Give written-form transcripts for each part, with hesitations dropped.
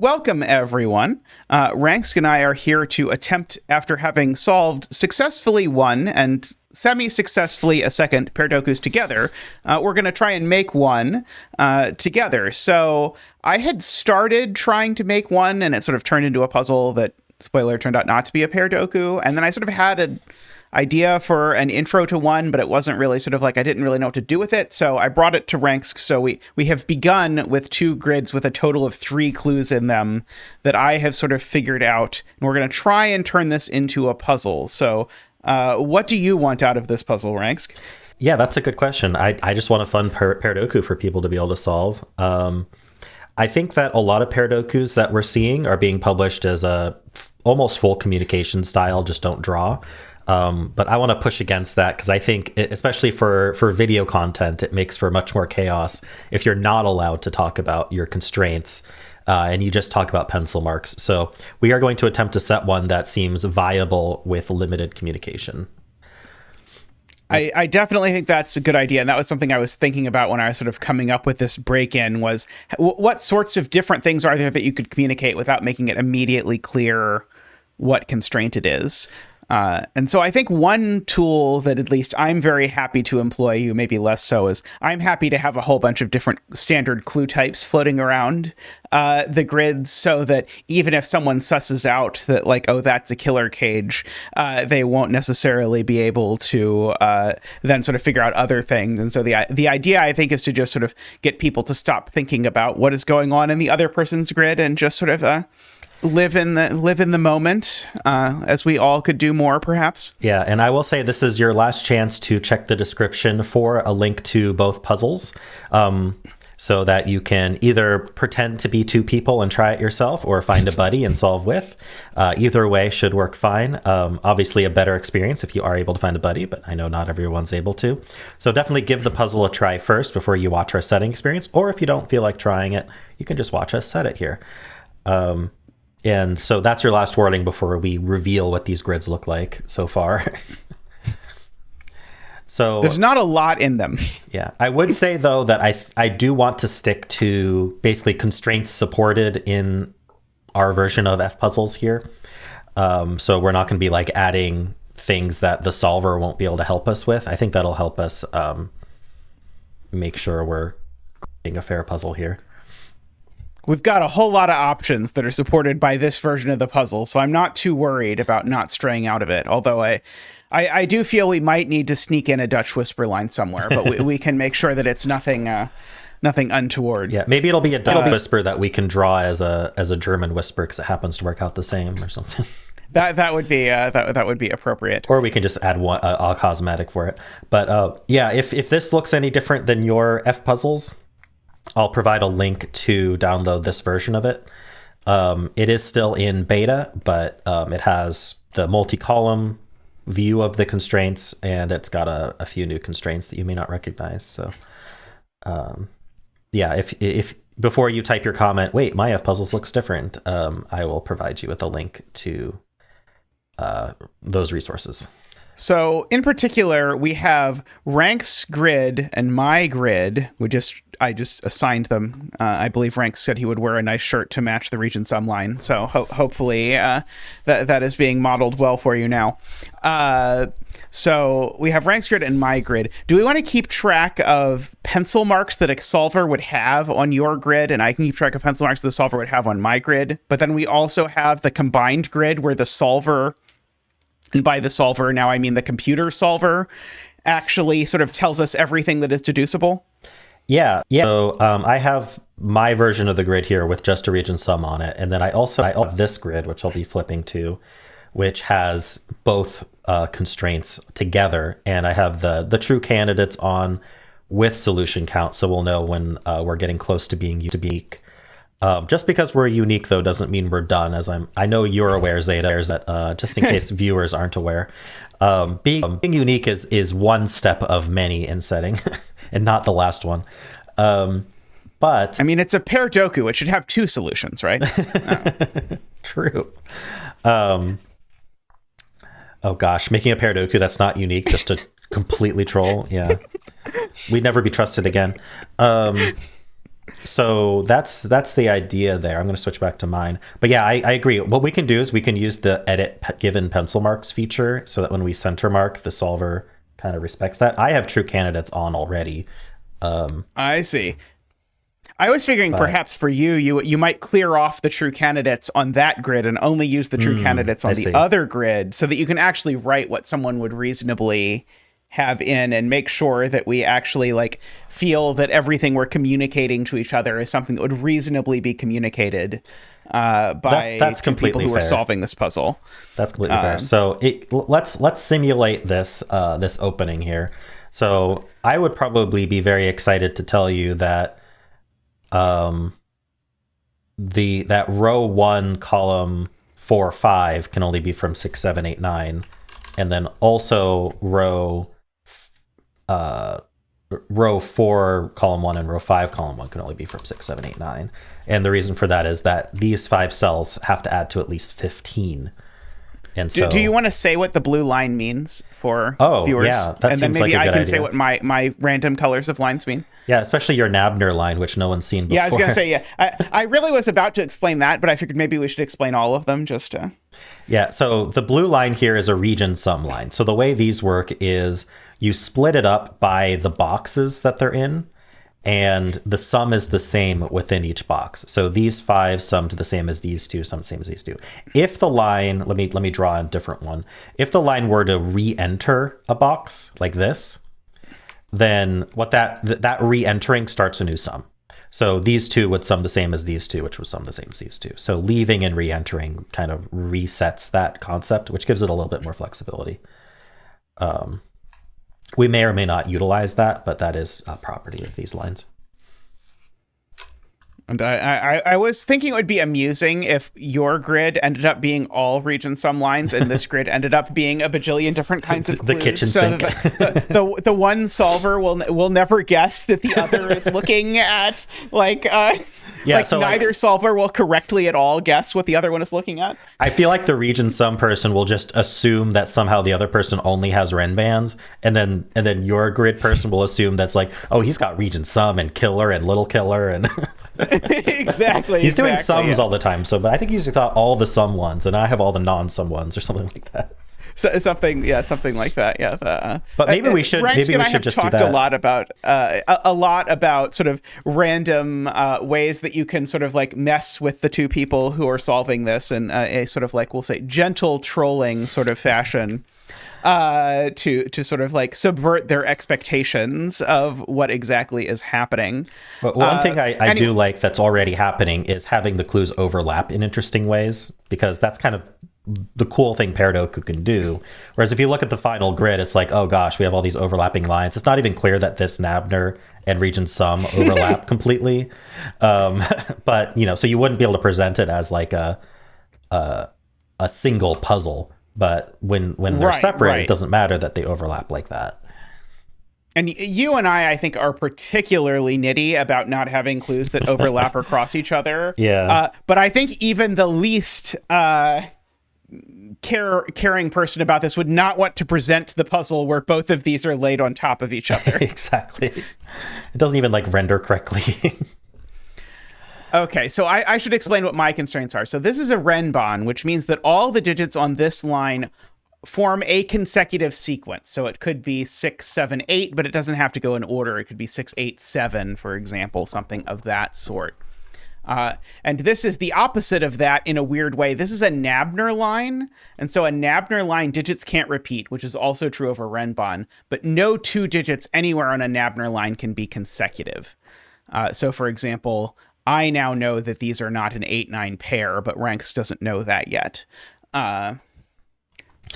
Welcome, everyone. Rangsk and I are here to attempt, after having solved successfully one and semi-successfully a second Pairdokus together, we're going to try and make one together. So I had started trying to make one, and it sort of turned into a puzzle that, spoiler, turned out not to be a Pairdoku. And then I sort of had an idea for an intro to one, but it wasn't really sort of like, I didn't really know what to do with it. So I brought it to Rangsk. So we have begun with 2 grids with a total of 3 clues in them that I have sort of figured out. And we're going to try and turn this into a puzzle. So what do you want out of this puzzle, Rangsk? Yeah, that's a good question. I just want a fun Pairdoku for people to be able to solve. I think that a lot of Pairdokus that we're seeing are being published as a almost full communication style, just don't draw. But I want to push against that because I think, especially for video content, it makes for much more chaos if you're not allowed to talk about your constraints and you just talk about pencil marks. So we are going to attempt to set one that seems viable with limited communication. I definitely think that's a good idea. And that was something I was thinking about when I was sort of coming up with this break-in was what sorts of different things are there that you could communicate without making it immediately clear what constraint it is. And so I think one tool that at least I'm very happy to employ, you maybe less so, is I'm happy to have a whole bunch of different standard clue types floating around the grid so that even if someone susses out that like, oh, that's a killer cage, they won't necessarily be able to then sort of figure out other things. And so the idea, I think, is to just sort of get people to stop thinking about what is going on in the other person's grid and just sort of live in the moment, as we all could do more, perhaps. Yeah, and I will say this is your last chance to check the description for a link to both puzzles, so that you can either pretend to be 2 people and try it yourself, or find a buddy and solve with. Either way should work fine. Obviously, a better experience if you are able to find a buddy, but I know not everyone's able to. So definitely give the puzzle a try first before you watch our setting experience, or if you don't feel like trying it, you can just watch us set it here. And so that's your last warning before we reveal what these grids look like so far. So there's not a lot in them. Yeah. I would say, though, that I do want to stick to basically constraints supported in our version of F puzzles here. So we're not going to be like adding things that the solver won't be able to help us with. I think that'll help us make sure we're getting a fair puzzle here. We've got a whole lot of options that are supported by this version of the puzzle, so I'm not too worried about not straying out of it. Although I do feel we might need to sneak in a Dutch whisper line somewhere, but we can make sure that it's nothing untoward. Yeah, maybe it'll be a Dutch whisper that we can draw as a German whisper because it happens to work out the same or something. That would be that would be appropriate. Or we can just add one a cosmetic for it. But yeah, if this looks any different than your F puzzles, I'll provide a link to download this version of it. It is still in beta, but it has the multi-column view of the constraints, and it's got a few new constraints that you may not recognize. So yeah, if before you type your comment, wait, my F puzzles looks different, I will provide you with a link to those resources. So in particular, we have Rank's grid and my grid. I just assigned them. I believe Rank said he would wear a nice shirt to match the region sum line. So hopefully that is being modeled well for you now. So we have Rank's grid and my grid. Do we want to keep track of pencil marks that a solver would have on your grid? And I can keep track of pencil marks that the solver would have on my grid. But then we also have the combined grid where the solver, and by the solver now I mean the computer solver, actually sort of tells us everything that is deducible. Yeah. So I have my version of the grid here with just a region sum on it. And then I have this grid, which I'll be flipping to, which has both constraints together. And I have the true candidates on with solution count. So we'll know when we're getting close to being unique. Just because we're unique, though, doesn't mean we're done. I know you're aware, Zeta, that just in case viewers aren't aware, being unique is one step of many in setting. And not the last one. But I mean, it's a Pairdoku. It should have 2 solutions, right? True. Oh gosh, making a Pairdoku that's not unique just to completely troll. Yeah. We'd never be trusted again. So that's the idea there. I'm going to switch back to mine. But yeah, I agree. What we can do is we can use the edit given pencil marks feature so that when we center mark, the solver kind of respects that. I have true candidates on already. I see. I was figuring perhaps for you might clear off the true candidates on that grid and only use the true candidates on the other grid so that you can actually write what someone would reasonably have in and make sure that we actually like feel that everything we're communicating to each other is something that would reasonably be communicated by that's completely people who fair. are solving this puzzle. That's completely fair. So let's simulate this this opening here. So I would probably be very excited to tell you that that row 1 column 4 5 can only be from 6 7 8 9, and then also row 4 column 1 and row 5 column 1 can only be from 6 7 8 9. And the reason for that is that these 5 cells have to add to at least 15. And so, do you want to say what the blue line means for viewers? Yeah, that and seems then maybe like a I good can idea. say what my random colors of lines mean. Yeah, especially your Nabner line, which no one's seen before. Yeah, I was gonna say I really was about to explain that, but I figured maybe we should explain all of them just to. Yeah, so the blue line here is a region sum line. So the way these work is you split it up by the boxes that they're in, and the sum is the same within each box. So these 5 sum to the same as these 2, sum the same as these 2. If the line, let me draw a different one. If the line were to re-enter a box like this, then what that re-entering starts a new sum. So these 2 would sum the same as these 2, which would sum the same as these 2. So leaving and re-entering kind of resets that concept, which gives it a little bit more flexibility. We may or may not utilize that, but that is a property of these lines. And I was thinking it would be amusing if your grid ended up being all region sum lines and this grid ended up being a bajillion different kinds of clues. The kitchen sink. The one solver will never guess that the other is looking at neither solver will correctly at all guess what the other one is looking at. I feel like the region sum person will just assume that somehow the other person only has Ren bands, and then your grid person will assume that's like, oh, he's got region sum and killer and little killer and exactly. He's doing sums all the time. So, but I think he's got all the sum ones, and I have all the non-sum ones, or something like that. So, something like that. Yeah. But maybe we should. Rangsk Maybe and we I should have just talked do that. a lot about sort of random ways that you can sort of like mess with the two people who are solving this in a sort of like, we'll say, gentle trolling sort of fashion. To sort of like subvert their expectations of what exactly is happening. But one thing I do like that's already happening is having the clues overlap in interesting ways, because that's kind of the cool thing Pairdoku can do. Whereas if you look at the final grid, it's like, oh gosh, we have all these overlapping lines. It's not even clear that this Nabner and region sum overlap completely. But so you wouldn't be able to present it as like a single puzzle. But when they're separate, it doesn't matter that they overlap like that. And you and I think, are particularly nitty about not having clues that overlap or cross each other. Yeah. But I think even the least caring person about this would not want to present the puzzle where both of these are laid on top of each other. Exactly. It doesn't even like render correctly. Okay, so I should explain what my constraints are. So this is a Renban, which means that all the digits on this line form a consecutive sequence. So it could be 6, 7, 8, but it doesn't have to go in order. It could be 6, 8, 7, for example, something of that sort. And this is the opposite of that in a weird way. This is a Nabner line, and so a Nabner line digits can't repeat, which is also true of a Renban, but no 2 digits anywhere on a Nabner line can be consecutive. So for example, I now know that these are not an 8-9 pair, but Rangsk doesn't know that yet.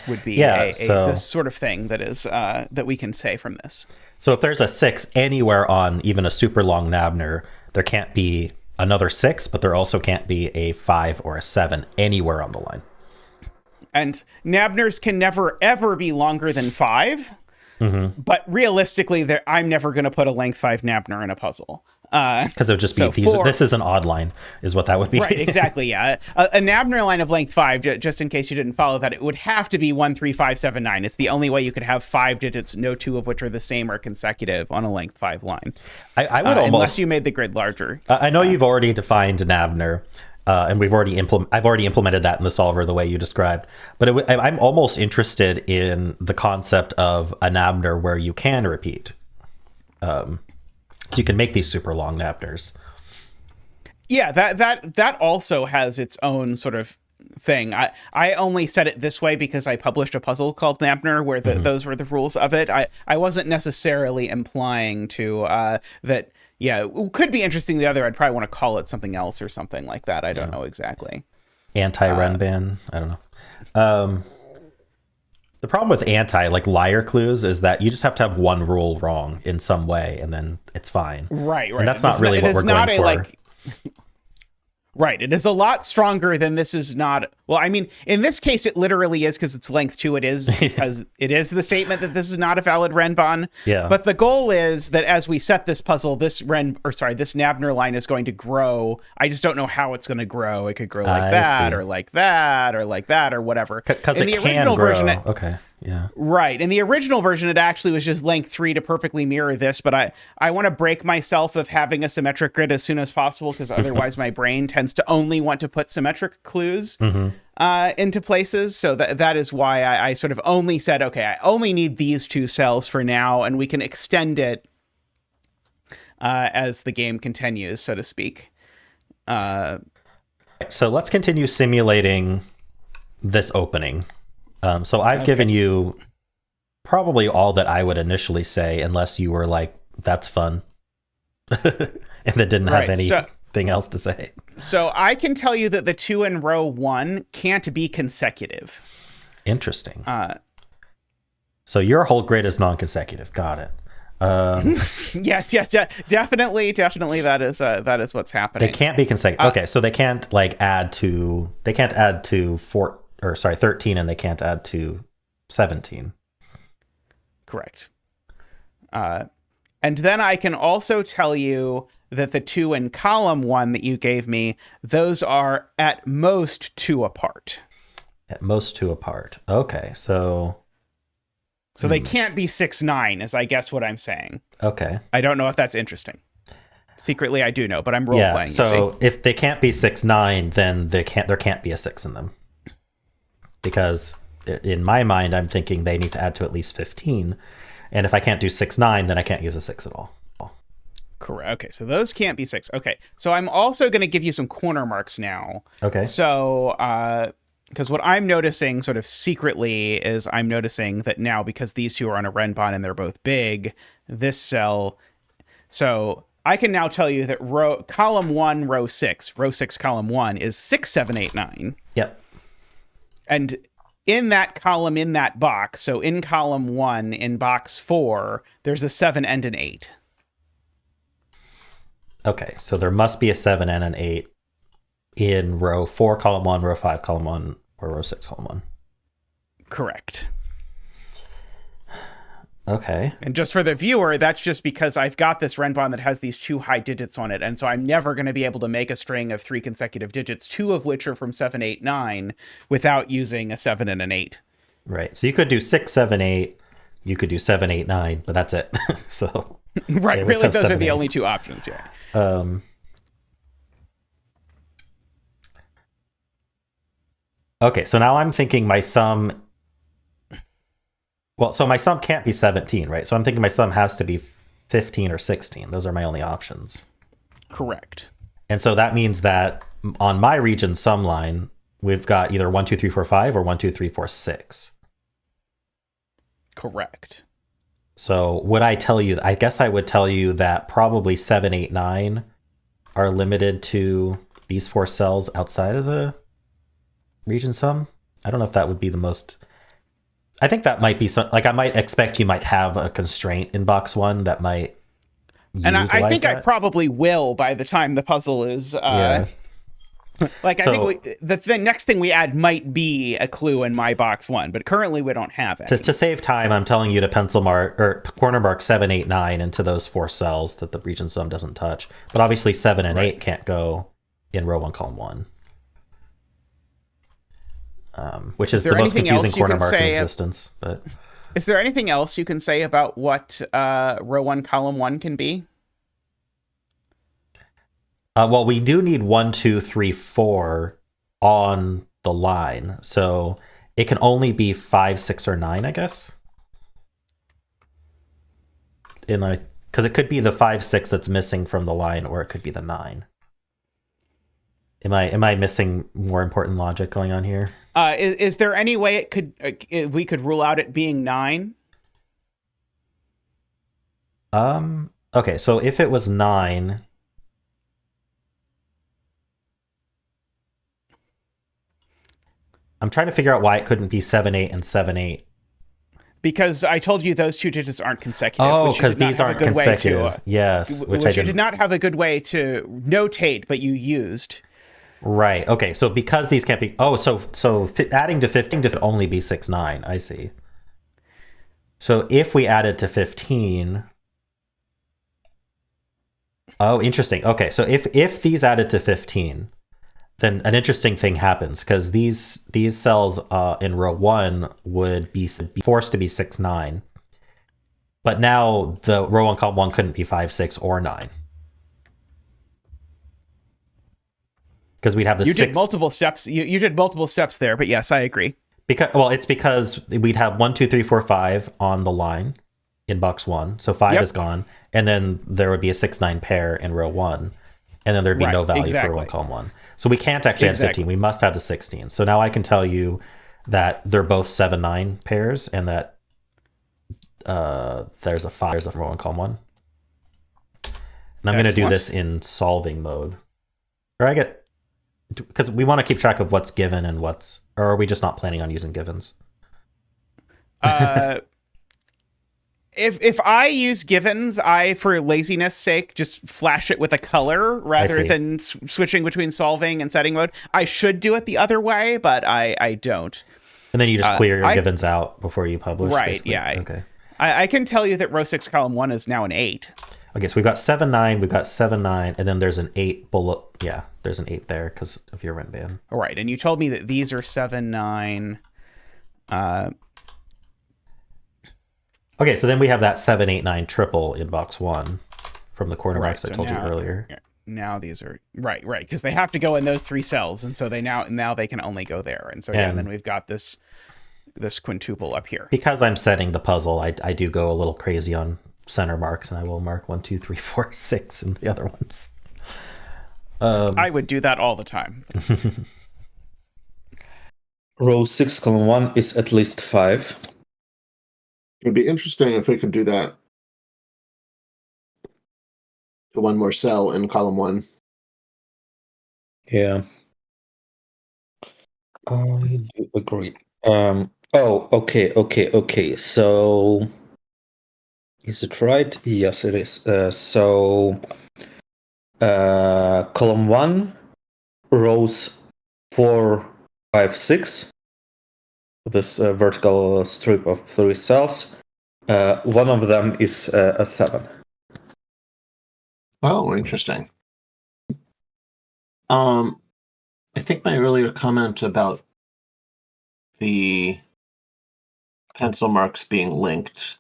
Would be this sort of thing that is that we can say from this. So if there's a 6 anywhere on even a super long Nabner, there can't be another 6, but there also can't be a 5 or a 7 anywhere on the line. And Nabners can never, ever be longer than 5. Mm-hmm. But realistically, I'm never going to put a length 5 Nabner in a puzzle. Because it would just be So this is an odd line, is what that would be. Right, exactly, yeah. A Nabner line of length 5, just in case you didn't follow that, it would have to be 1, 3, 5, 7, 9. It's the only way you could have 5 digits, no 2 of which are the same or consecutive on a length 5 line. I would almost, unless you made the grid larger. I know you've already defined Nabner, and I've already implemented that in the solver the way you described. But I'm almost interested in the concept of a Nabner where you can repeat. So you can make these super long Nabners. Yeah, that also has its own sort of thing. I only said it this way because I published a puzzle called Nabner where those were the rules of it. I wasn't necessarily implying to that. Yeah, it could be interesting. The other, I'd probably want to call it something else or something like that. I don't know exactly. Anti-Renban. I don't know. The problem with like liar clues is that you just have to have one rule wrong in some way, and then it's fine. Right. And that's not really what we're going for. Right. It is a lot stronger than this is not. Well, I mean, in this case, it literally is because it's length 2. It is because it is the statement that this is not a valid Renban. Yeah. But the goal is that as we set this puzzle, this Nabner line is going to grow. I just don't know how it's going to grow. It could grow like that, or like that, or like that, or whatever. Because it can grow. Okay. Yeah. Right. In the original version, it actually was just length 3 to perfectly mirror this. But I want to break myself of having a symmetric grid as soon as possible, because otherwise my brain tends to only want to put symmetric clues into places. So that is why I sort of only said, okay, I only need these 2 cells for now, and we can extend it as the game continues, so to speak. So let's continue simulating this opening. So I've given you probably all that I would initially say, unless you were like, that's fun. And then didn't have anything else to say. So I can tell you that the 2 in row 1 can't be consecutive. Interesting. So your whole grid is non-consecutive. Got it. Yes, definitely. That is what's happening. They can't be consecutive. Okay, so they can't add to 13, and they can't add to 17. Correct. And then I can also tell you that the 2 in column 1 that you gave me, those are at most 2 apart. At most 2 apart. Okay, so they can't be 6, 9, is I guess what I'm saying. Okay. I don't know if that's interesting. Secretly, I do know, but I'm role-playing. So if they can't be 6, 9, then there can't be a 6 in them. Because in my mind, I'm thinking they need to add to at least 15. And if I can't do 6, 9, then I can't use a 6 at all. Correct. Okay, so those can't be 6. Okay, so I'm also going to give you some corner marks now. Okay. So, because what I'm noticing sort of secretly is I'm noticing that now, because these 2 are on a Renban and they're both big, this cell... So I can now tell you that column 1, row 6, column 1 is 6, 7, 8, 9. Yep. And in that column, in that box, so in column 1, in box 4, there's a 7 and an 8. Okay, so there must be a 7 and an 8 in row 4, column 1, row 5, column 1, or row 6, column 1. Correct. Okay. And just for the viewer, that's just because I've got this Renban that has these 2 high digits on it, and so I'm never going to be able to make a string of 3 consecutive digits, 2 of which are from 7, 8, 9, without using a 7 and an 8. Right. So you could do 6, 7, 8. You could do 7, 8, 9, but that's it. So right. Really, those are the only 2 options here. Okay, so now I'm thinking my sum... Well, so my sum can't be 17, right? So I'm thinking my sum has to be 15 or 16. Those are my only options. Correct. And so that means that on my region sum line, we've got either 1, 2, 3, 4, 5 or 1, 2, 3, 4, 6. Correct. So would I tell you... I guess I would tell you that probably 7, 8, 9 are limited to these 4 cells outside of the region sum. I don't know if that would be the most... I think that might be some... I might expect you might have a constraint in box 1 that might... And I think I probably will by the time the puzzle is Like, I So think the next thing we add might be a clue in my box 1, but currently we don't have it. to save time, I'm telling you to pencil mark or corner mark 7, 8, 9 into those 4 cells that the region sum doesn't touch. But obviously 7 and 8 can't go in row 1, column 1. Which is the most confusing corner mark in existence. But is there anything else you can say about what row 1, column 1 can be? Well, we do need 1, 2, 3, 4 on the line. So it can only be 5, 6, or 9, I guess. Because it could be the 5, 6 that's missing from the line, or it could be the 9. Am I missing more important logic going on here? Is there any way we could rule out it being 9? Okay, so if it was 9, I'm trying to figure out why it couldn't be 7, 8, and 7, 8. Because I told you those 2 digits aren't consecutive. Oh, because these aren't consecutive. Yes, which you did not have a good way to notate, but you used. Right. Okay. So because these can't be, adding to 15 to only be 6, 9. I see. So if we added to 15, oh, interesting. Okay. So if these added to 15, then an interesting thing happens, because these cells in row 1 would be forced to be 6, 9. But now the row 1, column 1 couldn't be 5, 6, or 9. Because we'd have the you 6. did multiple steps. You did multiple steps there, but yes, I agree. It's because we'd have 1, 2, 3, 4, 5 on the line in box 1. So 5 is gone. And then there would be a 6, 9 pair in row 1. And then there'd be no value for 1, column 1. So we can't actually add 15. We must add the 16. So now I can tell you that they're both 7, 9 pairs, and that there's a 5 there's a row 1, column 1. And I'm going to do this in solving mode. Because we want to keep track of what's given and or are we just not planning on using givens? If I use givens, I, for laziness sake, just flash it with a color rather than switching between solving and setting mode. I should do it the other way, but I don't. And then you just clear your givens out before you publish. Right, basically. yeah. Okay. I can tell you that row 6, column 1 is now an 8. Okay, so we've got 7, 9, we've got 7, 9, and then there's an 8 below. Yeah, there's an 8 there because of your rent ban. All right, and you told me that these are 7, 9. Okay, so then we have that 7, 8, 9 triple in box 1 from the corner marks I told you earlier. Now these are right, because they have to go in those 3 cells, and so they now they can only go there, and so and then we've got this quintuple up here. Because I'm setting the puzzle, I do go a little crazy on center marks, and I will mark 1, 2, 3, 4, 6 in the other ones. I would do that all the time. Row 6, column 1 is at least 5. It'd be interesting if we could do that to one more cell in column 1. Yeah. I do agree. Okay. So, is it right? Yes, it is. Column 1, rows 4, 5, 6. This vertical strip of 3 cells. One of them is a 7. Oh, interesting. I think my earlier comment about the pencil marks being linked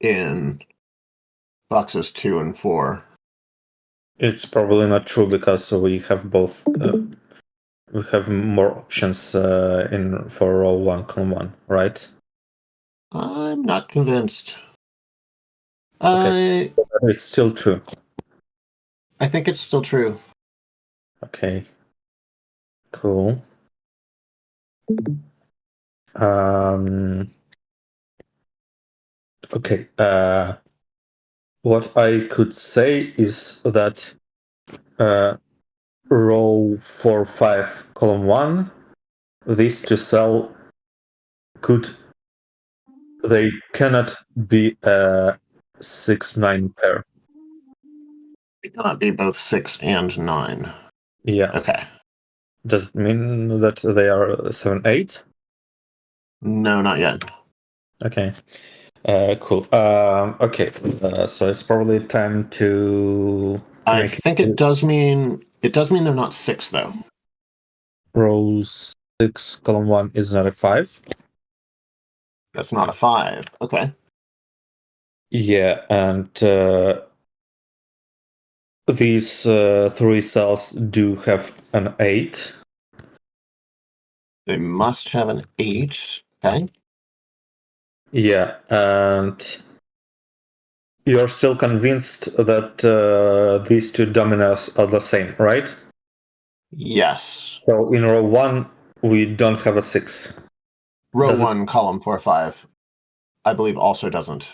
in boxes 2 and 4. It's probably not true because we have both. We have more options for row 1, column 1, right? I'm not convinced. Okay. It's still true. I think it's still true. Okay. Cool. Okay. What I could say is that row 4, 5, column 1, these 2 cells they cannot be a 6, 9 pair. It cannot be both 6 and 9. Yeah. Okay. Does it mean that they are 7, 8? No, not yet. Okay. Cool. Okay. So it's probably time to I make think it does mean they're not 6 though. row 6, column 1 is not a 5. That's not a 5. Okay. Yeah, and these 3 cells do have an 8. They must have an 8. Okay. Yeah, and you're still convinced that these two dominoes are the same, right? Yes. So in row 1, we don't have a 6. Row Does it? 1, column 4, 5. I believe also doesn't.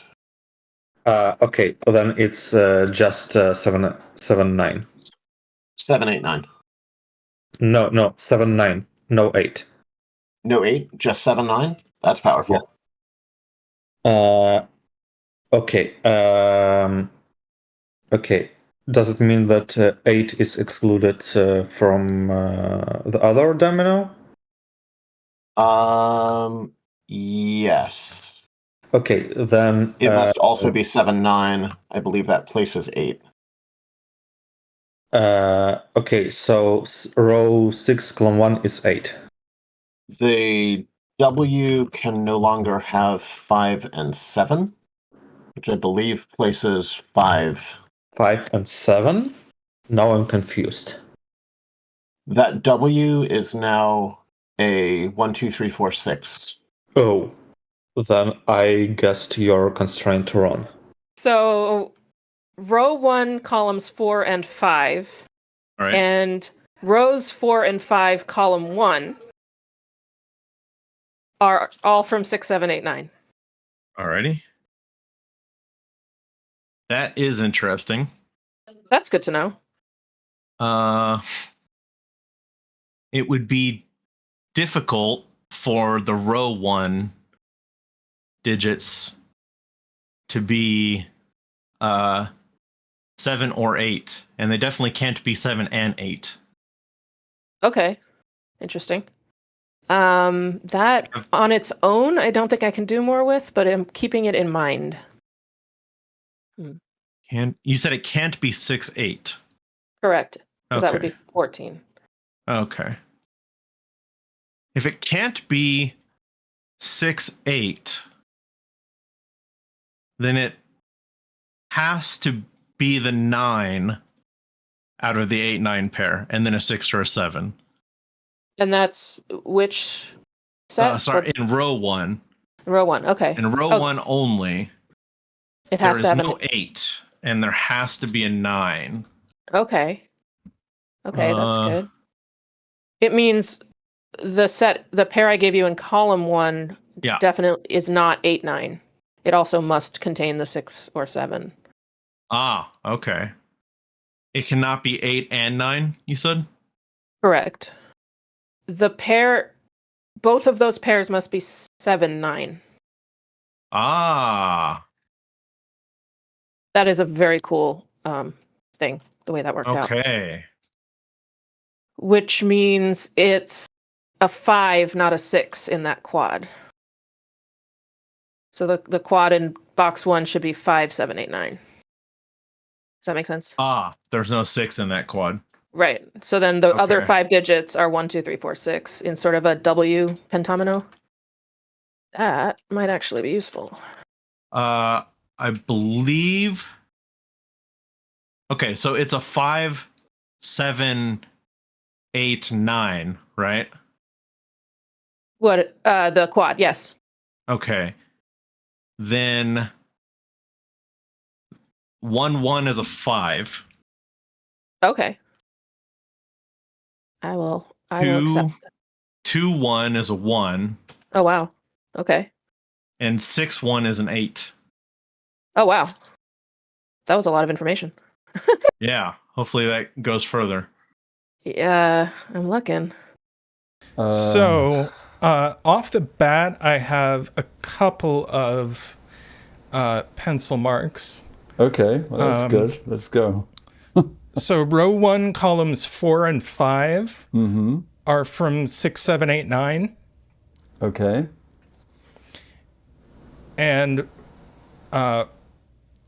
Okay, then it's just 7, 7, 9. 7, 8, 9. No, 7, 9. No 8. No 8, just 7, 9. That's powerful. Yeah. Okay. Okay. Does it mean that 8 is excluded from the other domino? Yes. Okay, then It must also be 7, 9. I believe that places 8. okay, so row 6, column 1 is 8. The W can no longer have 5 and 7, which I believe places 5. 5 and 7? Now I'm confused. That W is now a 1, 2, 3, 4, 6. Oh, then I guessed your constraint wrong. So row 1, columns 4 and 5, All right. and rows 4 and 5, column 1, are all from 6, 7, 8, 9. Alrighty. That is interesting. That's good to know. It would be difficult for the row 1 digits to be 7 or 8, and they definitely can't be 7 and 8. Okay. Interesting. That on its own, I don't think I can do more with, but I'm keeping it in mind. You said it can't be 6, 8. Correct. Because that would Okay. be 14. Okay. If it can't be 6, 8, then it has to be the 9 out of the 8, 9 pair, and then a 6 or a 7. And that's which set? Sorry, in row 1. Row 1. Okay. In row 1 only, It there has is to have no 8, and there has to be a 9. Okay. Okay, that's good. It means the pair I gave you in column 1 definitely is not 8, 9. It also must contain the 6 or 7. Ah, okay. It cannot be 8 and 9, you said? Correct. Both of those pairs must be 7, 9. Ah, That is a very cool thing, the way that worked out. okay. Which means it's a 5, not a 6 in that quad. So the quad in box 1 should be 5, 7, 8, 9. Does that make sense? Ah, there's no 6 in that quad. Right. So then the other Okay. 5 digits are 1, 2, 3, 4, 6 in sort of a W pentomino. That might actually be useful. I believe. Okay, so it's a 5, 7, 8, 9, right? What the quad? Yes. Okay. Then 1, 1 is a 5. Okay. I will accept. 2, 1 is a 1. Oh wow. Okay. And 6, 1 is an 8. Oh wow. That was a lot of information. Yeah, hopefully that goes further. Yeah, I'm looking. So, off the bat, I have a couple of pencil marks. Okay, well, that's good. Let's go. So, row 1, columns 4 and 5. Mm-hmm. are from 6, 7, 8, 9. Okay. And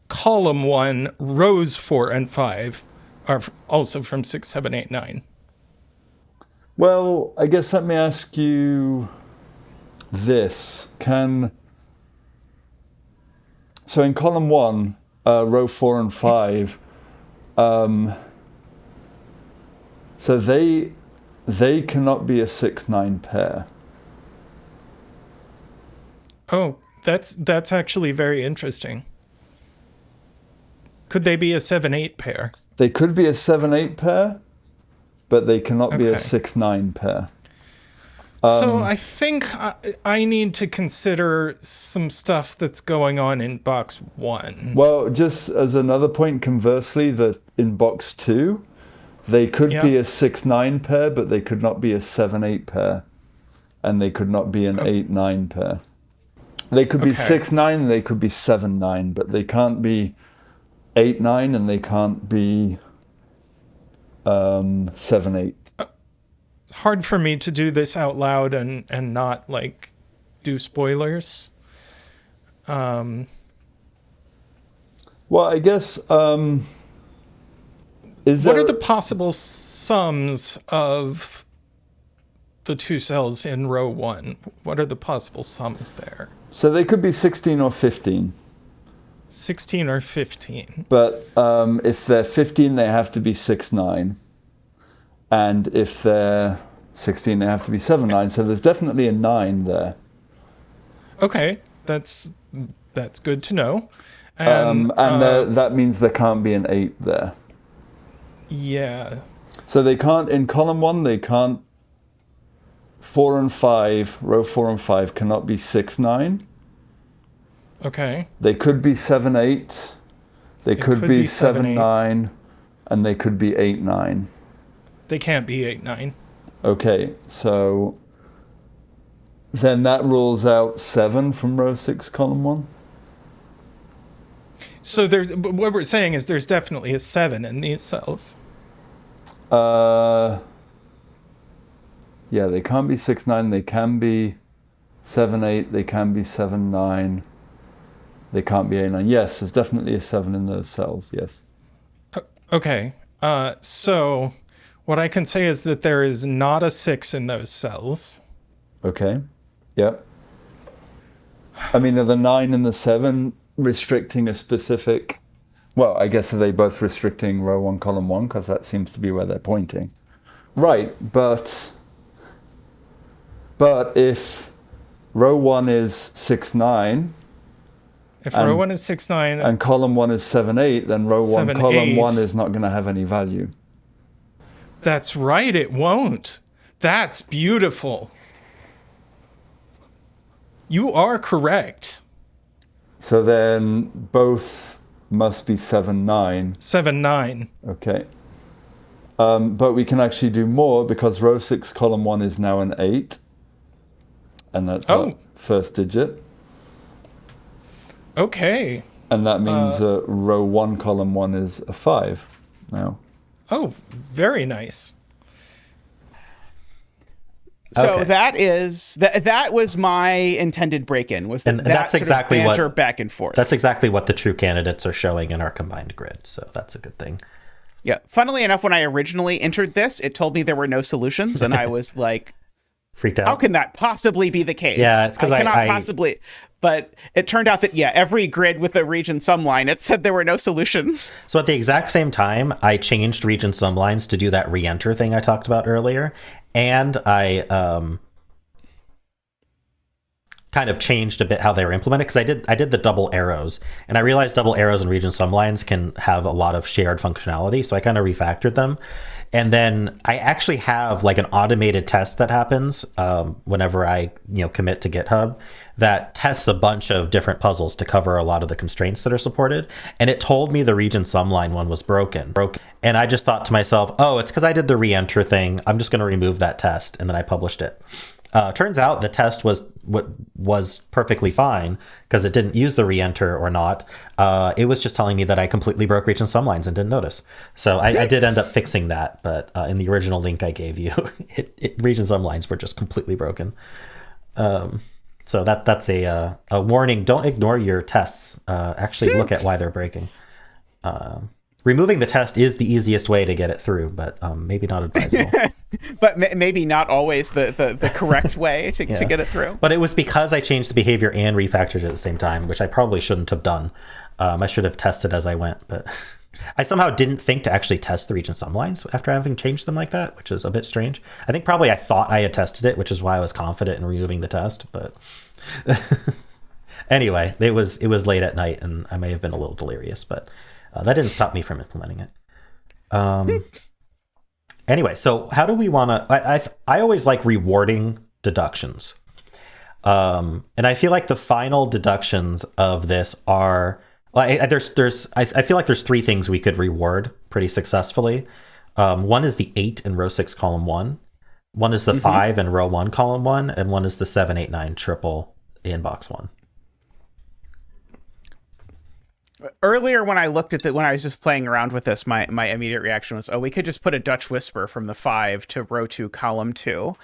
column 1, rows 4 and 5 are also from 6, 7, 8, 9. Well, I guess let me ask you this. So in column 1, row 4 and 5, so they cannot be a 6-9 pair. Oh, that's actually very interesting. Could they be a 7-8 pair? They could be a 7-8 pair, but they cannot be a Okay. 6-9 pair. So I think I need to consider some stuff that's going on in box 1. Well, just as another point, conversely, that in box 2, they could be a 6-9 pair, but they could not be a 7-8 pair. And they could not be an 8-9 pair. They could be 6-9 and they could be 7-9, but they can't be 8-9 and they can't be 7-8. It's hard for me to do this out loud and not like do spoilers. Well, I guess What are the possible sums of the two cells in row 1? What are the possible sums there? So they could be 16 or 15. 16 or 15. But if they're 15, they have to be 6-9. And if they're 16, they have to be 7-9. So there's definitely a 9 there. Okay, that's good to know. And that means there can't be an 8 there. Yeah. So they can't, in column 1, they can't, 4 and 5, row 4 and 5 cannot be 6-9. Okay. They could be 7-8. They could be 7-9. And they could be 8-9. They can't be 8-9. Okay, so then that rules out 7 from row 6, column 1. So what we're saying is there's definitely a 7 in these cells. Yeah, they can't be 6-9. They can be 7-8. They can be 7-9. They can't be 8-9. Yes, there's definitely a 7 in those cells. Yes. Okay. So what I can say is that there is not a 6 in those cells. Okay. Yep. I mean, are the 9 and the 7 restricting a specific... Well, I guess are they both restricting row 1, column 1? Because that seems to be where they're pointing. Right, but if row 1 is 6-9... If row 1 is 6-9... And column 1 is 7-8, then row 1, 7-8. column 1 is not going to have any value. That's right, it won't. That's beautiful. You are correct. So then both must be 7-9. 7-9. Okay. But we can actually do more because row 6, column 1 is now an 8. And that's our first digit. Okay. And that means row 1, column 1 is a 5 now. Oh, very nice. So that was my intended break-in. That's exactly sort of banter back and forth. That's exactly what the true candidates are showing in our combined grid. So that's a good thing. Yeah. Funnily enough, when I originally entered this, it told me there were no solutions, and I was like, freaked out. How can that possibly be the case? Yeah, it's because I cannot possibly. But it turned out that every grid with a region sum line, it said there were no solutions. So at the exact same time, I changed region sum lines to do that re-enter thing I talked about earlier, and I kind of changed a bit how they were implemented because I did the double arrows, and I realized double arrows and region sum lines can have a lot of shared functionality, so I kind of refactored them. And then I actually have like an automated test that happens whenever I commit to GitHub that tests a bunch of different puzzles to cover a lot of the constraints that are supported. And it told me the region sum line one was broken. And I just thought to myself, oh, it's because I did the re-enter thing. I'm just going to remove that test. And then I published it. Turns out the test was perfectly fine because it didn't use the re-enter or not. It was just telling me that I completely broke region sum lines and didn't notice. So I did end up fixing that, but in the original link I gave you, region sum lines were just completely broken. So that's a warning. Don't ignore your tests. Actually look at why they're breaking. Removing the test is the easiest way to get it through, but maybe not advisable. But maybe not always the correct way to get it through. But it was because I changed the behavior and refactored it at the same time, which I probably shouldn't have done. I should have tested as I went, but I somehow didn't think to actually test the region sum lines after having changed them like that, which is a bit strange. I think probably I thought I had tested it, which is why I was confident in removing the test. But anyway, it was late at night, and I may have been a little delirious, but that didn't stop me from implementing it. Anyway, so how do we want to... I always like rewarding deductions. And I feel like the final deductions of this are... I feel like there's three things we could reward pretty successfully. One is the 8 in row 6, column 1. One is the 5 in row 1, column 1. And one is the 7, 8, 9 triple in box 1. Earlier, when I looked at when I was just playing around with this, my immediate reaction was, we could just put a Dutch Whisper from the 5 to row 2, column 2,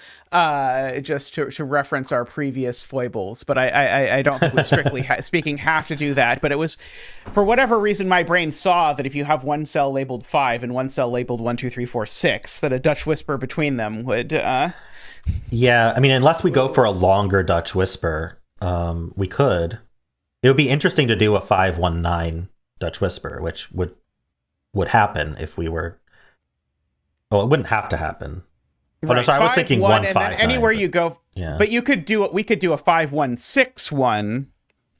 just to reference our previous foibles. But I don't think we strictly speaking have to do that. But it was, for whatever reason, my brain saw that if you have one cell labeled 5 and one cell labeled 1, 2, 3, 4, 6, that a Dutch Whisper between them would... Yeah, I mean, unless we go for a longer Dutch Whisper, we could... It would be interesting to do a 5-1-9 Dutch Whisper, which would happen if we were... Well, it wouldn't have to happen. Right. No, sorry, I was thinking 1-5-9. And then anywhere you go... Yeah. But we could do a 5-1-6-1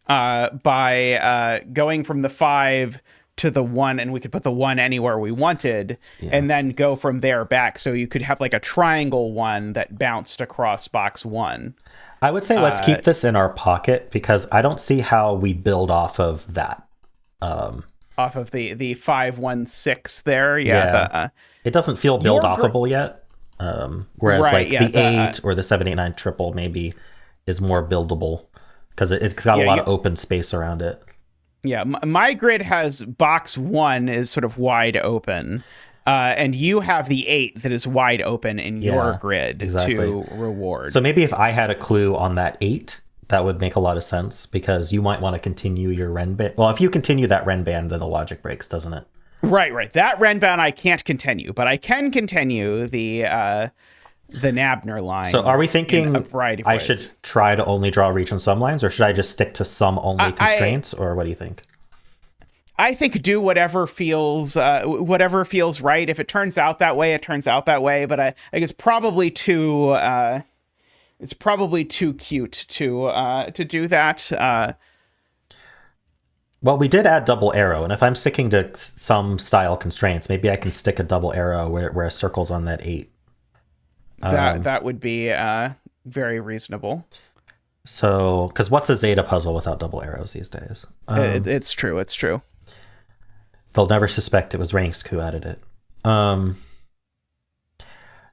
by going from the 5 to the 1, and we could put the 1 anywhere we wanted, and then go from there back. So you could have like a triangle 1 that bounced across box 1. I would say let's keep this in our pocket because I don't see how we build off of that. Off of the 5-1-6 there, it doesn't feel build offable yet. Whereas the 8 or the 7-8-9 triple maybe is more buildable because it's got a lot of open space around it. Yeah, my grid has box 1 is sort of wide open. And you have the 8 that is wide open in your grid to reward. So maybe if I had a clue on that 8, that would make a lot of sense because you might want to continue your Ren band. Well, if you continue that Ren band, then the logic breaks, doesn't it? Right. That Ren band I can't continue, but I can continue the Nabner line. So are we thinking a variety of I ways. should try to only draw region sum lines, or should I just stick to sum only constraints, or what do you think? I think do whatever feels right. If it turns out that way, it turns out that way. But I think it's probably too cute to do that. Well, we did add double arrow, and if I'm sticking to some style constraints, maybe I can stick a double arrow where a circle's on that 8. That would be very reasonable. So, because what's a Zeta puzzle without double arrows these days? It's true. They'll never suspect it was Rangsk who added it.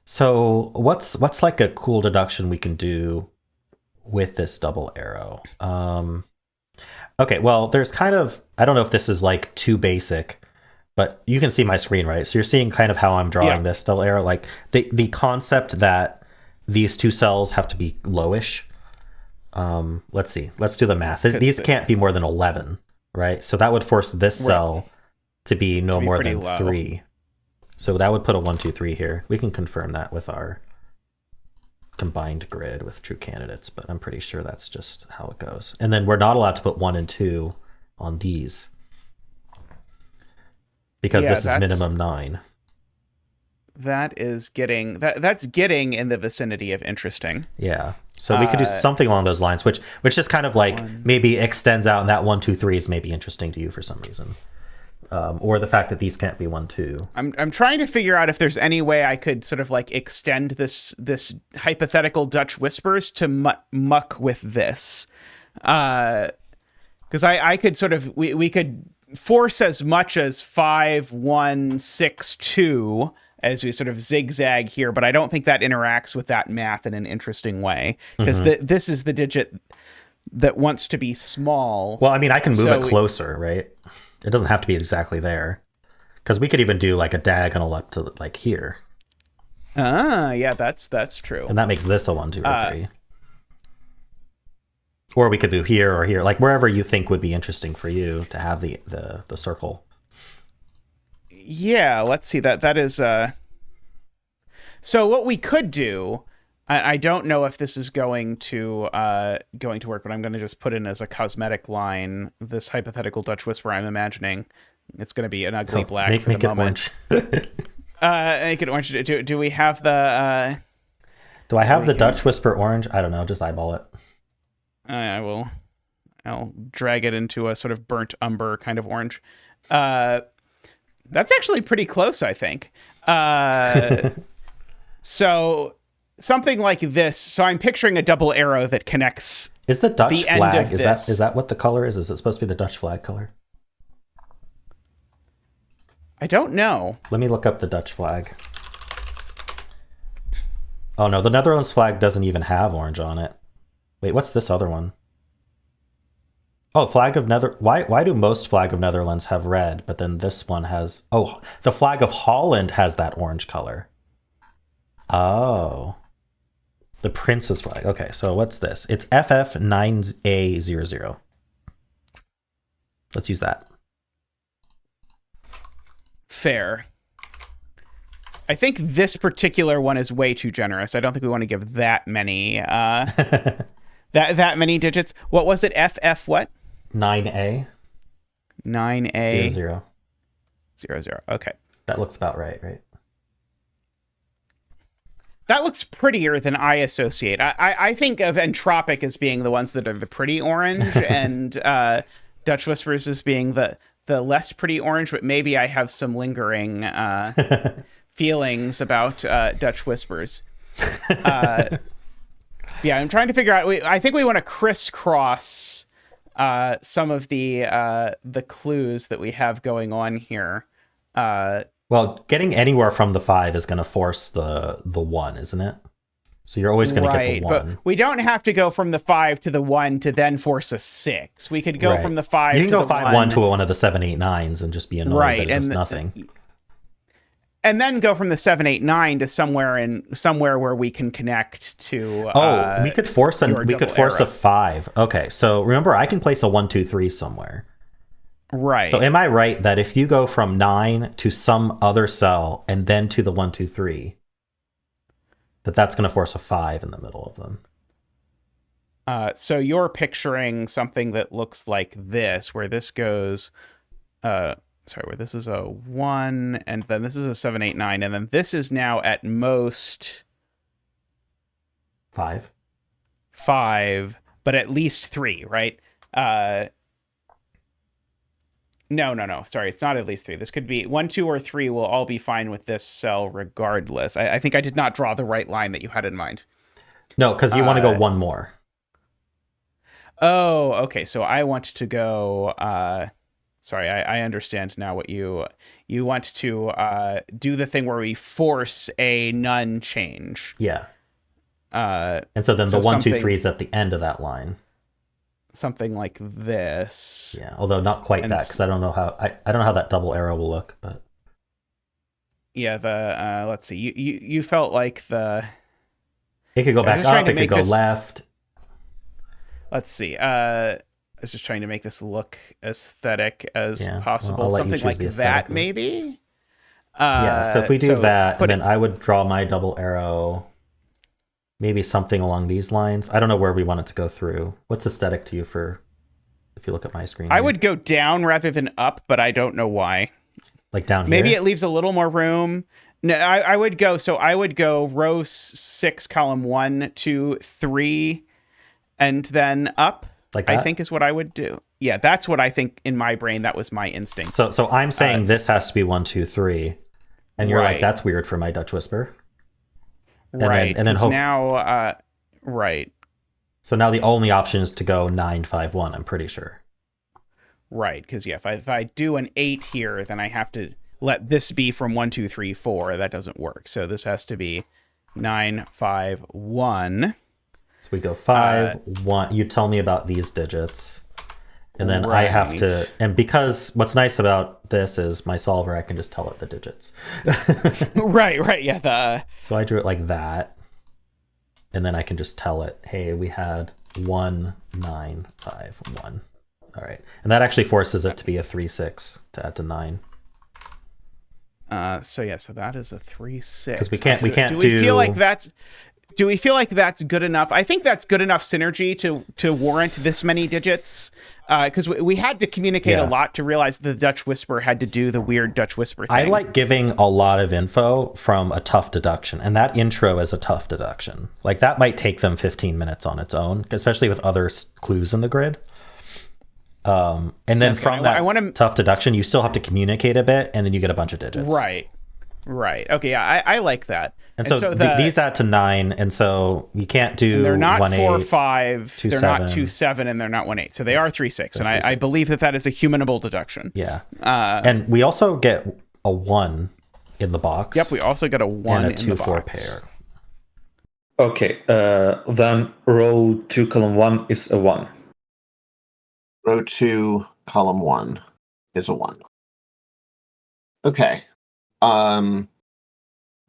So what's like a cool deduction we can do with this double arrow? Okay, well, there's kind of, I don't know if this is like too basic, but you can see my screen, right? So you're seeing kind of how I'm drawing this double arrow. Like the concept that these two cells have to be lowish. Let's see. Let's do the math. These can't be more than 11, right? So that would force this cell to be no more than 3. So that would put a 1, 2, 3 here. We can confirm that with our combined grid with true candidates, but I'm pretty sure that's just how it goes. And then we're not allowed to put 1 and 2 on these because this is minimum 9. That's getting in the vicinity of interesting. Yeah. So we could do something along those lines, which is kind of like maybe extends out, and that 1, 2, 3 is maybe interesting to you for some reason. Or the fact that these can't be 1, 2. I'm trying to figure out if there's any way I could sort of like extend this hypothetical Dutch Whispers to muck with this, because I could sort of we could force as much as 5, 1, 6, 2 as we sort of zigzag here, but I don't think that interacts with that math in an interesting way, because this is the digit that wants to be small. Well, I mean, I can move it closer, right? It doesn't have to be exactly there, because we could even do like a diagonal up to like here. Yeah, that's true. And that makes this a 1, 2, or 3. Or we could do here or here, like wherever you think would be interesting for you to have the circle. Yeah, let's see. That is so what we could do, I don't know if this is going to work, but I'm going to just put in as a cosmetic line this hypothetical Dutch whisper I'm imagining. It's going to be an ugly black for the moment. Orange. Make it orange. Do we have the do I have the Dutch whisper orange? I don't know, just eyeball it. I'll drag it into a sort of burnt umber kind of orange. That's actually pretty close, I think. So something like this. So I'm picturing a double arrow that connects. Is the Dutch the flag? End of this. Is that what the color is? Is it supposed to be the Dutch flag color? I don't know. Let me look up the Dutch flag. Oh no, the Netherlands flag doesn't even have orange on it. Wait, what's this other one? Oh, flag of Why do most flag of Netherlands have red, but then this one has... Oh, the flag of Holland has that orange color. Oh. The Prince's flag. Okay, so what's this? It's FF9A00. Let's use that. Fair. I think this particular one is way too generous. I don't think we want to give that many that many digits. What was it? FF what? 9A. 9A. 00. 00. Okay. That looks about right? That looks prettier than I associate. I think of Entropic as being the ones that are the pretty orange, and Dutch Whispers as being the less pretty orange, but maybe I have some lingering feelings about Dutch Whispers. Yeah, I'm trying to figure out. I think we want to crisscross some of the clues that we have going on here. Well, getting anywhere from the 5 is going to force the 1, isn't it? So you're always going to get the 1. But we don't have to go from the 5 to the 1 to then force a 6. We could go from the 5 to the 1. You can go 5, 1 to one of the 7, 8, 9s and just be annoyed that it does nothing. And then go from the 7, 8, 9 to somewhere where we can connect to. We could force a 5. Okay, so remember, I can place a 1, 2, 3 somewhere. Right. So am I right that if you go from 9 to some other cell and then to the 1, 2, 3, that's going to force a 5 in the middle of them? So you're picturing something that looks like this, where this goes. Where this is a 1, and then this is a 7, 8, 9, and then this is now at most 5, but at least 3, right? No. Sorry, it's not at least 3. This could be 1, 2, or 3 will all be fine with this cell regardless. I think I did not draw the right line that you had in mind. No, because you want to go 1 more. Oh, okay. So I want to go... Sorry, I understand now what you want to do, the thing where we force a none change. Yeah. And so then the 1, 2, 3 is at the end of that line. Something like this. Yeah, although not quite that, because I don't know how that double arrow will look, but yeah, let's see. You felt like it could go back up, it could go left. Let's see. I was just trying to make this look aesthetic as possible. Well, something like that, maybe? So if we do that, then I would draw my double arrow, maybe something along these lines. I don't know where we want it to go through. What's aesthetic to you if you look at my screen? I would go down rather than up, but I don't know why. Like down here? Maybe it leaves a little more room. No, I would go row 6, column 1, 2, 3, and then up. Like that? I think is what I would do. Yeah, that's what I think in my brain. That was my instinct. So I'm saying this has to be 1, 2, 3, and you're like, that's weird for my Dutch whisper. And then now, right. So now the only option is to go 9, 5, 1. I'm pretty sure. Right, because if I do an 8 here, then I have to. let this be from 1, 2, 3, 4. That doesn't work. So this has to be 9, 5, 1. So we go 5, 1. You tell me about these digits. And then I have to, and because what's nice about this is my solver, I can just tell it the digits. Right. Yeah. So I drew it like that. And then I can just tell it, hey, we had 1, 9, 5, 1. All right. And that actually forces it to be a 3, 6 to add to 9. So that is a 3, 6. Because we can't do we feel like that's good enough? I think that's good enough synergy to warrant this many digits. Because we had to communicate a lot to realize the Dutch Whisper had to do the weird Dutch Whisper thing. I like giving a lot of info from a tough deduction, and that intro is a tough deduction. Like that might take them 15 minutes on its own, especially with other clues in the grid. And then from that tough deduction, you still have to communicate a bit, and then you get a bunch of digits. Right. Okay, yeah, I like that. And so these add to 9, and so you can't do. And they're not 1, 4, 8, 5. 2, they're 7. not 2, 7, and they're not 1, 8. So they are 3, 6, and I believe that is a humanable deduction. Yeah. And we also get a 1 in the box. Yep, we also get a 1 and a 2, in the 4 box. pair. Okay. Then row 2, column 1 is a 1. Row 2, column 1 is a 1. Okay.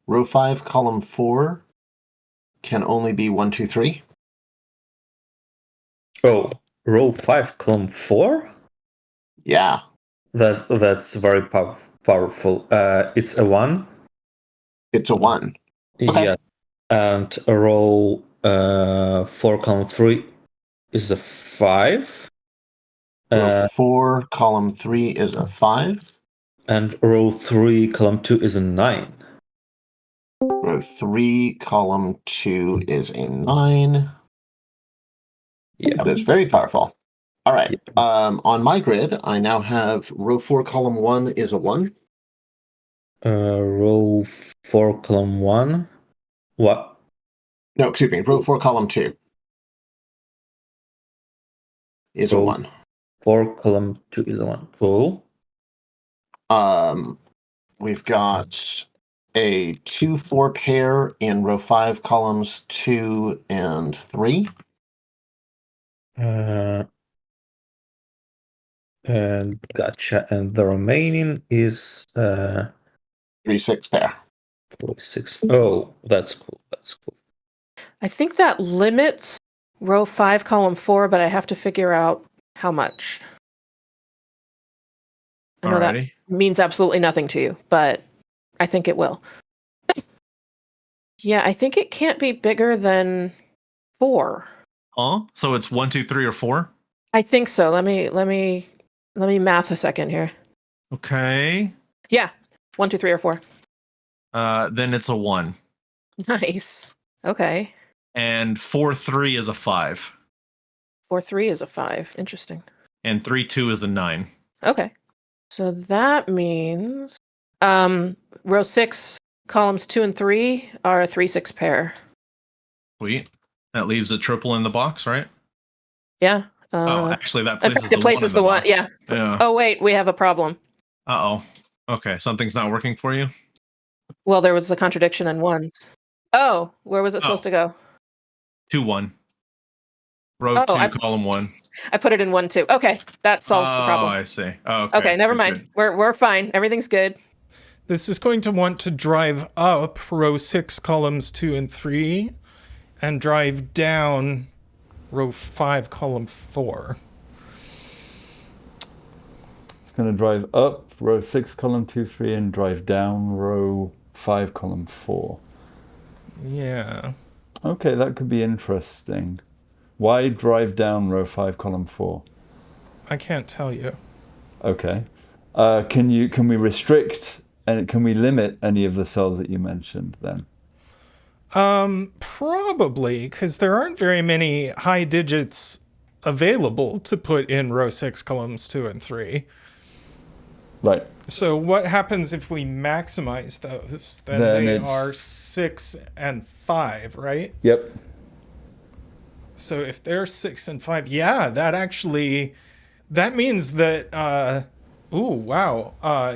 Row 5, column 4 can only be 1, 2, 3. Oh, row 5, column 4? Yeah. That's very powerful. It's a 1. It's a 1. Okay. Yeah. And a row 4, column 3 is a 5. Row 4, column 3 is a 5. And row 3, column 2 is a 9. Row 3, column 2 is a 9. Yeah. That is very powerful. All right. On my grid, I now have row 4, column 1 is a 1. Row 4, column 1. What? No, excuse me. Row 4, column 2 is a 1. 4, column 2 is a 1. Cool. We've got a 2, 4 pair in row 5, columns 2 and 3. And gotcha. And the remaining is 3, 6 pair. 4, 6. Oh, that's cool. I think that limits row 5, column 4, but I have to figure out how much. I know that means absolutely nothing to you, but I think it will. Yeah, I think it can't be bigger than 4. Huh? So it's 1, 2, 3, or 4? I think so. Let me math a second here. Okay. Yeah, 1, 2, 3, or 4. Then it's a 1. Nice. Okay. And 4, 3 is a 5. 4, 3 is a 5. Interesting. And 3, 2 is a 9. Okay. So that means row 6, columns 2 and 3 are a 3, 6 pair. Sweet. That leaves a triple in the box, right? Yeah. Actually, that places the one. Yeah. Oh wait, we have a problem. Uh-oh. Okay, something's not working for you? Well, there was the contradiction in 1. Oh, where was it supposed to go? 2, 1. Row 2, column 1. I put it in 1, 2. Okay, that solves the problem. Oh, I see. Oh, okay, never mind. Good. We're fine. Everything's good. This is going to want to drive up row 6, columns 2 and 3, and drive down row 5, column 4. It's going to drive up row 6, column 2, 3, and drive down row 5, column 4. Yeah. Okay, that could be interesting. Why drive down row 5, column 4? I can't tell you. Okay. Can we restrict and can we limit any of the cells that you mentioned then? Probably, because there aren't very many high digits available to put in row 6, columns 2 and 3. Right. So what happens if we maximize those? Then they are 6 and 5, right? Yep. So if they're 6 and 5, yeah, that means that Ooh, wow.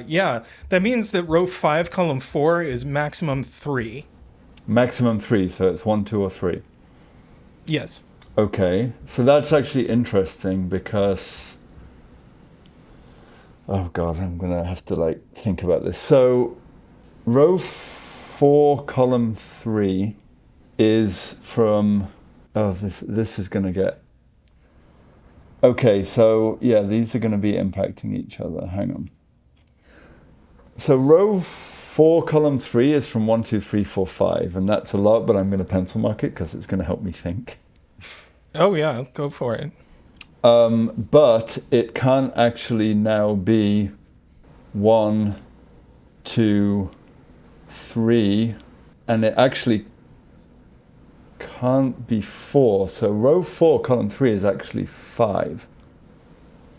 Yeah, that means that row 5, column 4 is maximum 3. Maximum 3, so it's 1, 2, or 3. Yes. Okay, so that's actually interesting because... Oh god, I'm gonna have to think about this. So, row 4, column 3 is from... Oh, this is gonna get... Okay, so yeah, these are gonna be impacting each other. Hang on. So row 4, column 3 is from 1, 2, 3, 4, 5, and that's a lot, but I'm gonna pencil mark it because it's gonna help me think. Oh yeah, go for it. But it can't actually now be 1, 2, 3, and it actually can't be 4. So row 4, column 3 is actually 5.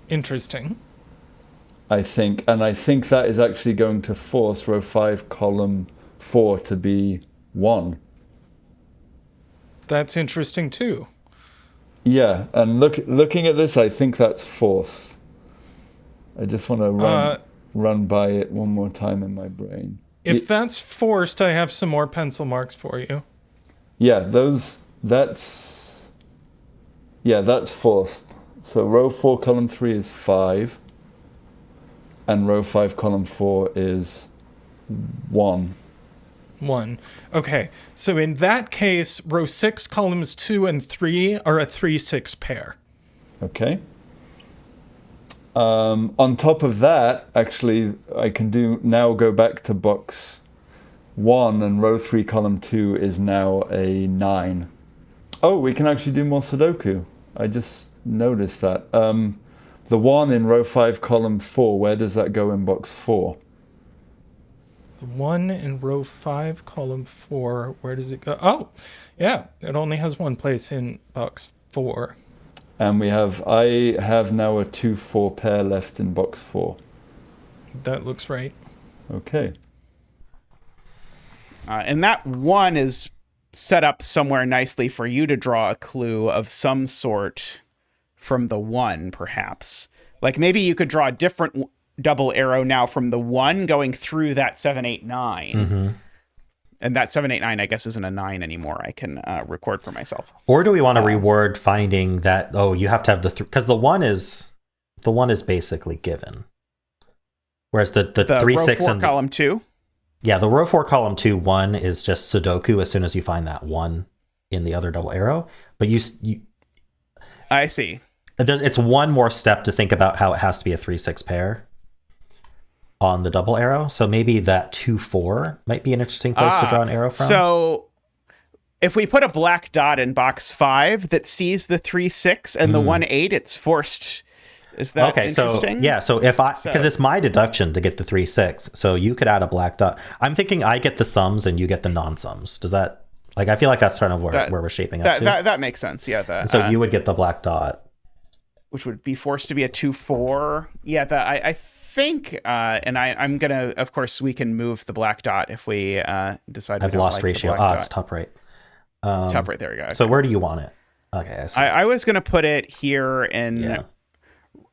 Interesting. I think, and I think that is actually going to force row 5, column 4 to be 1. That's interesting too. Yeah, and looking at this, I think that's force. I just want to run by it one more time in my brain. If that's forced, I have some more pencil marks for you. Yeah, that's forced. So row 4, column 3 is 5, and row 5, column 4 is 1. 1. Okay, so in that case, row 6, columns 2 and 3 are a 3-6 pair. Okay. On top of that, actually, I can now go back to box 1, and row 3, column 2 is now a 9. Oh, we can actually do more Sudoku. I just noticed that. The 1 in row 5, column 4, where does that go in box 4? The 1 in row 5, column 4, where does it go? Oh, yeah, it only has one place in box 4. And I have now a 2-4 pair left in box 4. That looks right. Okay. And that 1 is set up somewhere nicely for you to draw a clue of some sort from the 1, perhaps. Like maybe you could draw a different double arrow now from the 1 going through that 7, 8, 9. Mm-hmm. And that 7, 8, 9, I guess, isn't a 9 anymore. I can record for myself. Or do we want to reward finding that, you have to have the... Because the 1 is basically given. Whereas the 3, row 6, 4, and... column 2? Yeah, the row 4, column 2, 1 is just Sudoku as soon as you find that 1 in the other double arrow. But you I see. It's one more step to think about how it has to be a 3-6 pair on the double arrow. So maybe that 2-4 might be an interesting place to draw an arrow from. So if we put a black dot in box 5 that sees the 3-6 and the 1-8, it's forced. Is that interesting? So yeah, so because it's my deduction to get the 3-6, so you could add a black dot. I'm thinking I get the sums and you get the non-sums. Does that, I feel like that's kind of where we're shaping up to. That makes sense. Yeah. So you would get the black dot, which would be forced to be a 2-4. Yeah, I think, and I'm gonna, of course, we can move the black dot if we decide. I've lost ratio. It's top right. Top right. There we go. Okay. So where do you want it? Okay, I was gonna put it here in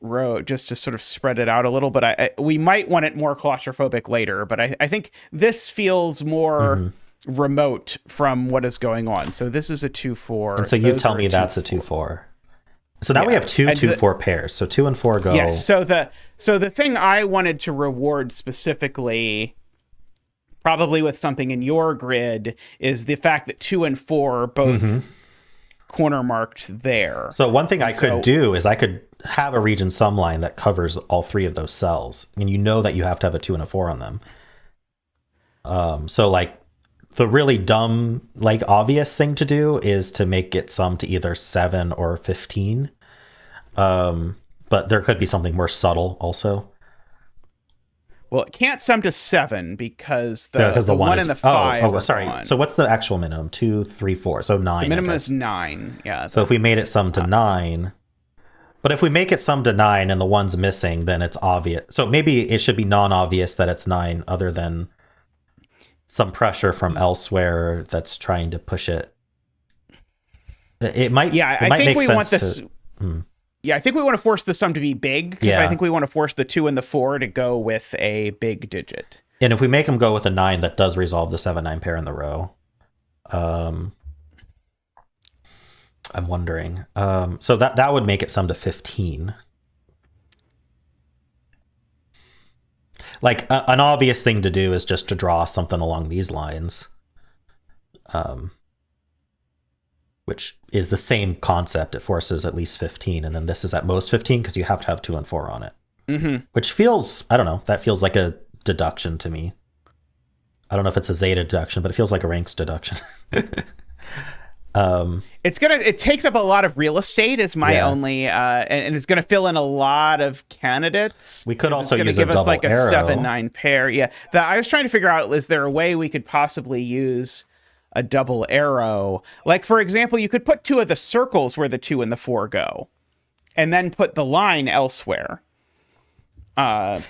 row just to sort of spread it out a little, but we might want it more claustrophobic later. But I think this feels more remote from what is going on. So this is a 2-4. And so you tell me that's a 2-4. So now we have two 2-4 pairs. So 2 and 4 go. Yes. So the thing I wanted to reward specifically, probably with something in your grid, is the fact that 2 and 4 are both corner marked there. So one thing I could do is I could have a region sum line that covers all 3 of those cells, and you know that you have to have a 2 and a 4 on them. So like the really dumb, like obvious thing to do is to make it sum to either 7 or 15. But there could be something more subtle also. Well, it can't sum to 7 because the 1 and the 5. Oh, sorry. Gone. So what's the actual minimum? 2, 3, 4. So 9. The minimum is 9. Yeah. So if we made it sum to 9, but if we make it sum to 9 and the 1's missing, then it's obvious. So maybe it should be non-obvious that it's 9, other than some pressure from elsewhere that's trying to push it. It might. Yeah, I think we want this. Yeah, I think we want to force the sum to be big, because I think we want to force the 2 and the 4 to go with a big digit. And if we make them go with a 9, that does resolve the 7-9 pair in the row. I'm wondering. So that would make it sum to 15. Like, an obvious thing to do is just to draw something along these lines. Which is the same concept. It forces at least 15, and then this is at most 15 because you have to have 2 and 4 on it. Mm-hmm. Which feels, I don't know, that feels like a deduction to me. I don't know if it's a zeta deduction, but it feels like a Rangsk deduction. It takes up a lot of real estate is my only, and it's going to fill in a lot of candidates. We could also use give us like a arrow. 7-9 pair. Yeah, I was trying to figure out, is there a way we could possibly use a double arrow? Like, for example, you could put 2 of the circles where the 2 and the 4 go, and then put the line elsewhere.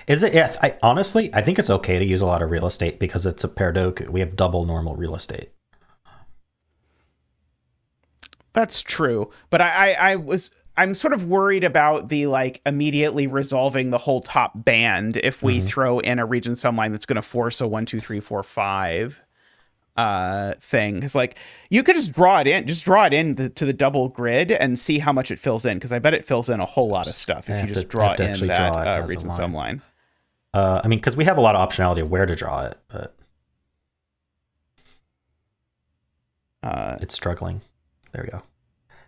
Is it? Yeah, honestly, I think it's okay to use a lot of real estate because it's a Pairdoku. We have double normal real estate. That's true, but I'm sort of worried about the like immediately resolving the whole top band if we throw in a region sum line that's going to force a 1, 2, 3, 4, 5 thing. It's like you could just draw it in to the double grid and see how much it fills in, because I bet it fills in a whole lot of stuff if you just draw in that region sum line. I mean, because we have a lot of optionality of where to draw it, but it's struggling. There we go.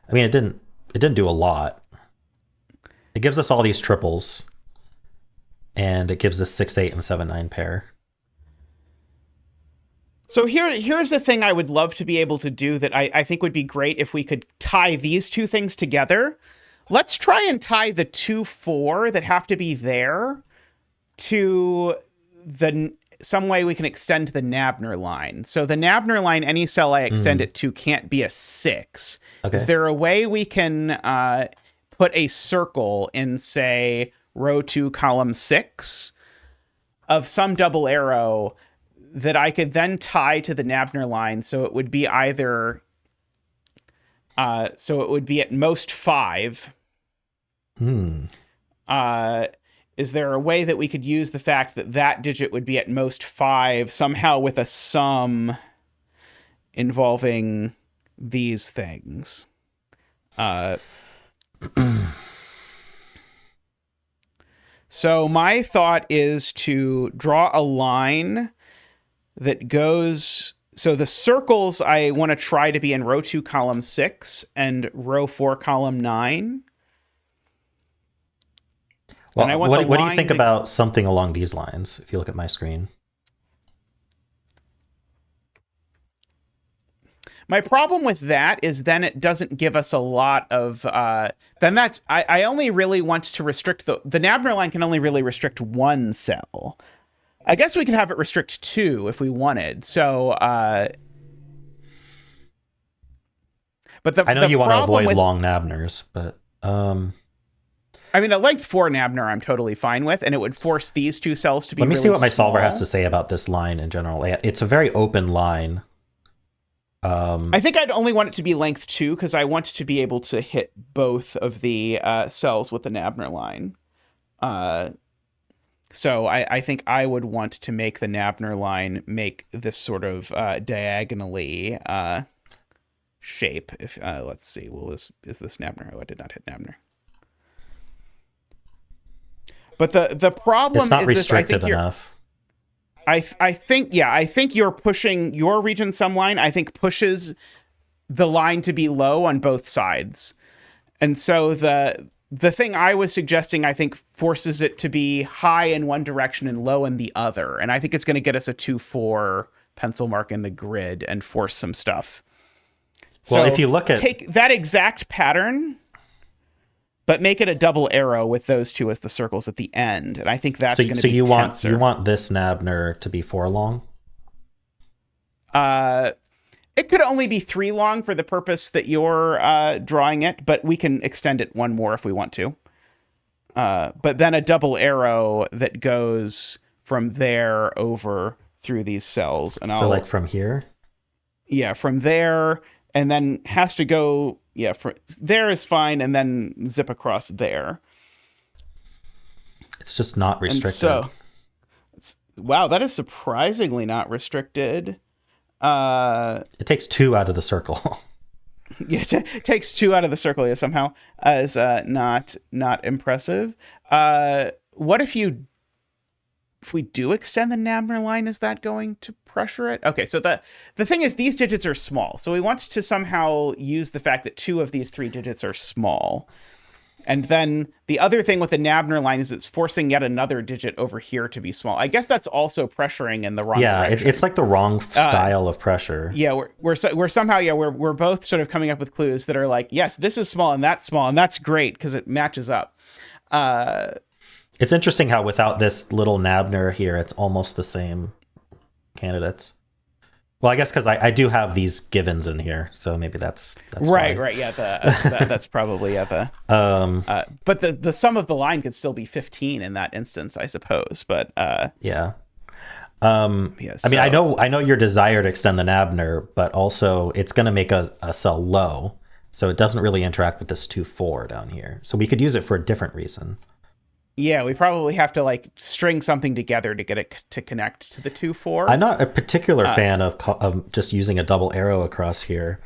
I mean, it didn't do a lot. It gives us all these triples, and it gives us 6-8 and 7-9 pair. So here's the thing I would love to be able to do that I think would be great if we could tie these two things together. Let's try and tie the 2, 4 that have to be there to some way we can extend the Nabner line. So the Nabner line, any cell I extend it to can't be a 6. Okay. Is there a way we can put a circle in, say, row 2, column 6 of some double arrow that I could then tie to the Nabner line, so it would be either so it would be at most 5. Is there a way that we could use the fact that that digit would be at most 5 somehow with a sum involving these things? So my thought is to draw a line that goes... So the circles I want to try to be in row 2, column 6 and row 4, column 9. Well, and I want what do you think about something along these lines, if you look at my screen? My problem with that is then it doesn't give us a lot of... then that's... I only really want to restrict... The Nabner line can only really restrict 1 cell. I guess we could have it restrict 2 if we wanted. So... but I know you want to avoid long Nabners, but... I mean, a length 4 Nabner I'm totally fine with, and it would force these 2 cells to be Let me really see what my small. solver has to say about this line in general. It's a very open line. I think I'd only want it to be length 2, because I want to be able to hit both of the cells with the Nabner line. So I think I would want to make the Nabner line make this sort of diagonally shape. If let's see, is this Nabner? Oh, I did not hit Nabner. But the problem it's not is restrictive this. Enough. I think you're pushing your region sum line. I think pushes the line to be low on both sides, and so the thing I was suggesting, I think, forces it to be high in one direction and low in the other, and I think it's going to get us a 2-4 pencil mark in the grid and force some stuff. Well, so if you look at take that exact pattern, but make it a double arrow with those 2 as the circles at the end, and I think that's going to be tenser. You want this Nabner to be 4 long? It could only be 3 long for the purpose that you're drawing it, but we can extend it 1 more if we want to. But then a double arrow that goes from there over through these cells, and so like from here. Yeah, from there, and then has to go yeah, for there is fine, and then zip across there. It's just not restricted. And so, wow, that is surprisingly not restricted. It takes 2 out of the circle. Yeah, takes 2 out of the circle. Yeah, somehow as not impressive. What if we do extend the Nabner line? Is that going to pressure it? Okay, so the thing is, these digits are small, so we want to somehow use the fact that 2 of these 3 digits are small. And then the other thing with the Nabner line is it's forcing yet another digit over here to be small. I guess that's also pressuring in the wrong direction. It's like the wrong style of pressure. Yeah, we're somehow we're both sort of coming up with clues that are like, yes, this is small, and that's great because it matches up. It's interesting how without this little Nabner here, it's almost the same candidates. Well, I guess because I do have these givens in here, so maybe that's right. why. Right, yeah, that's probably but the sum of the line could still be 15 in that instance, I suppose. But yeah. I mean, I know your desire to extend the Nabner, but also it's going to make a cell low, so it doesn't really interact with this 2-4 down here. So we could use it for a different reason. Yeah, we probably have to like string something together to get it to connect to the 2-4. I'm not a particular fan of just using a double arrow across here.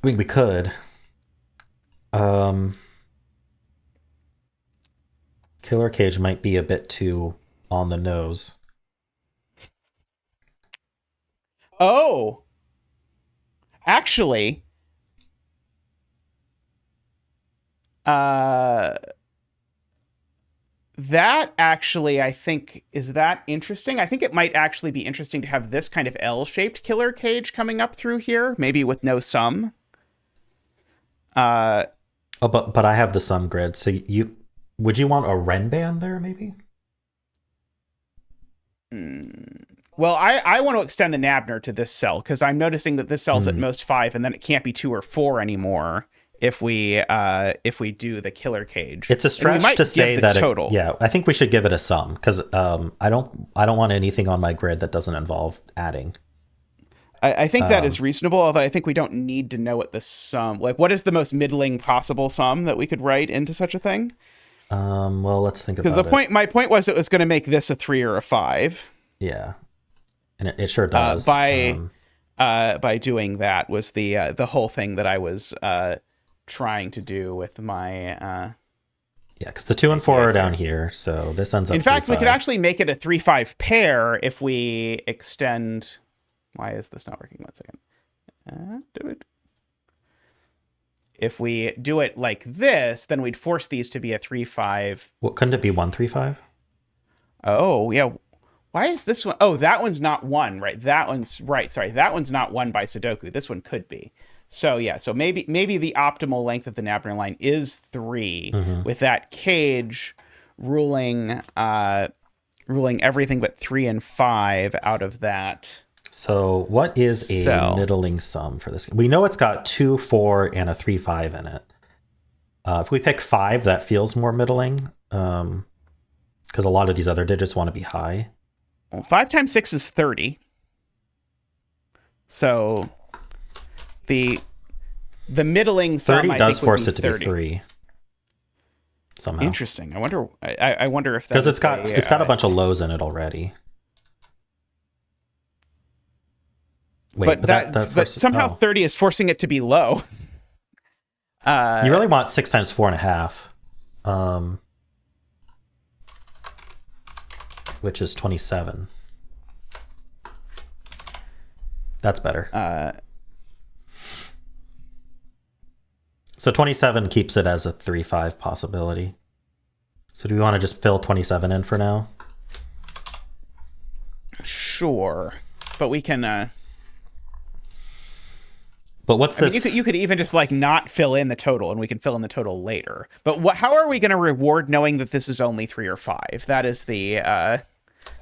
I mean, we could. Killer cage might be a bit too on the nose. Oh, actually, that actually, I think, is that interesting? I think it might actually be interesting to have this kind of L-shaped killer cage coming up through here, maybe with no sum. But I have the sum grid, so would you want a Ren band there, maybe? Well, I want to extend the Nabner to this cell because I'm noticing that this cell's at most 5, and then it can't be 2 or 4 anymore if we do the killer cage. It's a stretch to say that total. I think we should give it a sum because I don't want anything on my grid that doesn't involve adding. I think that is reasonable, although I think we don't need to know what the sum, like what is the most middling possible sum that we could write into such a thing. Well, let's think about it. Because my point was it was going to make this a 3 or a 5. Yeah, and it sure does. By doing that was the whole thing that I was trying to do with my yeah, because the 2 and 4 are down here, so this ends up in fact 3-5. We could actually make it a 3-5 pair if we extend. Why is this not working? 1 second. Do it. If we do it like this, then we'd force these to be a 3-5. What, couldn't it be 1-3-5? Oh yeah. Why is this one? Oh, that one's not 1, right? That one's right. Sorry, that one's not 1 by Sudoku. This one could be. So yeah, so maybe the optimal length of the Nabner line is 3, with that cage ruling everything but 3 and 5 out of that. So what is a middling sum for this? We know it's got 2, 4, and a 3, 5 in it. If we pick 5, that feels more middling, because a lot of these other digits want to be high. Well, 5 times 6 is 30. So the middling sum 30 I does think force would be it to 30. be 3. Somehow. Interesting. I wonder if because it's got a bunch of lows in it already. Wait, but somehow 30 is forcing it to be low. You really want 6 times 4.5, which is 27. That's better. So 27 keeps it as a 3-5 possibility. So do we want to just fill 27 in for now? Sure, but we can. But what's this? I mean, you could even just like not fill in the total, and we can fill in the total later. But how are we going to reward knowing that this is only 3 or 5? That is the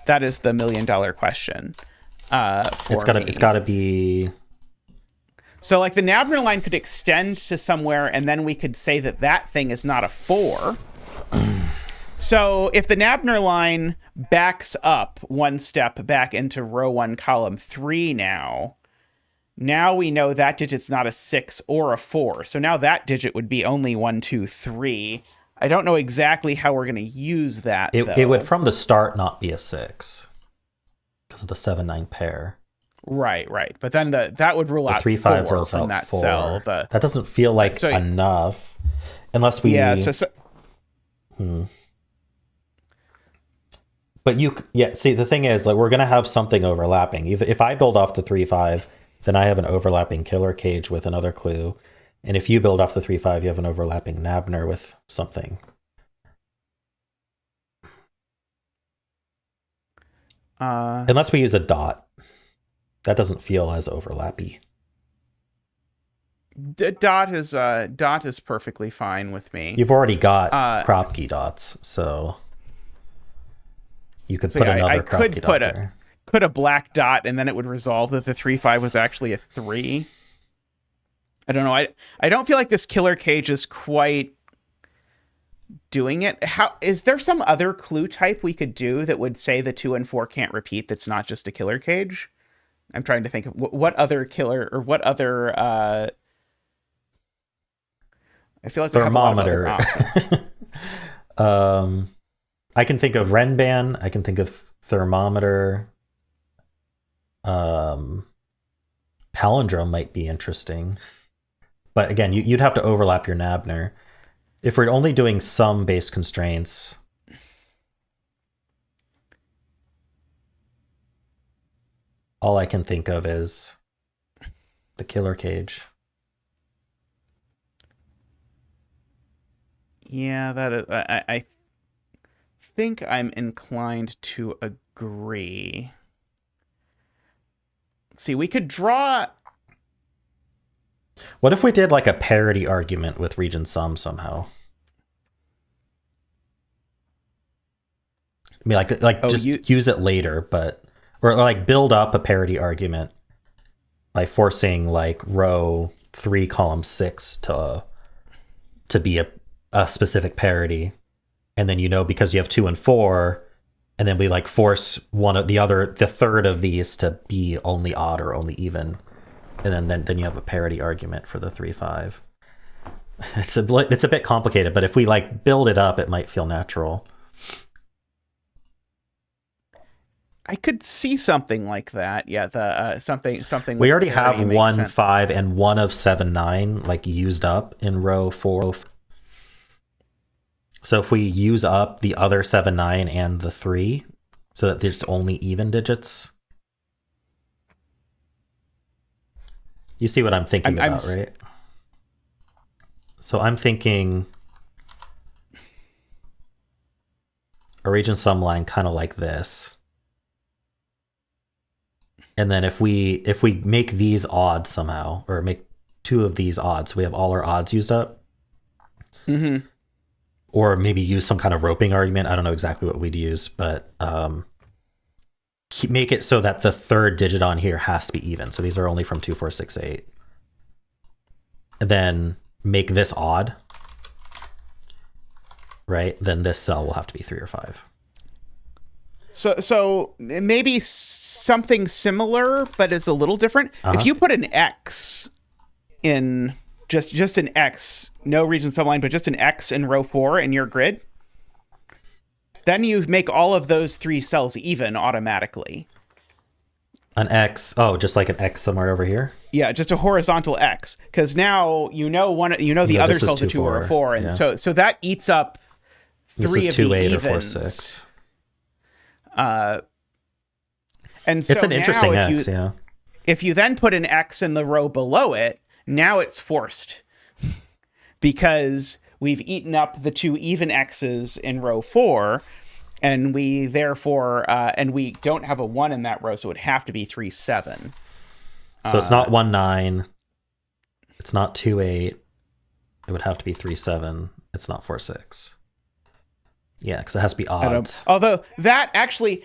$1 million question. It's gotta be. So like the Nabner line could extend to somewhere, and then we could say that thing is not a 4. So if the Nabner line backs up 1 step back into row 1, column 3 now, Now we know that digit's not a 6 or a 4. So now that digit would be only 1, 2, 3. I don't know exactly how we're going to use that, though. It would from the start not be a 6 because of the 7-9 pair. Right. But then that would rule out 3-5 4 rolls from out that 4. cell. That doesn't feel like enough, unless we. Yeah. But see, the thing is, like, we're gonna have something overlapping. If I build off the 3-5, then I have an overlapping killer cage with another clue, and if you build off the 3-5, you have an overlapping Nabner with something. Unless we use a dot. That doesn't feel as overlappy. Dot is perfectly fine with me. You've already got Kropke dots, so you could put another Kropke dot there. Put a black dot, and then it would resolve that the 3-5 was actually a 3. I don't know. I don't feel like this killer cage is quite doing it. How is there some other clue type we could do that would say the 2 and 4 can't repeat? That's not just a killer cage. I'm trying to think of what other killer or what other. I feel like thermometer. I can think of Renban. I can think of thermometer. Palindrome might be interesting, but again, you'd have to overlap your Nabner. If we're only doing some base constraints. All I can think of is the killer cage. Yeah, that is, I think I'm inclined to agree. Let's see, we could draw. What if we did like a parity argument with region sum somehow? I mean, use it later, but. Or like build up a parity argument by forcing like row 3, column 6 to be a specific parity, and then because you have 2 and 4, and then we like force the third of these to be only odd or only even, and then you have a parity argument for the 3-5. It's a bit complicated, but if we like build it up, it might feel natural. I could see something like that. Yeah, the something. We already have 1, 5, and 1 of 7, 9 like used up in row 4. So if we use up the other 7, 9 and the 3, so that there's only even digits. You see what I'm thinking about, right? So I'm thinking a region sum line kind of like this. And then if we make these odd somehow, or make 2 of these odd, so we have all our odds used up, or maybe use some kind of roping argument. I don't know exactly what we'd use, but make it so that the third digit on here has to be even. So these are only from 2, 4, 6, 8. And then make this odd, right? Then this cell will have to be 3 or 5. So maybe something similar, but is a little different. If you put an X in just an X, no region subline, but just an X in row 4 in your grid, then you make all of those 3 cells even automatically. An X, just like an X somewhere over here. Yeah, just a horizontal X, because now the other cells are 2 or 4, and so that eats up 3 of the 8 evens. Or 4, 6. And so it's an interesting X, if you then put an X in the row below it, now it's forced because we've eaten up the 2 even X's in row 4, and we therefore and we don't have a 1 in that row, so it would have to be 3, 7. So it's not 1, 9. It's not 2, 8. It would have to be 3, 7. It's not 4, 6. Yeah, because it has to be odds. Although that actually,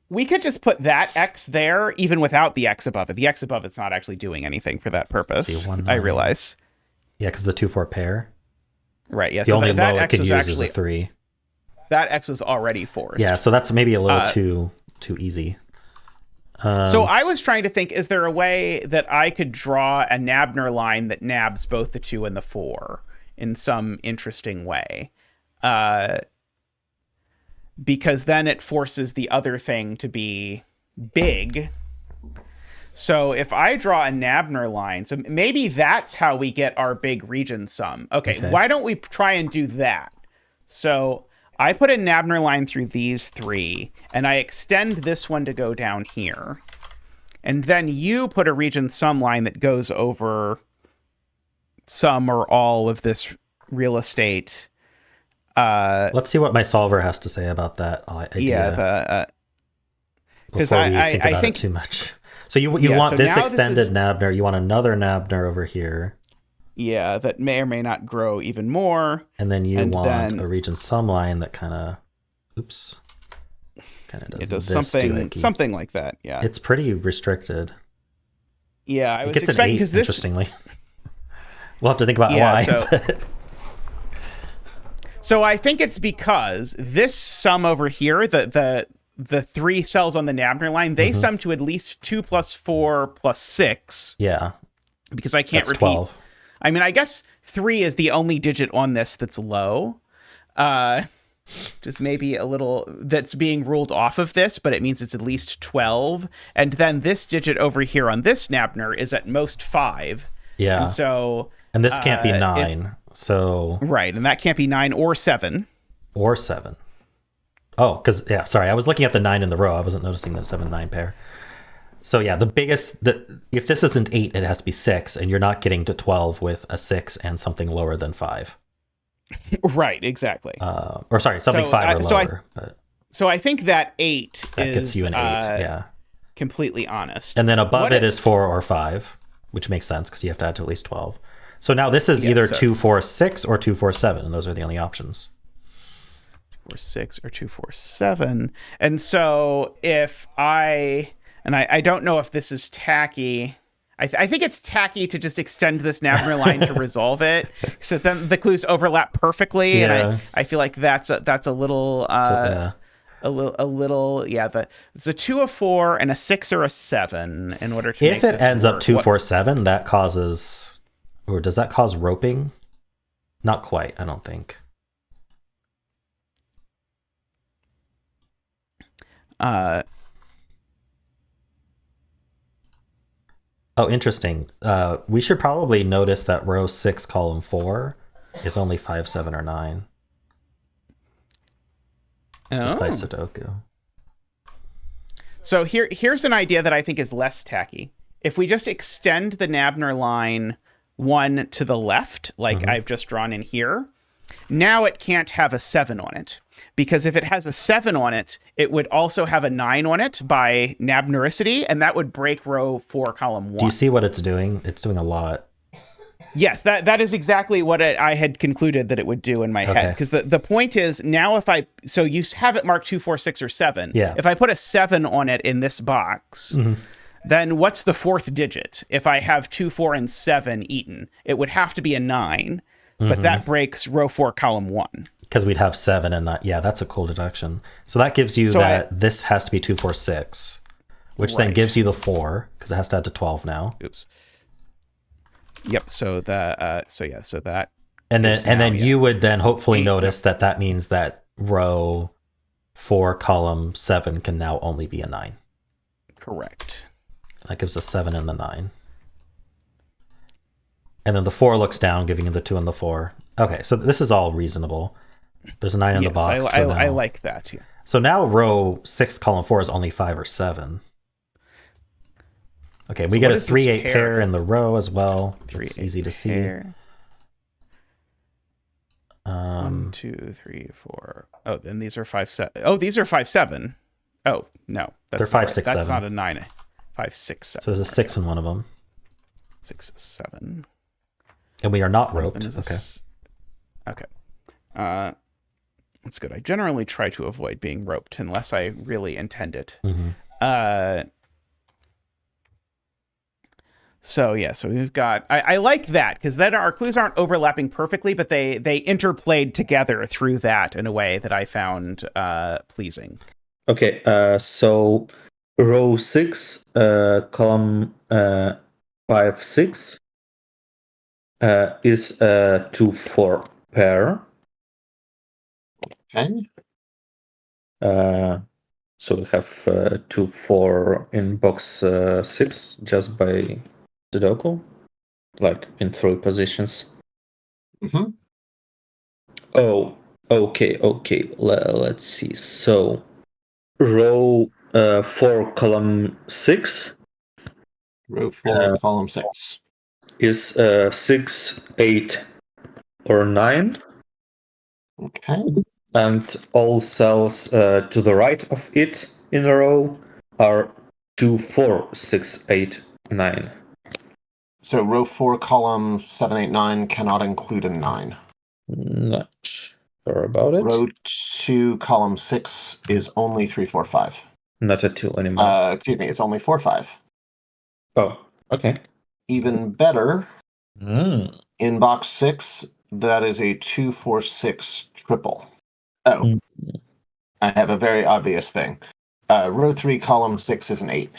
we could just put that X there even without the X above it. The X above it's not actually doing anything for that purpose. See, 1, 9. I realize. Yeah, because the 2, 4 pair. Right. Yeah. The only that low X it can use actually, is a 3. That X was already forced. Yeah, so that's maybe a little too easy. So I was trying to think, is there a way that I could draw a Nabner line that nabs both the 2 and the 4 in some interesting way? Because then it forces the other thing to be big. So if I draw a Nabner line, so maybe that's how we get our big region sum. Okay, why don't we try and do that? So I put a Nabner line through these 3, and I extend this one to go down here. And then you put a region sum line that goes over some or all of this real estate. Let's see what my solver has to say about that idea. Yeah, because I think too much. So you want this extended Nabner, you want another Nabner over here. Yeah, that may or may not grow even more. And then you want a region sum line that kind of, does something like that. Yeah, it's pretty restricted. Yeah, I was expecting, because this, interestingly, we'll have to think about why. So I think it's because this sum over here, the 3 cells on the Nabner line, they sum to at least 2 plus 4 plus 6. Yeah. Because I can't repeat. 12. I mean, I guess 3 is the only digit on this that's low. Just maybe a little that's being ruled off of this, but it means it's at least 12. And then this digit over here on this Nabner is at most 5. Yeah. And this can't be 9. Right, and that can't be 9 or 7. Or 7. Oh, because, sorry, I was looking at the 9 in the row. I wasn't noticing the 7-9 pair. So yeah, if this isn't 8, it has to be 6, and you're not getting to 12 with a 6 and something lower than 5. Right, exactly. Or sorry, something 5 or lower. So I think that 8 gets you an 8, completely honest. And then above it is 4 or 5, which makes sense because you have to add to at least 12. So now this is either 2, 4, 6 or 2, 4, 7, and those are the only options. 2, 4, 6 or 2, 4, 7. And so if I don't know if this is tacky. I think it's tacky to just extend this Nabner line to resolve it. So then the clues overlap perfectly, and I feel like that's a little it's a 2, a 4, and a 6 or a 7 in order to. If it ends up 2, 4, 7, that causes, or does that cause roping? Not quite, I don't think. Oh, interesting. We should probably notice that row 6, column 4 is only 5, 7, or 9. Just by Sudoku. So here's an idea that I think is less tacky. If we just extend the Nabner line 1 to the left, like I've just drawn in here, now it can't have a 7 on it. Because if it has a 7 on it, it would also have a 9 on it by Nabnericity, and that would break row 4, column 1. Do you see what it's doing? It's doing a lot. Yes, that is exactly what I had concluded that it would do in my head. Because the point is, now so you have it marked 2, 4, 6, or 7. Yeah. If I put a 7 on it in this box, then what's the 4th digit? If I have 2, 4, and 7 eaten, it would have to be a 9. But that breaks row 4, column 1. Because we'd have 7 and that. Yeah, that's a cool deduction. So that gives you this has to be 2, 4, 6, which then gives you the 4 because it has to add to 12 now. Oops. Yep. So that. And then you would then hopefully notice that means that row 4, column 7 can now only be a 9. Correct. That gives a 7 and the 9. And then the 4 looks down, giving you the 2 and the 4. Okay, so this is all reasonable. There's a 9 in the box. I like that. Yeah. So now row 6, column 4 is only 5 or 7. Okay, we get a 3-8 pair in the row as well. It's easy to see. 1, 2, 3, 4. Oh, then these are 5, 7. Oh, these are 5, 7. Oh, no. They're 5, 6, 7. That's not a 9. 5, 6, 7. So there's a 6 in one of them. 6, 7. And we are not roped. Okay. That's good. I generally try to avoid being roped unless I really intend it. So we've got, I like that because then our clues aren't overlapping perfectly, but they interplayed together through that in a way that I found pleasing. Okay, so row 6, column 5, 6 is a 2-4 pair. Okay. So we have 2-4 in box 6 just by Sudoku, like in 3 positions. Mm-hmm. Oh, okay. Let's see. So row 4, column 6. Row 4, column 6. Is 6, 8, or 9. Okay. And all cells to the right of it in a row are 2, 4, 6, 8, 9. So row 4, column 7, 8, 9 cannot include a 9. Not sure about it. Row 2, column 6 is only 3, 4, 5. Not a 2 anymore. Excuse me, it's only 4, 5. Oh, okay. Even better, in box 6, that is a 2, 4, 6 triple. Oh, I have a very obvious thing. Row 3, column 6 is an 8.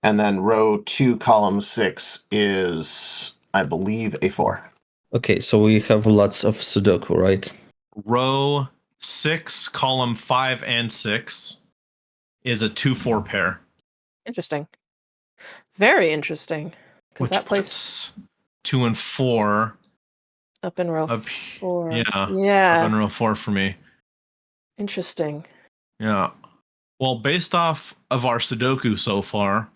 And then row 2, column 6 is, I believe, a 4. Okay, so we have lots of Sudoku, right? Row 6, column 5 and 6 is a 2-4 pair. Interesting. Very interesting. Because Which that place puts 2 and 4 up in row up. 4. Yeah. Yeah. Up in row 4 for me. Interesting. Yeah. Well, based off of our Sudoku so far,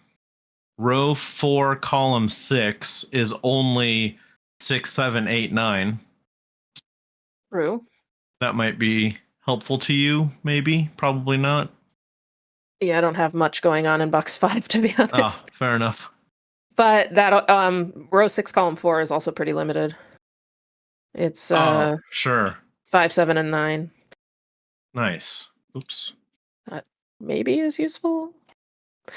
row 4, column 6 is only 6, 7, 8, 9. True. That might be helpful to you, maybe. Probably not. Yeah, I don't have much going on in box 5, to be honest. Ah, fair enough. But that row 6, column 4 is also pretty limited. It's sure. 5, 7, and 9. Nice. Oops. That maybe is useful.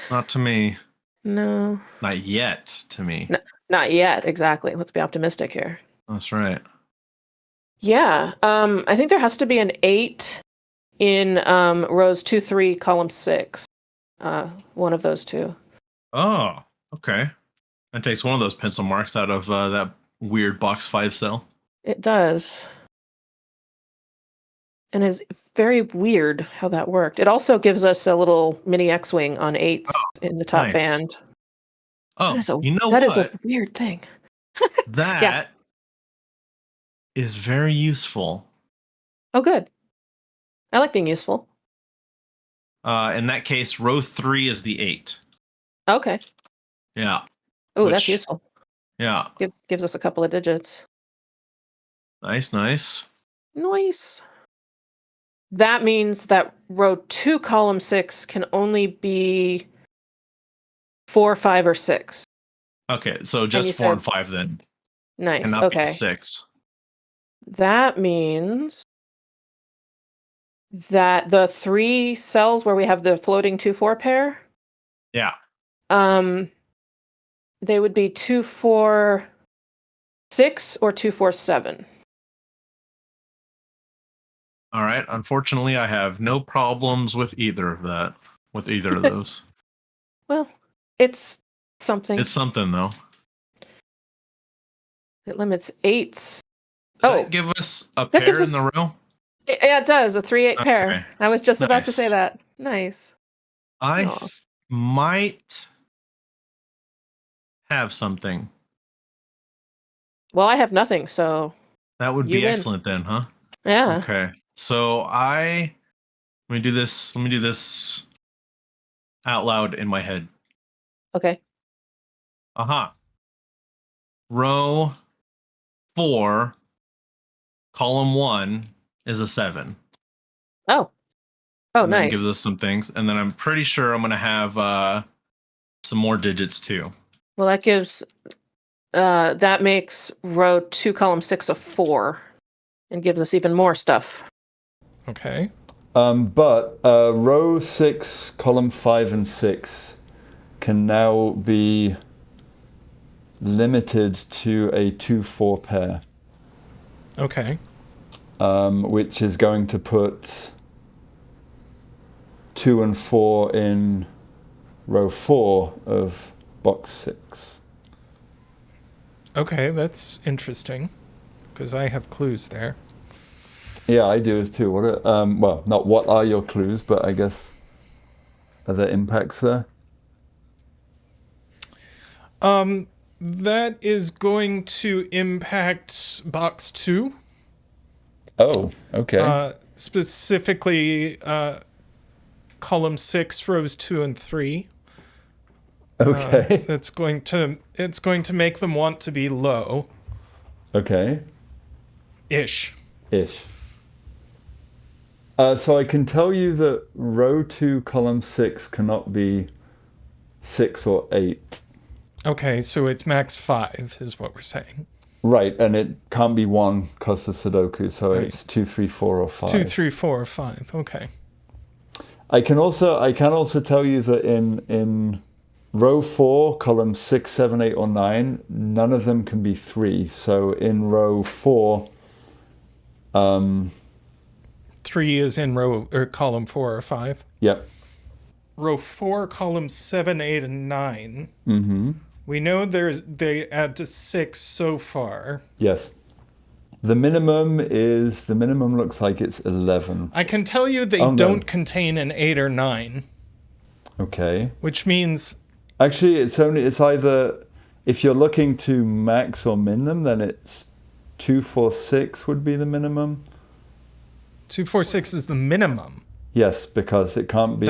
Not to me. No. Not yet to me. No, not yet, exactly. Let's be optimistic here. That's right. Yeah. I think there has to be an 8 in rows 2, 3, column 6. One of those two. Oh, okay. That takes one of those pencil marks out of that weird box 5 cell. It does. And it's very weird how that worked. It also gives us a little mini X-Wing on 8s in the top nice. band. Oh, that is a weird thing. That is very useful. Oh, good. I like being useful. In that case, row 3 is the 8. Okay. Yeah. Oh, that's useful. Yeah. Gives us a couple of digits. Nice. Nice. That means that row 2, column 6 can only be 4, 5, or 6. Okay, so just 4 and 5 then. Nice. And not Okay. 6. That means that the 3 cells where we have the floating 2-4 pair. Yeah. They would be 2, 4, 6 or 2, 4, 7. All right. Unfortunately, I have no problems with either of that. With either of those. Well, it's something. It's something though. It limits 8s. Does that give us a pair in the row? Yeah, it does. A 3-8 pair. I was just about to say that. Nice. I might have something. Well, I have nothing, so that would be excellent then, huh? Yeah. Okay. So let me do this out loud in my head. Okay. Aha. Row 4, column 1 is a 7. Oh, and nice. That gives us some things, and then I'm pretty sure I'm gonna have some more digits too. Well, that gives that makes row 2, column 6 a 4, and gives us even more stuff. Okay. But row 6, column 5 and 6 can now be limited to a 2-4 pair. Okay. Which is going to put 2 and 4 in row 4 of box 6. Okay, that's interesting, because I have clues there. Yeah, I do too. Well, not what are your clues, but I guess are there impacts there? That is going to impact box 2. Oh, okay. Specifically, column 6, rows 2 and 3. Okay. It's going to make them want to be low. Okay. Ish. So I can tell you that row 2, column 6 cannot be 6 or 8. Okay, so it's max 5 is what we're saying. Right, and it can't be 1 because of Sudoku, so Right. it's 2, 3, 4, or 5. 2, 3, 4, or 5. Okay. I can also tell you that in row 4, column 6, 7, 8, or 9, none of them can be 3. So in row 4, 3 is in row or column 4 or 5. Yep. Row 4, column 7, 8, and 9. Mm-hmm. We know they add to 6 so far. Yes. The minimum looks like it's 11. I can tell you they don't contain an 8 or 9. Okay. Which means actually it's either, if you're looking to max or min them, then it's 2, 4, 6 would be the minimum. 2, 4, 6 is the minimum. Yes, because it can't be.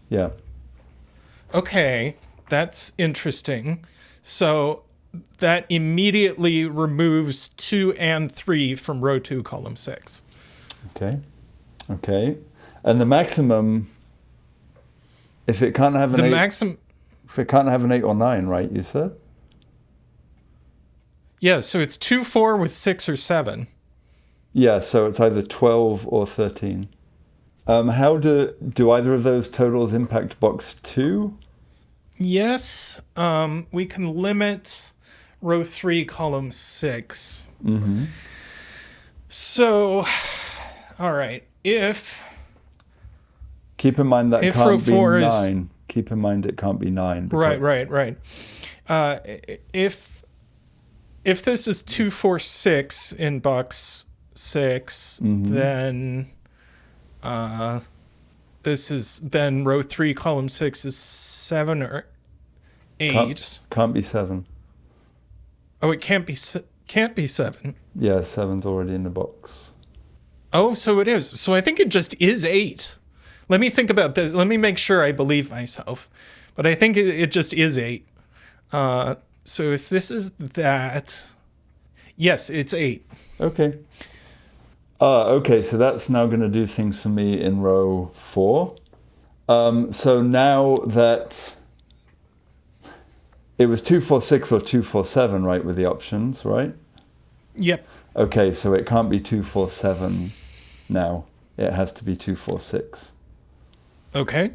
Yeah. Okay, that's interesting. So that immediately removes 2 and 3 from row 2, column 6. Okay. And the maximum, if it can't have an 8, if it can't have an 8 or 9, right? You said. Yeah, so it's 2, 4 with 6 or 7. Yeah, so it's either 12 or 13. How do either of those totals impact box 2? Yes, we can limit row 3, column 6. Mm-hmm. So, all right, if... Keep in mind that can't be 9. Is, Keep in mind it can't be 9. Right. If this is 2, 4, 6 in box 6, mm-hmm. then then row 3, column 6 is 7 or 8. Can't be 7. Oh, it can't be 7. Yeah, 7's already in the box. Oh, so it is. So I think it just is 8. Let me think about this. Let me make sure I believe myself. But I think it just is 8. So if this is that, yes, it's 8. Okay. Okay, so that's now going to do things for me in row 4. So now that it was 2, 4, 6 or 2, 4, 7, right, with the options, right? Yep. Okay, so it can't be 2, 4, 7 now. It has to be 2, 4, 6. Okay.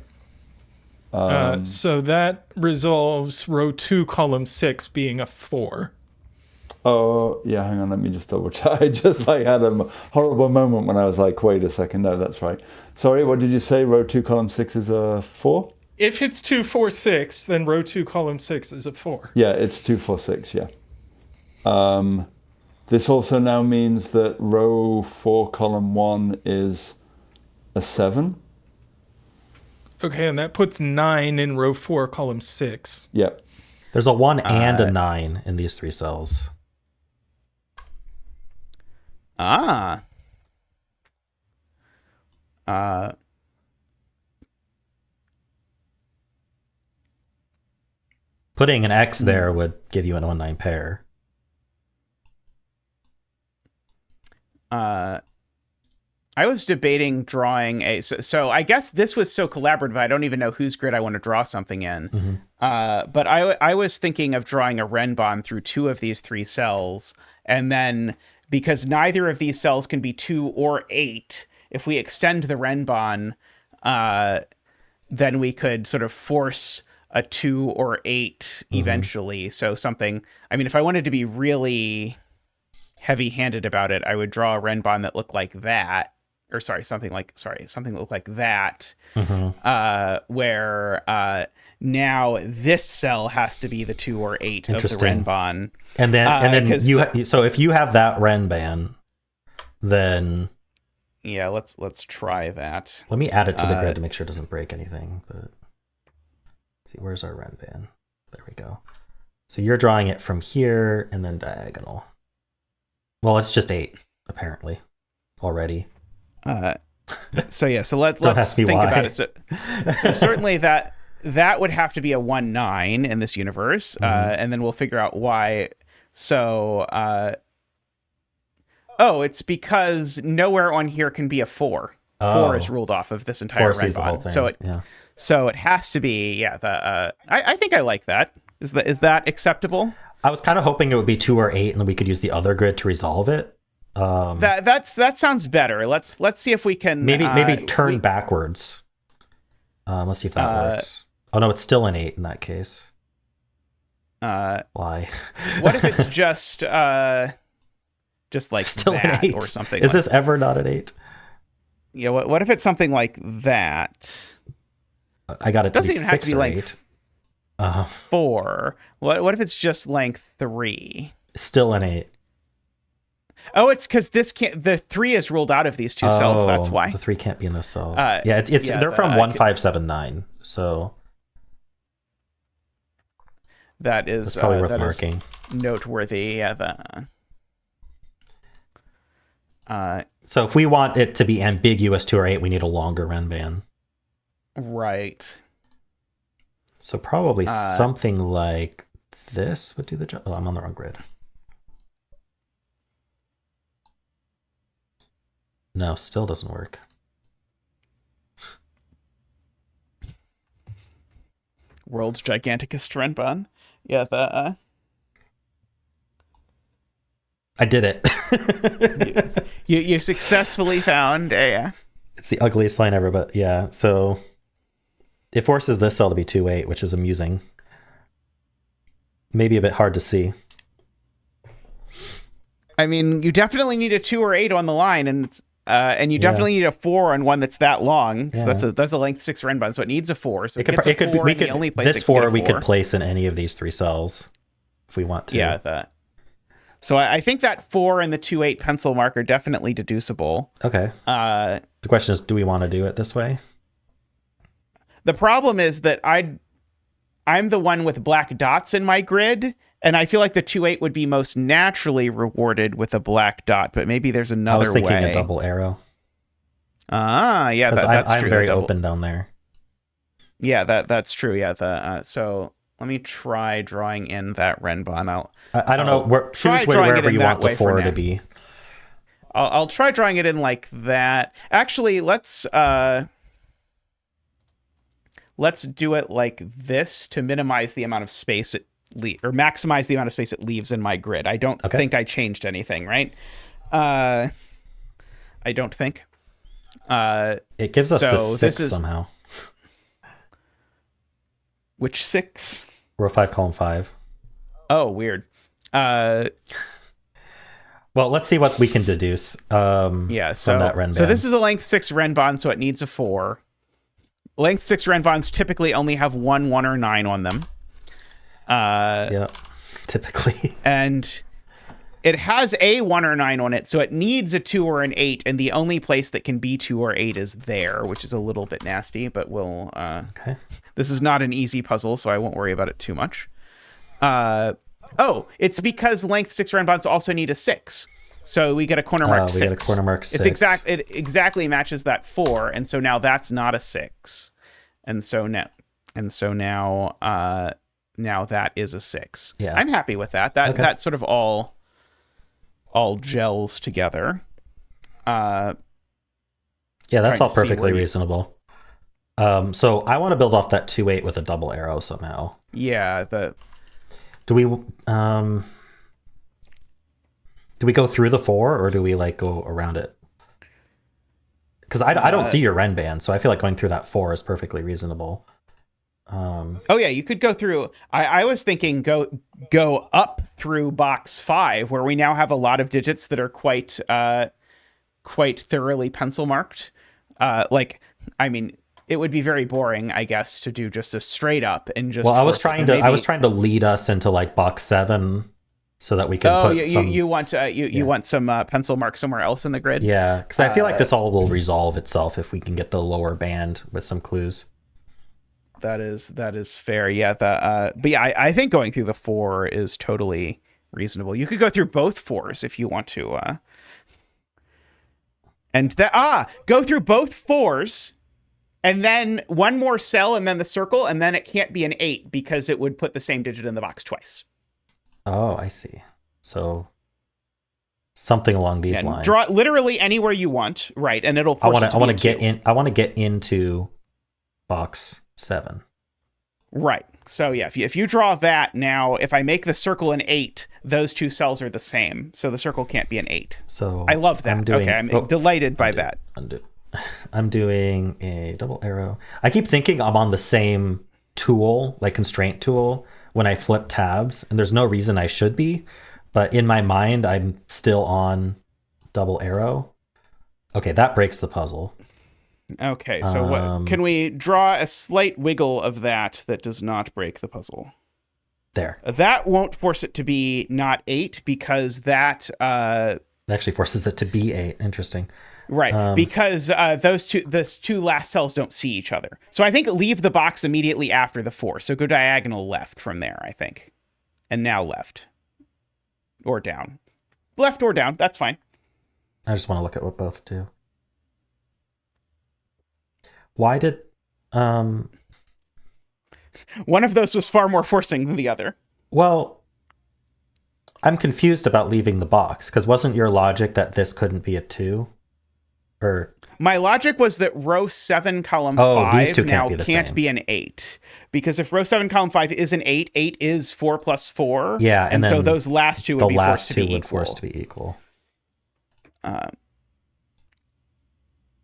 So that resolves row 2, column 6 being a 4. Oh, yeah, hang on, let me just double check. I just had a horrible moment when I was like, wait a second, no, that's right. Sorry, what did you say? Row 2, column 6 is a 4? If it's 2, 4, 6, then row 2, column 6 is a 4. Yeah, it's 2, 4, 6, yeah. This also now means that row 4, column 1 is a 7. Okay, and that puts 9 in row 4, column 6. Yep. There's a 1 and a 9 in these 3 cells. Putting an X there would give you an 1-9 pair. I was debating drawing a... So I guess this was so collaborative, I don't even know whose grid I want to draw something in. Mm-hmm. But I was thinking of drawing a Renbon through 2 of these 3 cells. And then, because neither of these cells can be 2 or 8, if we extend the Renbon, then we could sort of force a 2 or 8 eventually. So something... I mean, if I wanted to be really heavy-handed about it, I would draw a Renbon that looked like that. something that looked like that, Mm-hmm. where now this cell has to be the 2 or 8 of the Renban. And then so if you have that Renban, then let's try that. let me add it to the grid to make sure it doesn't break anything. But let's see, where's our Renban? There we go. So you're drawing it from here and then diagonal. Well, it's just 8 apparently already. So let's think about it. So certainly that would have to be a 1-9 in this universe, and then we'll figure out why. So, it's because nowhere on here can be a 4. 4 is ruled off of this entire Renban. So it has to be I think I like that. Is that acceptable? I was kind of hoping it would be 2 or 8, and then we could use the other grid to resolve it. That sounds better. Let's see if we can maybe turn backwards. Let's see if that works. Oh no, it's still an 8 in that case. Why? What if it's just like still that an 8 or something? Is this ever not an 8? Yeah. What if it's something like that? I got it to doesn't be even 6 have to be or length 8. 4. What if it's just length 3? Still an 8. Oh, it's because the 3 is ruled out of these two cells. That's why the 3 can't be in this cell. They're from 1579. So that is probably worth marking. Noteworthy. So if we want it to be ambiguous 2 or 8, we need a longer Renban. Right. So probably something like this would do the job. Oh, I'm on the wrong grid. No, still doesn't work. World's giganticest Renban. Yeah, I did it. you successfully found a. It's the ugliest line ever, but yeah. So it forces this cell to be 2-8, which is amusing. Maybe a bit hard to see. I mean, you definitely need a 2 or 8 on the line, and you definitely need a 4 on one that's that long. So that's a length 6 Renban, so it needs a 4. So this 4 we could place in any of these 3 cells if we want to. Yeah, so I think that 4 and the 2-8 pencil mark are definitely deducible. Okay. The question is, do we want to do it this way? The problem is that I'm the one with black dots in my grid, and I feel like the 2-8 would be most naturally rewarded with a black dot, but maybe there's another way. I was thinking a double arrow. Yeah, that's true. I'm very open down there. Yeah, that's true. Yeah, so let me try drawing in that Renban. I don't know. Choose wherever you want the 4 to be. I'll try drawing it in like that. Actually, let's do it like this to minimize the amount of space or maximize the amount of space it leaves in my grid. I don't think I changed anything, right? I don't think. It gives us the 6 somehow. Which 6? Row 5, column 5. Oh, weird. Well, let's see what we can deduce. From that Renban. So this is a length 6 Renban, so it needs a 4. Length 6 Renbans typically only have 1, 1, or 9 on them. Typically. And it has a 1 or 9 on it, so it needs a 2 or an 8, and the only place that can be 2 or 8 is there, which is a little bit nasty, but we'll... Okay. This is not an easy puzzle, so I won't worry about it too much. It's because length 6 Renbans also need a 6. So we get a corner mark 6. We get a corner mark 6. It exactly matches that 4, and so now that's not a 6. And so now that is a 6. Yeah. I'm happy with that. That sort of all gels together. That's all perfectly reasonable. So I want to build off that 2-8 with a double arrow somehow. Yeah, do we go through the 4 or do we like go around it? Because I don't see your Renban, so I feel like going through that 4 is perfectly reasonable. You could go through. I was thinking go up through box 5, where we now have a lot of digits that are quite quite thoroughly pencil marked. I mean, it would be very boring, I guess, to do just a straight up and just. Well, I was trying to lead us into like box 7, so that we can. You want some pencil mark somewhere else in the grid? Yeah, because I feel like this all will resolve itself if we can get the lower band with some clues. That is fair. Yeah. But yeah, I think going through the 4 is totally reasonable. You could go through both 4s if you want to. Go through both 4s, and then one more cell, and then the circle, and then it can't be an 8 because it would put the same digit in the box twice. Oh, I see. So something along these lines. Draw literally anywhere you want, right? And it'll. I want to get into box 7. Right. So yeah, if you draw that now, if I make the circle an 8, those 2 cells are the same. So the circle can't be an 8. So I love that. I'm delighted by that. I'm doing a double arrow. I keep thinking I'm on the same tool, like constraint tool, when I flip tabs, and there's no reason I should be, but in my mind, I'm still on double arrow. Okay, that breaks the puzzle. Okay, so what can we draw a slight wiggle of that does not break the puzzle? There. That won't force it to be not 8 because that actually forces it to be 8. Interesting. Right, because those two last cells don't see each other. So I think leave the box immediately after the 4. So go diagonal left from there, I think. And now left. Or down. Left or down, that's fine. I just want to look at what both do. Why did... One of those was far more forcing than the other. Well, I'm confused about leaving the box, because wasn't your logic that this couldn't be a 2? Or... My logic was that row 7, column 5 now can't be an 8. Because if row 7, column 5 is an 8, 8 is 4 plus 4. Yeah, and so those last 2 would be forced to be equal. Forced to be equal.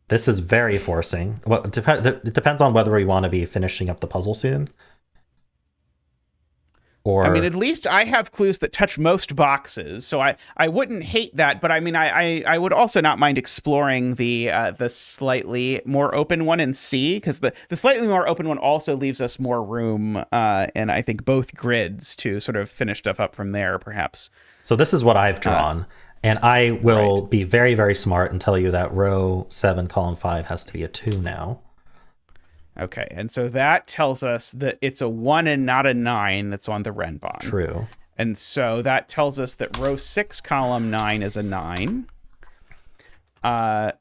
This is very forcing. Well, it depends on whether we want to be finishing up the puzzle soon. Or... I mean, at least I have clues that touch most boxes, so I wouldn't hate that. But I mean, I would also not mind exploring the slightly more open one in C, because the slightly more open one also leaves us more room, and I think both grids to sort of finish stuff up from there, perhaps. So this is what I've drawn. And I will be very, very smart and tell you that row 7, column 5 has to be a 2 now. Okay, and so that tells us that it's a 1 and not a 9 that's on the Renbon. True. And so that tells us that row 6, column 9 is a 9. And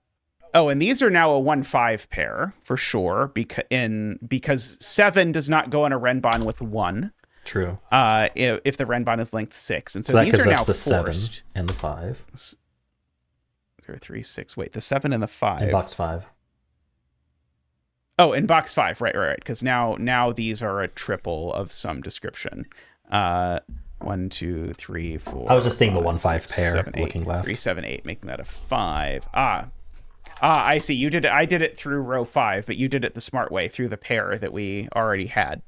these are now a 1-5 pair, for sure, because 7 does not go on a Renbon with 1. True. If the Renbon is length 6. And so that these gives are us now the forced. 7 and the 5. 0, 3, 6. Wait, the 7 and the 5. In box 5. Oh, in box 5, right. Because now these are a triple of some description. 1, 2, 3, 4. I was just seeing the 1-5 6, pair 7, 8, looking left. 3, 7, 8, making that a 5. I see. You did it. I did it through row 5, but you did it the smart way through the pair that we already had.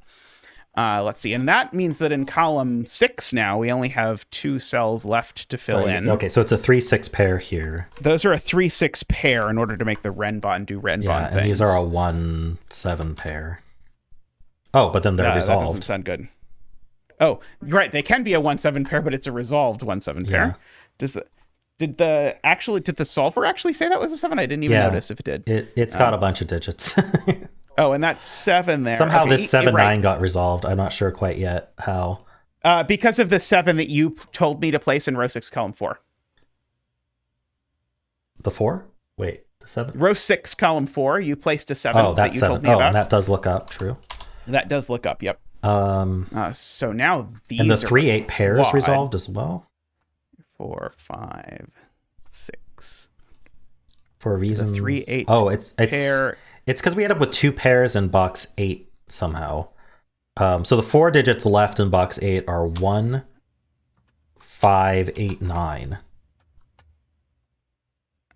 Let's see. And that means that in column 6 now, we only have 2 cells left to fill in. Okay, so it's a 3-6 pair here. Those are a 3-6 pair in order to make the Renbon do Renbon things. And these are a 1-7 pair. Oh, but then they're resolved. That doesn't sound good. Oh, right. They can be a 1-7 pair, but it's a resolved 1-7 pair. Did the solver actually say that was a 7? I didn't even notice if it did. It's got a bunch of digits. Oh, and that's 7 there. Somehow this 7-9 got resolved. I'm not sure quite yet how. Because of the 7 that you told me to place in row 6, column 4. The 4? Wait, the 7? Row 6, column 4, you placed a 7 that you 7. told me about. And that does look up, true. That does look up, yep. So now these and the are 3-8 pair is resolved as well? 4, 5, 6. For reasons. 3-8 it's pair. It's because we end up with 2 pairs in box 8 somehow. So the 4 digits left in box 8 are 1, 5, 8, 9.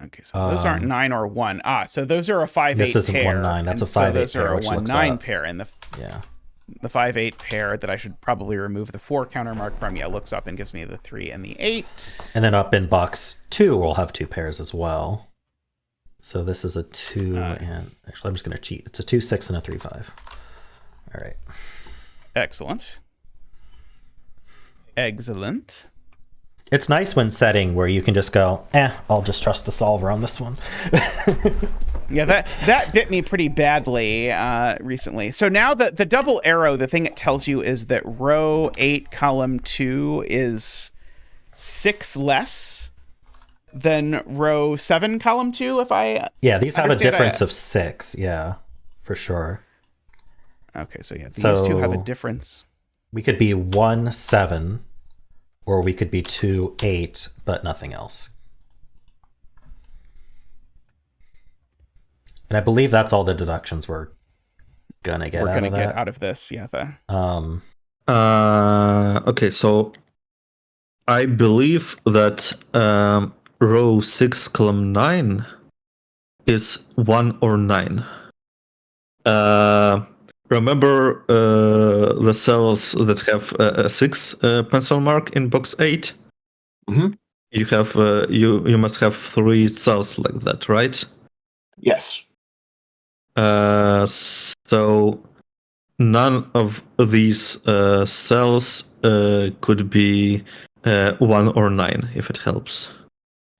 Okay, so those aren't 9 or 1. So those are a 5-8 pair. This isn't 1-9. That's a 5-8 pair. Those are a 1-9 pair. And the 5-8 pair that I should probably remove the 4 counter mark from, looks up and gives me the 3 and the 8. And then up in box 2, we'll have 2 pairs as well. So this is a 2 and actually I'm just going to cheat. It's a 2, 6, and a 3, 5. All right. Excellent. Excellent. It's nice when setting where you can just go, I'll just trust the solver on this one. Yeah, that bit me pretty badly recently. So now the double arrow, the thing it tells you is that row 8, column 2 is 6 less than row 7, column 2, if I Yeah, these have a understand difference of 6. Yeah, for sure. Okay, so yeah, these two have a difference. We could be 1, 7, or we could be 2, 8, but nothing else. And I believe that's all the deductions we're gonna get out of this. Yeah. Okay, so I believe that row 6, column 9 is 1 or 9. Remember the cells that have a 6 pencil mark in box 8? Mm-hmm. You have you must have 3 cells like that, right? Yes. So none of these cells could be 1 or 9, if it helps.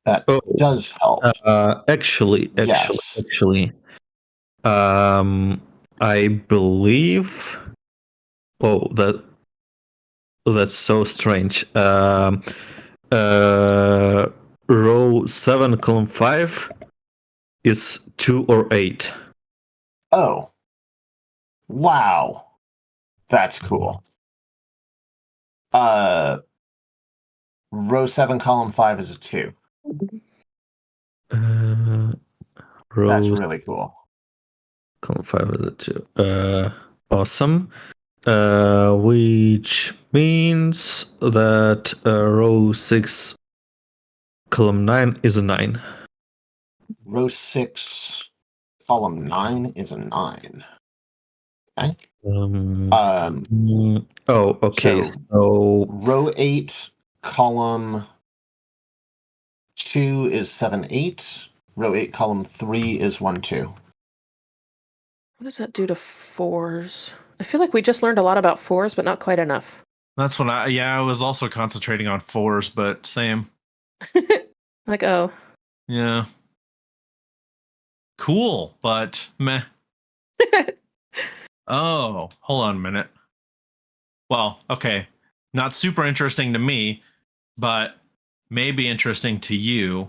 That does help. Actually, Yes. I believe. Oh, that's so strange. Row 7, column 5 is 2 or 8. Oh. Wow. That's cool. Row 7, column 5 is a 2. That's really cool. Column 5 is a 2. Awesome. Which means that row 6, column 9 is a 9. Row 6, column 9 is a 9. Okay. Okay. So row 8, column 2 is 7, 8. Row 8, column 3 is 1, 2. What does that do to 4s? I feel like we just learned a lot about 4s, but not quite enough. That's what I was also concentrating on 4s, but same. Like, oh. Yeah. Cool, but meh. Oh, hold on a minute. Well, okay. Not super interesting to me, but maybe interesting to you.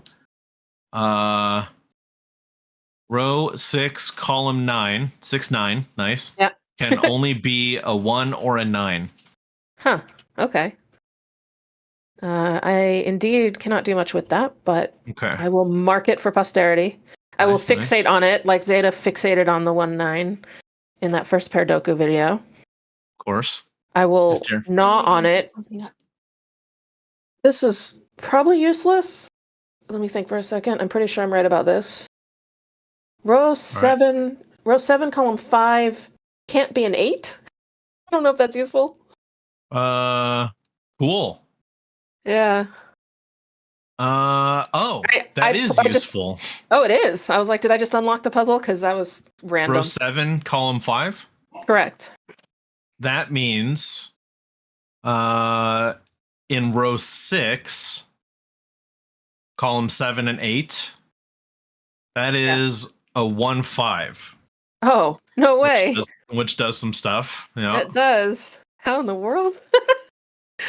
Row 6, column 9, 6, 9, nice. Yeah. Can only be a 1 or a 9. Huh. Okay. I indeed cannot do much with that, but Okay. I will mark it for posterity. I will fixate nice. on it like Zeta fixated on the 1-9 in that first Pairdoku video. Of course. I will gnaw on it. This is probably useless. Let me think for a second. I'm pretty sure I'm right about this. Row 7, column 5 can't be an 8. I don't know if that's useful. Cool. Yeah. That is useful. It is. I was like, did I just unlock the puzzle? Because that was random. Row 7, column 5? Correct. That means in row 6, column 7 and 8, that is a 1, 5. Oh, no way. Which does some stuff. Yeah. It does. How in the world?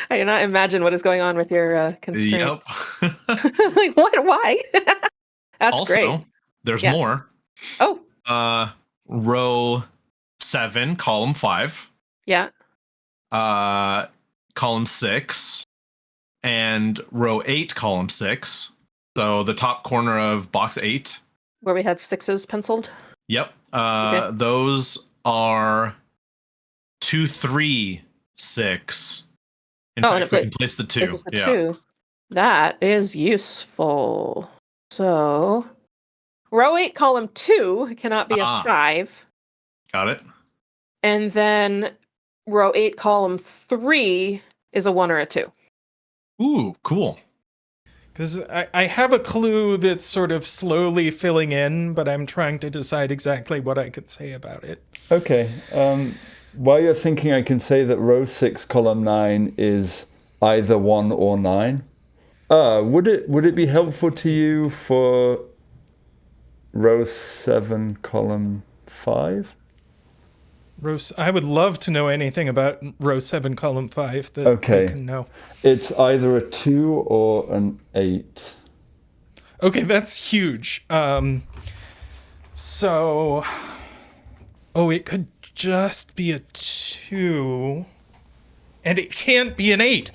I cannot imagine what is going on with your constraint. Yep. Like, what? Why? That's also, great. There's more. Oh. Row 7, column 5. Yeah. Column 6. And row 8, column 6. So the top corner of box 8. Where we had 6s penciled? Yep. Those are 2, 3, 6. In fact, we can place the 2. This is the 2. That is useful. So, row 8, column 2 cannot be a 5. Got it. And then row 8, column 3 is a 1 or a 2. Ooh, cool. Because I have a clue that's sort of slowly filling in, but I'm trying to decide exactly what I could say about it. Okay. While you're thinking, I can say that row 6, column 9 is either 1 or 9. Would it be helpful to you for row 7, column 5? I would love to know anything about row 7, column 5 that I can know. It's either a 2 or an 8. Okay, that's huge. It could just be a 2. And it can't be an 8.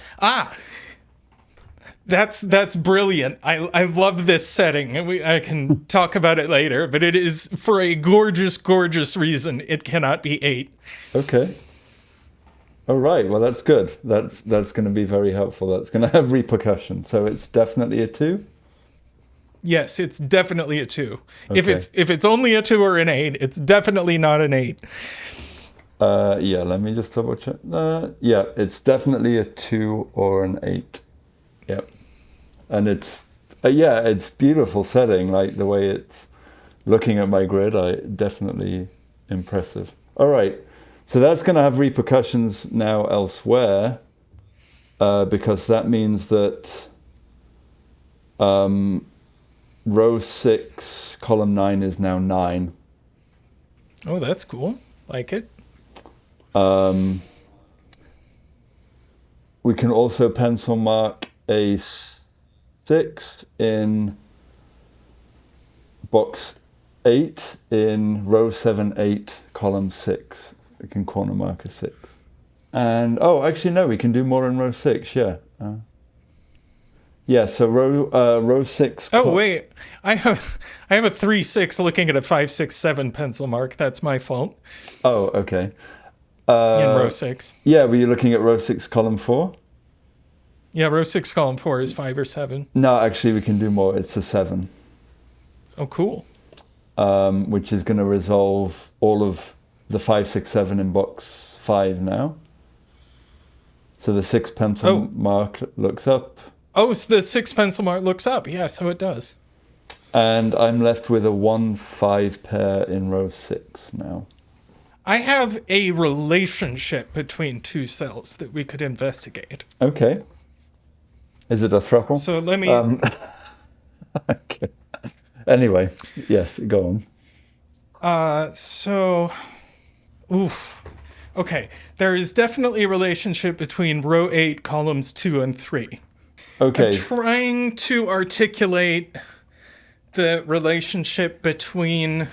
That's brilliant. I love this setting. I can talk about it later, but it is for a gorgeous, gorgeous reason. It cannot be 8. Okay. All right. Well, that's good. That's going to be very helpful. That's going to have repercussions. So it's definitely a 2? Yes, it's definitely a 2. Okay. If it's only a 2 or an 8, it's definitely not an 8. Yeah, let me just double check. Yeah, it's definitely a 2 or an 8. Yep. And it's beautiful setting, like the way it's looking at my grid, definitely impressive. All right. So that's going to have repercussions now elsewhere, because that means that row 6, column 9 is now 9. Oh, that's cool. Like it. We can also pencil mark a 6 in box 8 in row 7, 8, column 6. We can corner mark a 6. And, actually, no, we can do more in row 6, yeah. So row 6... wait. I have a 3-6 looking at a 5-6-7 pencil mark. That's my fault. Oh, okay. In row 6. Yeah, were you looking at row 6, column 4? Yeah, row 6, column 4 is 5 or 7. No, actually, we can do more. It's a 7. Oh, cool. Which is going to resolve all of the 5, 6, 7 in box 5 now. So the 6 pencil mark looks up. Oh, so the 6 pencil mark looks up. Yeah, so it does. And I'm left with a 1-5 pair in row 6 now. I have a relationship between 2 cells that we could investigate. Okay. Is it a throuple? So let me... Okay. Anyway, yes, go on. Okay, there is definitely a relationship between row 8, columns 2 and 3. Okay. I'm trying to articulate the relationship between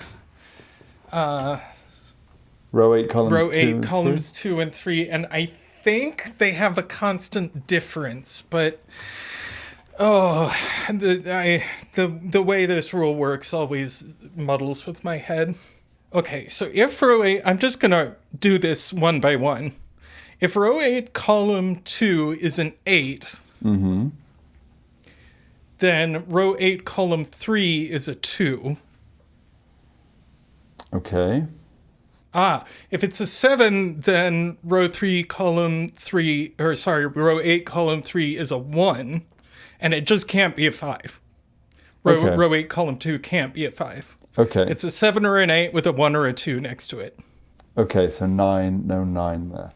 row 8, columns 2 and 3, and I think they have a constant difference, but the way this rule works always muddles with my head. Okay, so if row 8, I'm just gonna do this one by one. If row 8, column 2 is an 8, then row 8, column 3 is a 2. Okay. If it's a 7, then row 8, column 3 is a 1, and it just can't be a 5. Row 8, column 2 can't be a 5. Okay. It's a 7 or an 8 with a 1 or a 2 next to it. Okay, so 9, no 9 there.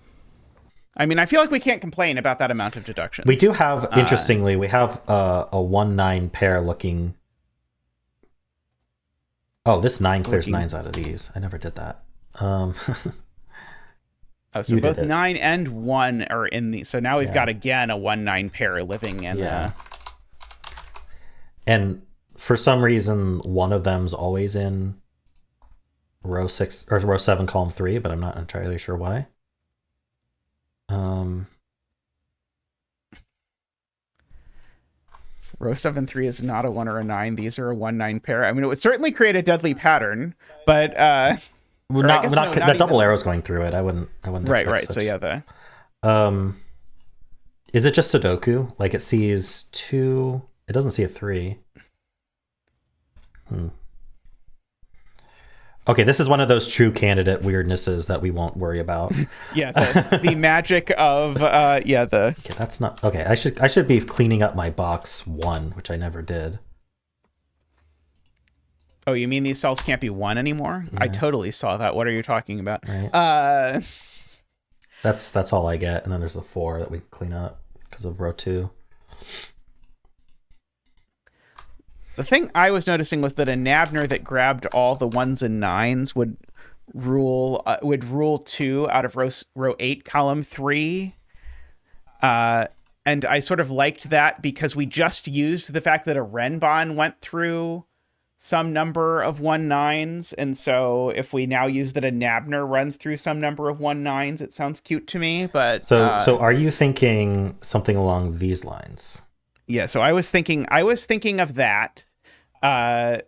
I mean, I feel like we can't complain about that amount of deductions. We do have, interestingly, we have a 1-9 pair looking... Oh, this 9 clears 9s out of these. I never did that. So both 9 and 1 are in these. So now we've got, again, a 1-9 pair living in... And for some reason, one of them's always in row 6 or row 7, column 3, but I'm not entirely sure why. Row 7-3 is not a 1 or a 9. These are a 1-9 pair. I mean, it would certainly create a deadly pattern, but the double arrows going through it. I wouldn't. Right. Such. So yeah, is it just Sudoku? Like it sees 2. It doesn't see a 3. Okay, this is one of those true candidate weirdnesses that we won't worry about. Yeah, the magic of Okay, that's not okay. I should be cleaning up my box 1, which I never did. Oh, you mean these cells can't be 1 anymore? Yeah. I totally saw that. What are you talking about? Right. That's all I get, and then there's the 4 that we can clean up because of row 2. The thing I was noticing was that a Nabner that grabbed all the 1s and 9s would rule 2 out of row 8, column 3. And I sort of liked that because we just used the fact that a Renbon went through some number of 1/9s, and so if we now use that a Nabner runs through some number of 1/9s, it sounds cute to me. But so are you thinking something along these lines? Yeah, so I was thinking of that, and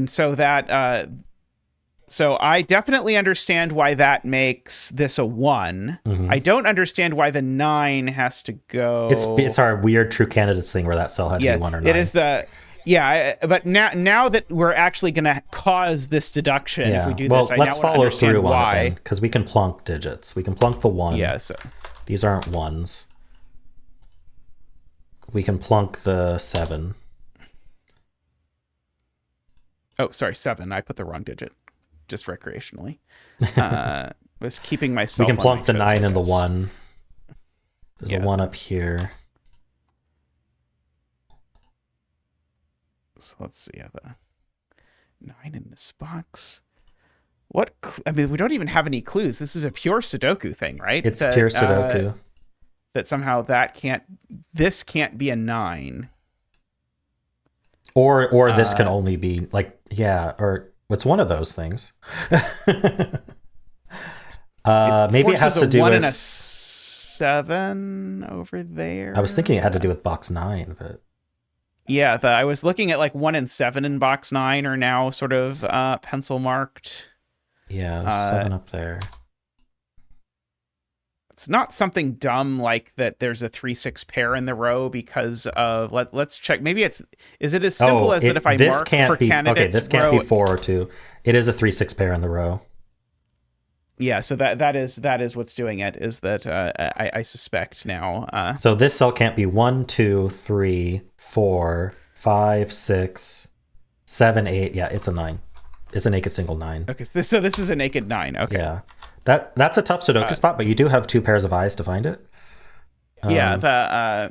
so that so I definitely understand why that makes this a 1. Mm-hmm. I don't understand why the 9 has to go. It's our weird true candidates thing where that cell had to be 1 or 9. It is but now that we're actually going to cause this deduction if we do this, I let's now follow through why. on it because we can plunk digits. We can plunk the 1. Yeah, so these aren't 1s. We can plunk the 7. Oh, sorry, 7. I put the wrong digit, just recreationally. Was keeping myself. We can plunk the 9 and the circuits. 1. There's a 1 up here. So let's see. The 9 in this box. What? I mean, we don't even have any clues. This is a pure Sudoku thing, right? It's pure Sudoku. That somehow this can't be a 9. Or this can only be or it's one of those things. Maybe it has to do 1 with and a 7 over there. I was thinking it had to do with box 9, but yeah, I was looking at 1 and 7 in box 9 are now sort of pencil marked. Yeah, there's 7 up there. It's not something dumb like that there's a 3-6 pair in the row because of let's check. Maybe is it as simple as that if I mark for candidates? Okay, this can't be 4 or 2. It is a 3-6 pair in the row. Yeah, so that is what's doing it, is that I suspect now. So this cell can't be 1, 2, 3, 4, 5, 6, 7, 8. Yeah, it's a 9. It's a naked single 9. Okay, so this is a naked 9. Okay. Yeah. That's a tough Sudoku spot, but you do have 2 pairs of eyes to find it. Yeah,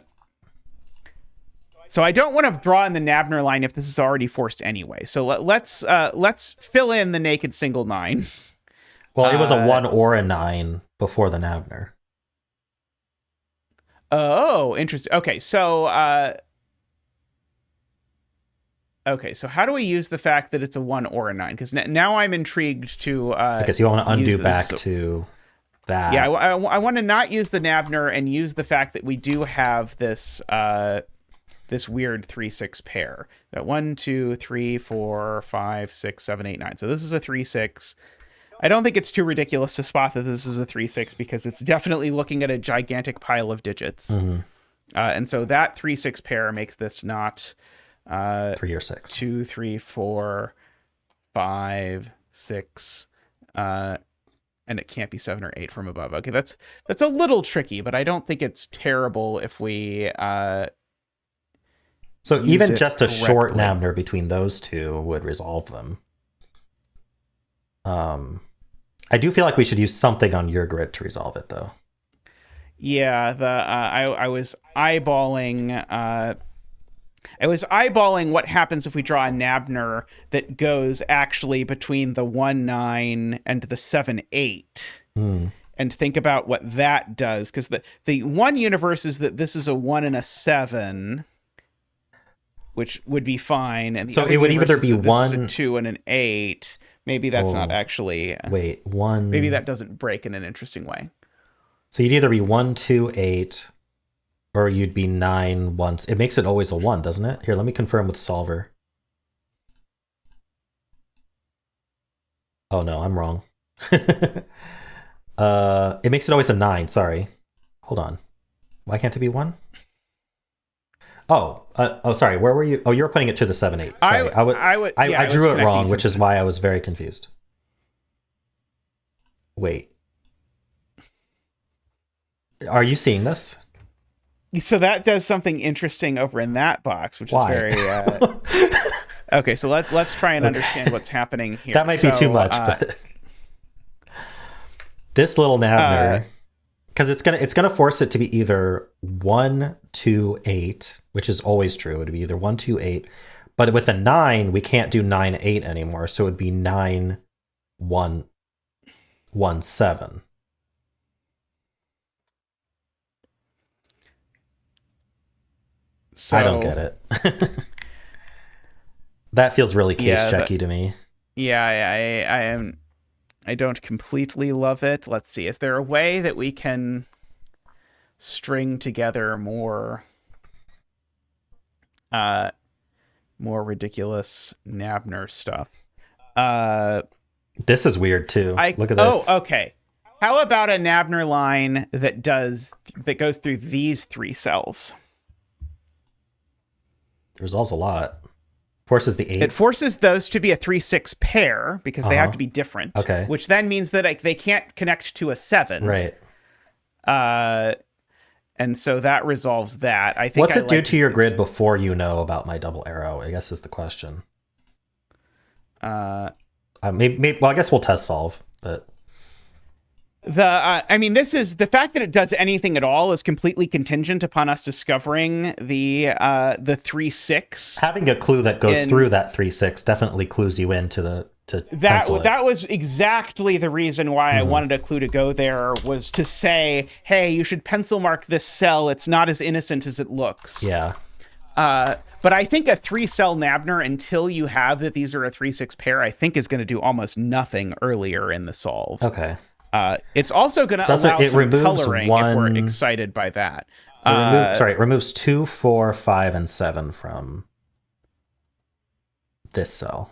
so I don't want to draw in the Nabner line if this is already forced anyway. So let's fill in the naked single 9. Well, it was a 1 or a 9 before the Nabner. Oh, interesting. Okay, so how do we use the fact that it's a 1 or a 9? Because now I'm intrigued to. Because you want to undo back to that. Yeah, I want to not use the Nabner and use the fact that we do have this this weird 3-6 pair. That 1, 2, 3, 4, 5, 6, 7, 8, 9. So this is a 3-6. I don't think it's too ridiculous to spot that this is a 3-6 because it's definitely looking at a gigantic pile of digits. Mm-hmm. And so that 3-6 pair makes this not 3 or 6. 2, 3, 4, 5, 6, and it can't be 7 or 8 from above. Okay, that's a little tricky, but I don't think it's terrible if we so even just a correctly. short Nabner between those two would resolve them. I do feel like we should use something on your grid to resolve it, though. Yeah, I was eyeballing. I was eyeballing what happens if we draw a Nabner that goes actually between the 1-9 and the 7-8, and think about what that does. Because the one universe is that this is a 1 and a 7, which would be fine, and the so other it would universe either is be that this is 1 a 2 and an 8. Maybe that's not actually. Wait, 1. Maybe that doesn't break in an interesting way. So you'd either be 1, 2, 8, or you'd be 9 once. It makes it always a 1, doesn't it? Here, let me confirm with Solver. Oh no, I'm wrong. It makes it always a 9. Sorry. Hold on. Why can't it be 1? Sorry. Where were you? Oh, you were putting it to the 7/8. Sorry, I drew it wrong, which is why I was very confused. Wait, are you seeing this? So that does something interesting over in that box, which Why? is very. Okay, so let's try and understand what's happening here. That might be too much, but this little nabner, because it's gonna force it to be either 1, 2, 8, which is always true. It would be either 1, 2, 8, but with a 9, we can't do 9, 8 anymore. So it would be 9, 1, 1, 7. So, I don't get it. That feels really case checky to me. Yeah, I don't completely love it. Let's see. Is there a way that we can string together more ridiculous Nabner stuff? This is weird too. Look at this. Oh, okay. How about a Nabner line that goes through these 3 cells? Resolves a lot. Forces the 8. It forces those to be a 3-6 pair because they have to be different. Okay. Which then means that they can't connect to a 7. Right. And so that resolves that. I think. What's it do to your grid before you know about my double arrow? I guess is the question. Maybe, well, I guess we'll test solve, but. This is the fact that it does anything at all is completely contingent upon us discovering the 3-6. Having a clue that goes through that 3-6 definitely clues you into that was exactly the reason why I wanted a clue to go there, was to say, hey, you should pencil mark this cell. It's not as innocent as it looks. Yeah. But I think a 3-cell Nabner, until you have that these are a 3-6 pair, I think is going to do almost nothing earlier in the solve. Okay. It's also going to allow some coloring if we're excited by that. It removes 2, 4, 5, and 7 from this cell,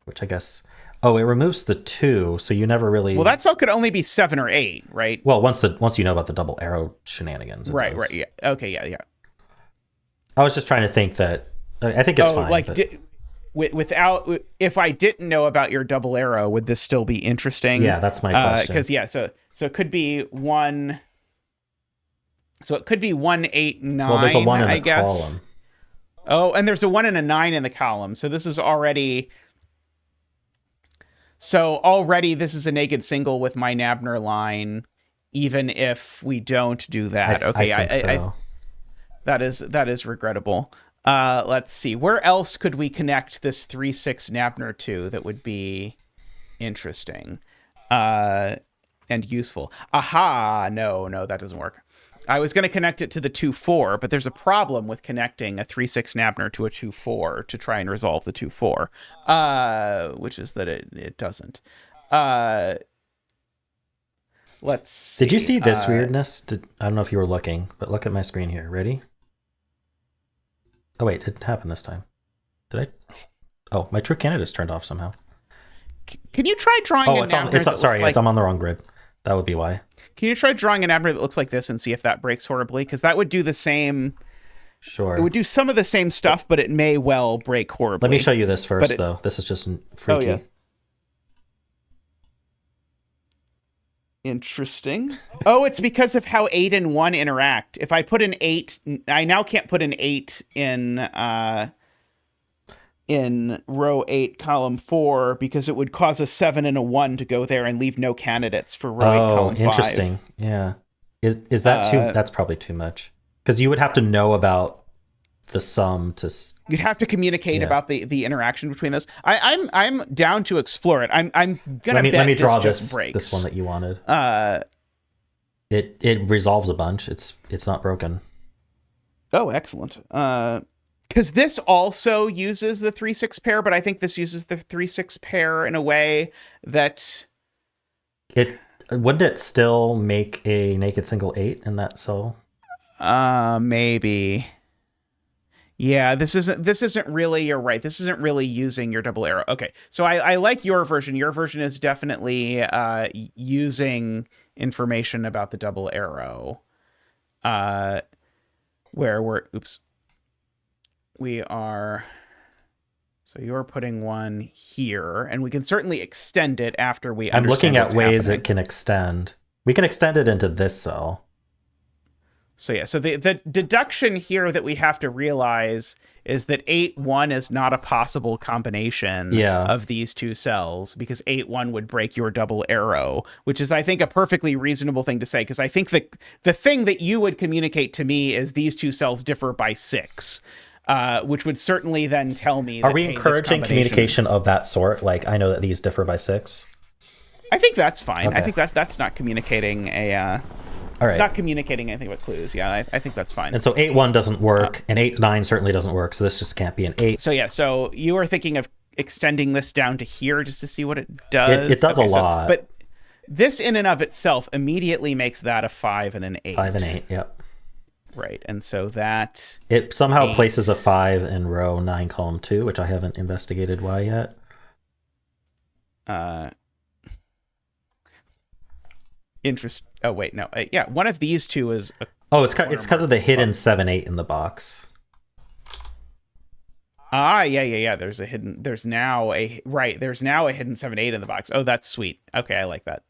which I guess. Oh, it removes the 2, so you never really. Well, that cell could only be 7 or 8, right? Well, once you know about the double arrow shenanigans. Right. Yeah. Okay. Yeah. I was just trying to think that. I think it's fine. Like. Without, if I didn't know about your double arrow, would this still be interesting? Yeah, that's my question. Because so it could be 1. So it could be 1, 8, 9. Well, there's a 1 in the column. Oh, and there's a 1 and a 9 in the column. So this is already. So already this is a naked single with my Nabner line, even if we don't do that. I think so. That is regrettable. Let's see. Where else could we connect this 3-6 Nabner to that would be interesting and useful? Aha! No, that doesn't work. I was going to connect it to the 2-4, but there's a problem with connecting a 3-6 Nabner to a 2-4 to try and resolve the 2-4, which is that it doesn't. Let's see. Did you see this weirdness? I don't know if you were looking, but look at my screen here. Ready? Oh, wait, it didn't happen this time. Did I? Oh, my true candidate's turned off somehow. Can you try drawing a Nabner? I'm on the wrong grid. That would be why. Can you try drawing a Nabner that looks like this and see if that breaks horribly? Because that would do the same. Sure. It would do some of the same stuff, but it may well break horribly. Let me show you this first, though. This is just freaky. Oh, yeah. Interesting. Oh, it's because of how 8 and 1 interact. If I put an 8, I now can't put an 8 in row 8, column 4, because it would cause a 7 and a 1 to go there and leave no candidates for row 8, column 5. Oh, interesting. Yeah. Is that too? That's probably too much, because you would have to know about the sum to. You'd have to communicate about the interaction between those. I'm down to explore it. I'm gonna let me draw this one that you wanted. It resolves a bunch. It's not broken. Oh, excellent. Because this also uses the 3-6 pair, but I think this uses the 3-6 pair in a way that wouldn't it still make a naked single 8 in that cell? Maybe. Yeah, this isn't really, you're right. This isn't really using your double arrow. Okay, so I like your version. Your version is definitely using information about the double arrow. Where we're, we are. So you're putting one here, and we can certainly extend it after we. I'm looking at ways happening. it can extend. We can extend it into this cell. So yeah, so the deduction here that we have to realize is that 8-1 is not a possible combination of these two cells, because 8-1 would break your double arrow, which is, I think, a perfectly reasonable thing to say, because I think that the thing that you would communicate to me is these two cells differ by 6, which would certainly then tell me that, are we encouraging communication of that sort? Like, I know that these differ by 6? I think that's fine. Okay. I think that's not communicating a... It's not communicating anything but clues. Yeah, I think that's fine. And so 8-1 doesn't work, and 8-9 certainly doesn't work, so this just can't be an 8. So yeah, so you are thinking of extending this down to here just to see what it does? It does a lot. But this in and of itself immediately makes that a 5 and an 8. 5 and 8, yep. Right, and so that... It somehow places a 5 in row 9, column 2, which I haven't investigated why yet. Oh wait, no. Yeah, one of these two is. It's because of the hidden 7-8 in the box. Yeah. There's now a hidden 7-8 in the box. Oh, that's sweet. Okay, I like that.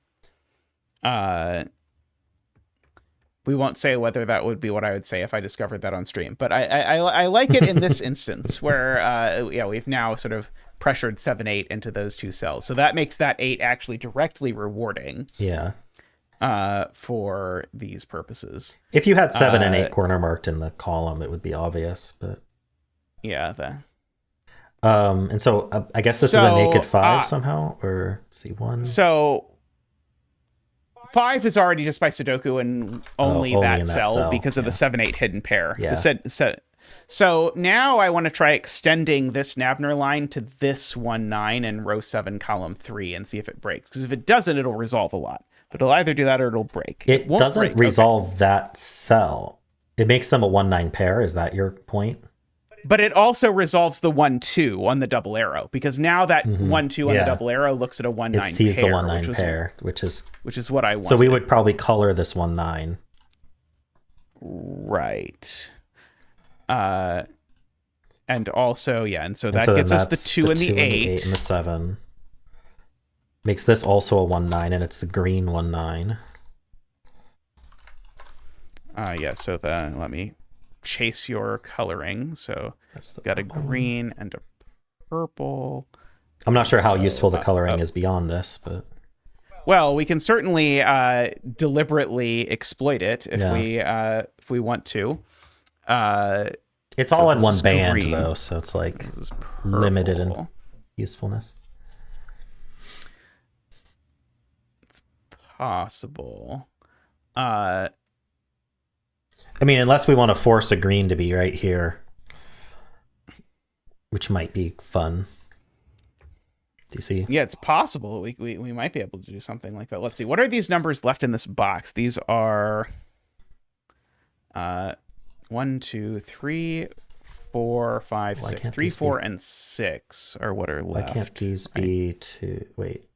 We won't say whether that would be what I would say if I discovered that on stream, but I like it in this instance where we've now sort of pressured 7-8 into those two cells, so that makes that 8 actually directly rewarding. Yeah. For these purposes. If you had 7 and 8 corner marked in the column, it would be obvious, but yeah. And so I guess this is a naked 5 somehow, or C1. So 5 is already just by Sudoku and only that cell because of the 7-8 hidden pair. Yeah. So now I want to try extending this Nabner line to this 1-9 in row 7, column 3, and see if it breaks. Because if it doesn't, it'll resolve a lot. But it'll either do that or it'll break. It doesn't resolve that cell. It makes them a 1-9 pair. Is that your point? But it also resolves the 1-2 on the double arrow, because now that 1-2 on the double arrow looks at a 1-9 pair. It sees the 1-9 pair, which is what I want. So we would probably color this 1-9. Right. And also, and so that gets us the 2 and the 8 and the 7. Makes this also a 1-9, and it's the green 1-9. So let me chase your coloring. So got a green and a purple. I'm not sure how useful the coloring is beyond this, but well, we can certainly deliberately exploit it if we want to. It's all in one band though, so it's like limited in usefulness. Possible. I mean, unless we want to force a green to be right here, which might be fun. Do you see? Yeah, it's possible. We might be able to do something like that. Let's see. What are these numbers left in this box? These are 1, 2, 3, 4, 5, 6. 3, 4, and 6 are what are left. Why can't these be 2? Wait.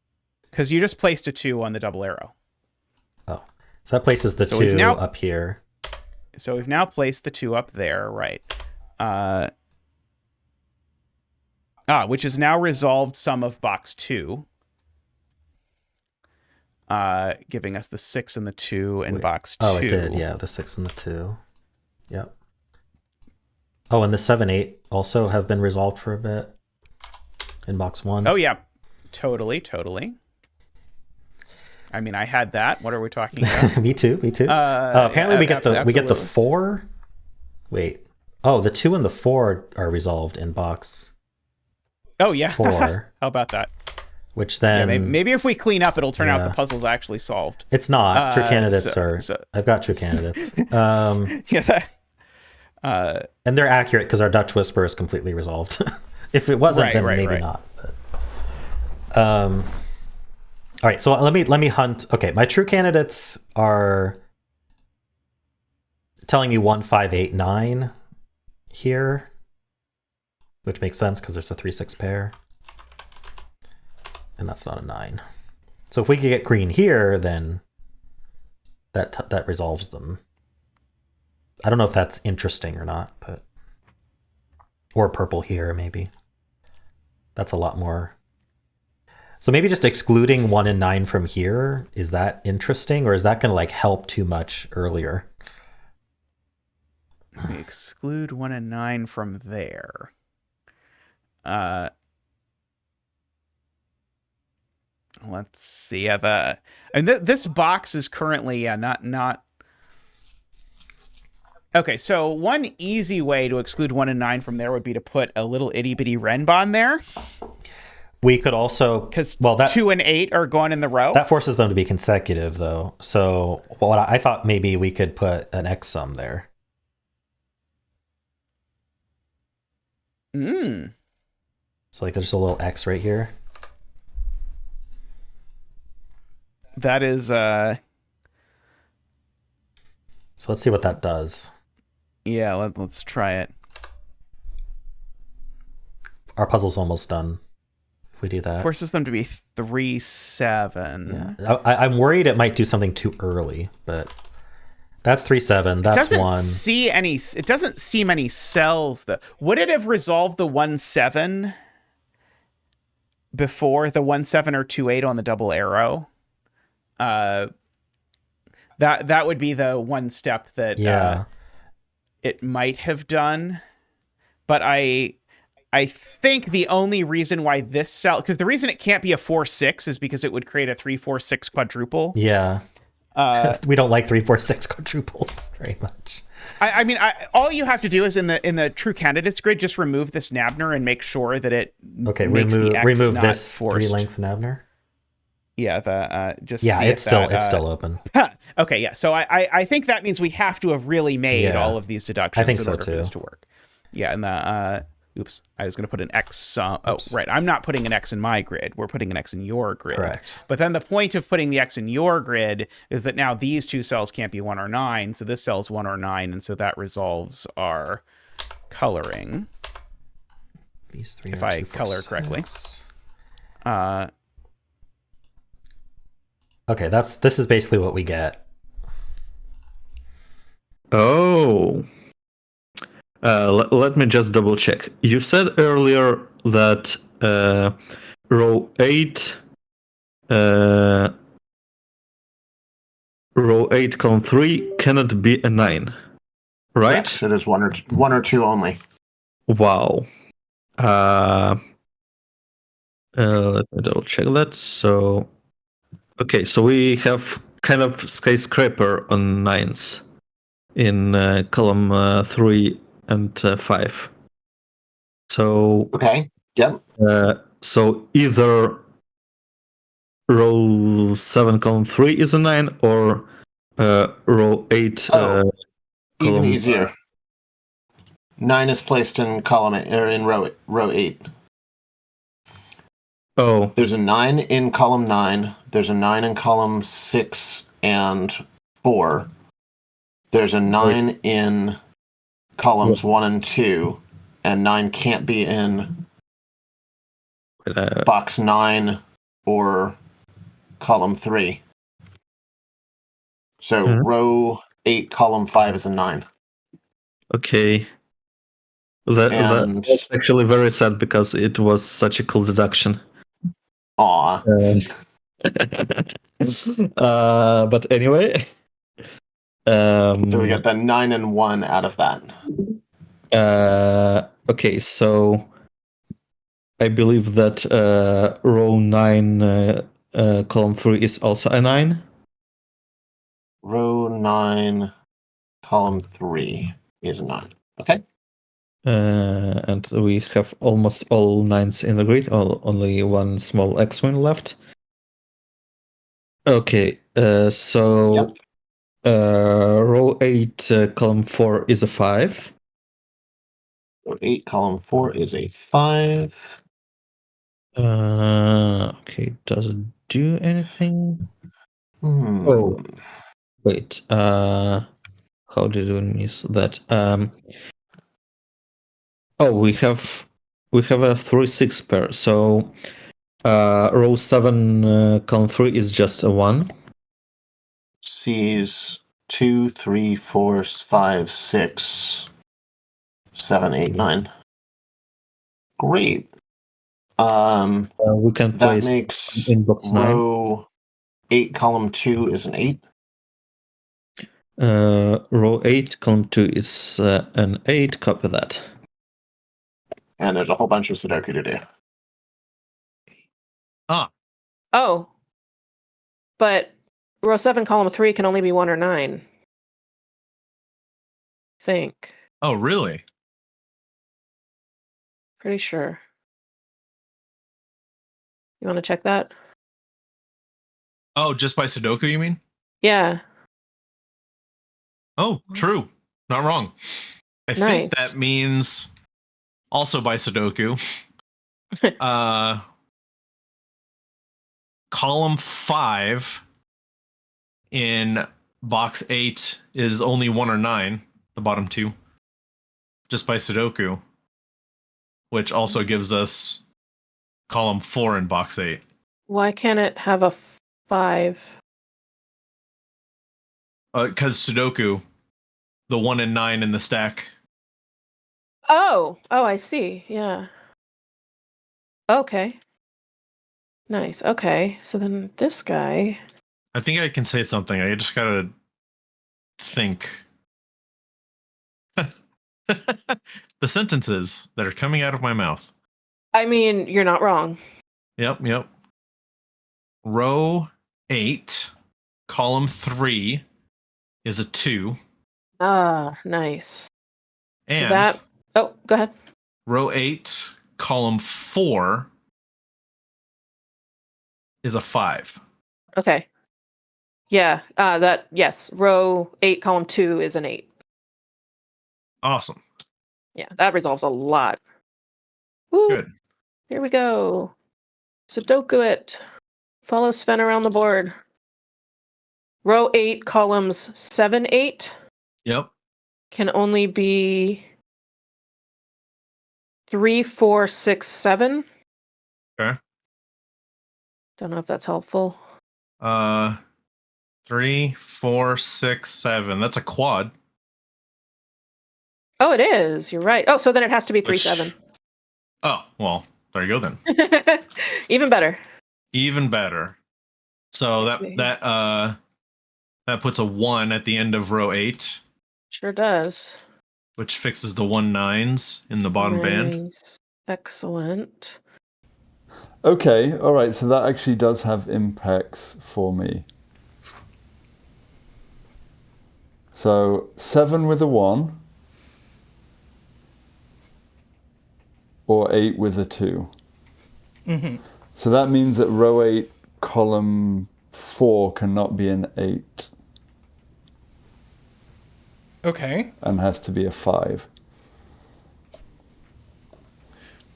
Because you just placed a 2 on the double arrow. Oh. So that places the 2 up here. So we've now placed the 2 up there, right. Which has now resolved some of box 2. Giving us the 6 and the 2 in box 2. Oh, it did, yeah. The 6 and the 2. Yep. Oh, and the 7-8 also have been resolved for a bit in box 1. Oh, yeah. Totally. I mean, I had that. What are we talking about? Me too. Apparently we get the 4. Wait. Oh, the 2 and the 4 are resolved in box. Oh yeah. 4. How about that? Which then maybe if we clean up, it'll turn out the puzzle's actually solved. It's not. True candidates I've got true candidates. And they're accurate because our Dutch Whisper is completely resolved. If it wasn't, then maybe not. But, all right, so let me hunt. Okay, my true candidates are telling me 1, 5, 8, 9 here, which makes sense because there's a 3-6 pair, and that's not a 9. So if we could get green here, then that resolves them. I don't know if that's interesting or not, but Or purple here, maybe. That's a lot more. So maybe just excluding 1 and 9 from here, is that interesting? Or is that going to like help too much earlier? We exclude 1 and 9 from there. Let's see. This box is currently not. Okay, so one easy way to exclude 1 and 9 from there would be to put a little itty bitty Renbon there. We could also, because 2 and 8 are going in the row. That forces them to be consecutive, though. So what I thought maybe we could put an X sum there. So like there's a little X right here. That is So let's see what that does. Yeah, let's try it. Our puzzle's almost done. If we do that, forces them to be 3, 7. Yeah, I'm worried it might do something too early, but that's 3, 7. That's it 1. It doesn't seem any cells though. Would it have resolved the 1, 7 before the 1, 7 or 2, 8 on the double arrow? That would be the one step that it might have done. But I think the only reason why this cell, because the reason it can't be a 4, 6 is because it would create a 3, 4, 6 quadruple. Yeah. We don't like 3, 4, 6 quadruples very much. I mean, all you have to do is in the true candidates grid, just remove this Nabner and make sure that it makes the X remove not this forced. 3-length Nabner. Yeah, just it's still open. Okay, yeah. So I think that means we have to have really made all of these deductions in order for this to work. Yeah, and oops, I was going to put an X sum. Oh, right. I'm not putting an X in my grid. We're putting an X in your grid. Correct. But then the point of putting the X in your grid is that now these two cells can't be 1 or 9. So this cell's 1 or 9. And so that resolves our coloring. These 3 if are I 2, 4, color 6. correctly. Okay, this is basically what we get. Oh. Let me just double check. You said earlier that row 8 column 3 cannot be a 9, right? Correct. It is one or two only. Wow. Let me double check that. So, okay, so we have kind of skyscraper on 9s in column 3 and 5. So okay, yep. So either row 7 column 3 is a 9 or row 8 even column easier. 9 is placed in column or in row 8. Oh, there's a 9 in column 9. There's a 9 in column 6 and 4. There's a 9 in columns 1 and 2, and 9 can't be in box 9 or column 3. So row 8, column 5 is a 9. Okay. That's actually very sad because it was such a cool deduction. Aw. But anyway. So we got the 9 and 1 out of that. Okay, so I believe that row 9, column 3 is also a 9. Row 9, column 3 is a 9. Okay. And we have almost all 9s in the grid, only one small X-wing left. Okay, so row 8, column 4 is a 5. Row 8, column 4 is a 5. Okay, does it do anything? Oh, wait. How did we miss that? We have a 3-6 pair. So row 7, column 3 is just a 1. C's 2, 3, 4, 5, 6, 7, 8, 9. Great. We can That place makes in box 9. row 8, column 2 is an 8. Row 8, column 2 is an 8. Copy that. And there's a whole bunch of Sudoku to do. Oh. But row 7, column 3 can only be 1 or 9. Think. Oh, really? Pretty sure. You want to check that? Oh, just by Sudoku, you mean? Yeah. Oh, true. Not wrong. I think that means also by Sudoku. Column 5 in box 8 is only 1 or 9, the bottom 2, just by Sudoku, which also gives us column 4 in box 8. Why can't it have a 5? Because Sudoku, the 1 and 9 in the stack. Oh, I see. Yeah. Okay. Nice. Okay. So then this guy. I think I can say something. I just gotta think. The sentences that are coming out of my mouth. I mean, you're not wrong. Yep. Row 8, column 3 is a 2. Ah, nice. And that. Oh, go ahead. Row 8, column 4 is a 5. Okay. Yeah. Yes. Row 8, column 2 is an 8. Awesome. Yeah, that resolves a lot. Woo. Good. Here we go. Sudoku it. Follow Sven around the board. Row 8, columns 7, 8. Yep. Can only be 3, 4, 6, 7. Okay. Don't know if that's helpful. 3, 4, 6, 7. That's a quad. Oh, it is. You're right. Oh, so then it has to be 3, 7. Oh, well, there you go then. Even better. Even better. So that puts a 1 at the end of row 8. Sure does. Which fixes the 1 9s in the bottom band. Excellent. Okay, all right, so that actually does have impacts for me. So 7 with a 1, or 8 with a 2. Mm-hmm. So that means that row 8, column 4 cannot be an 8. Okay. And has to be a 5.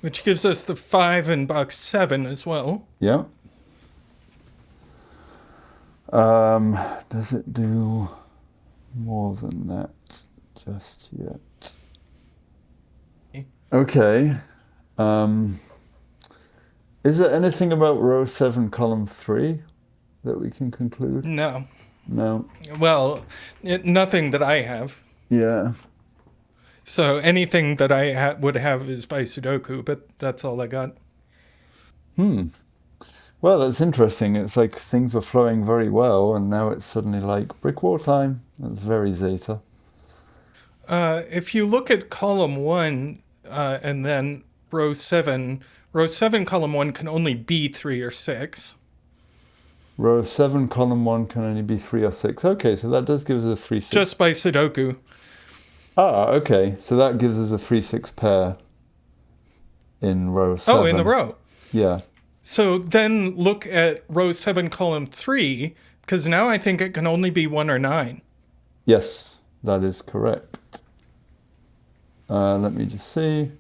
Which gives us the 5 in box 7 as well. Yeah. Does it do more than that just yet? Okay. Is there anything about row 7, column 3 that we can conclude? No. No. Well, nothing that I have. Yeah. So anything that I would have is by Sudoku, but that's all I got. Well, that's interesting. It's like things were flowing very well, and now it's suddenly like brick wall time. That's very Zeta. If you look at column 1 and then row 7, column 1 can only be 3 or 6. Row 7, column 1 can only be 3 or 6. Okay, so that does give us a 3, 6. Just by Sudoku. Ah, okay. So that gives us a 3, 6 pair in row 7. Oh, in the row. Yeah. So then look at row 7, column 3, because now I think it can only be 1 or 9. Yes, that is correct. Let me just see.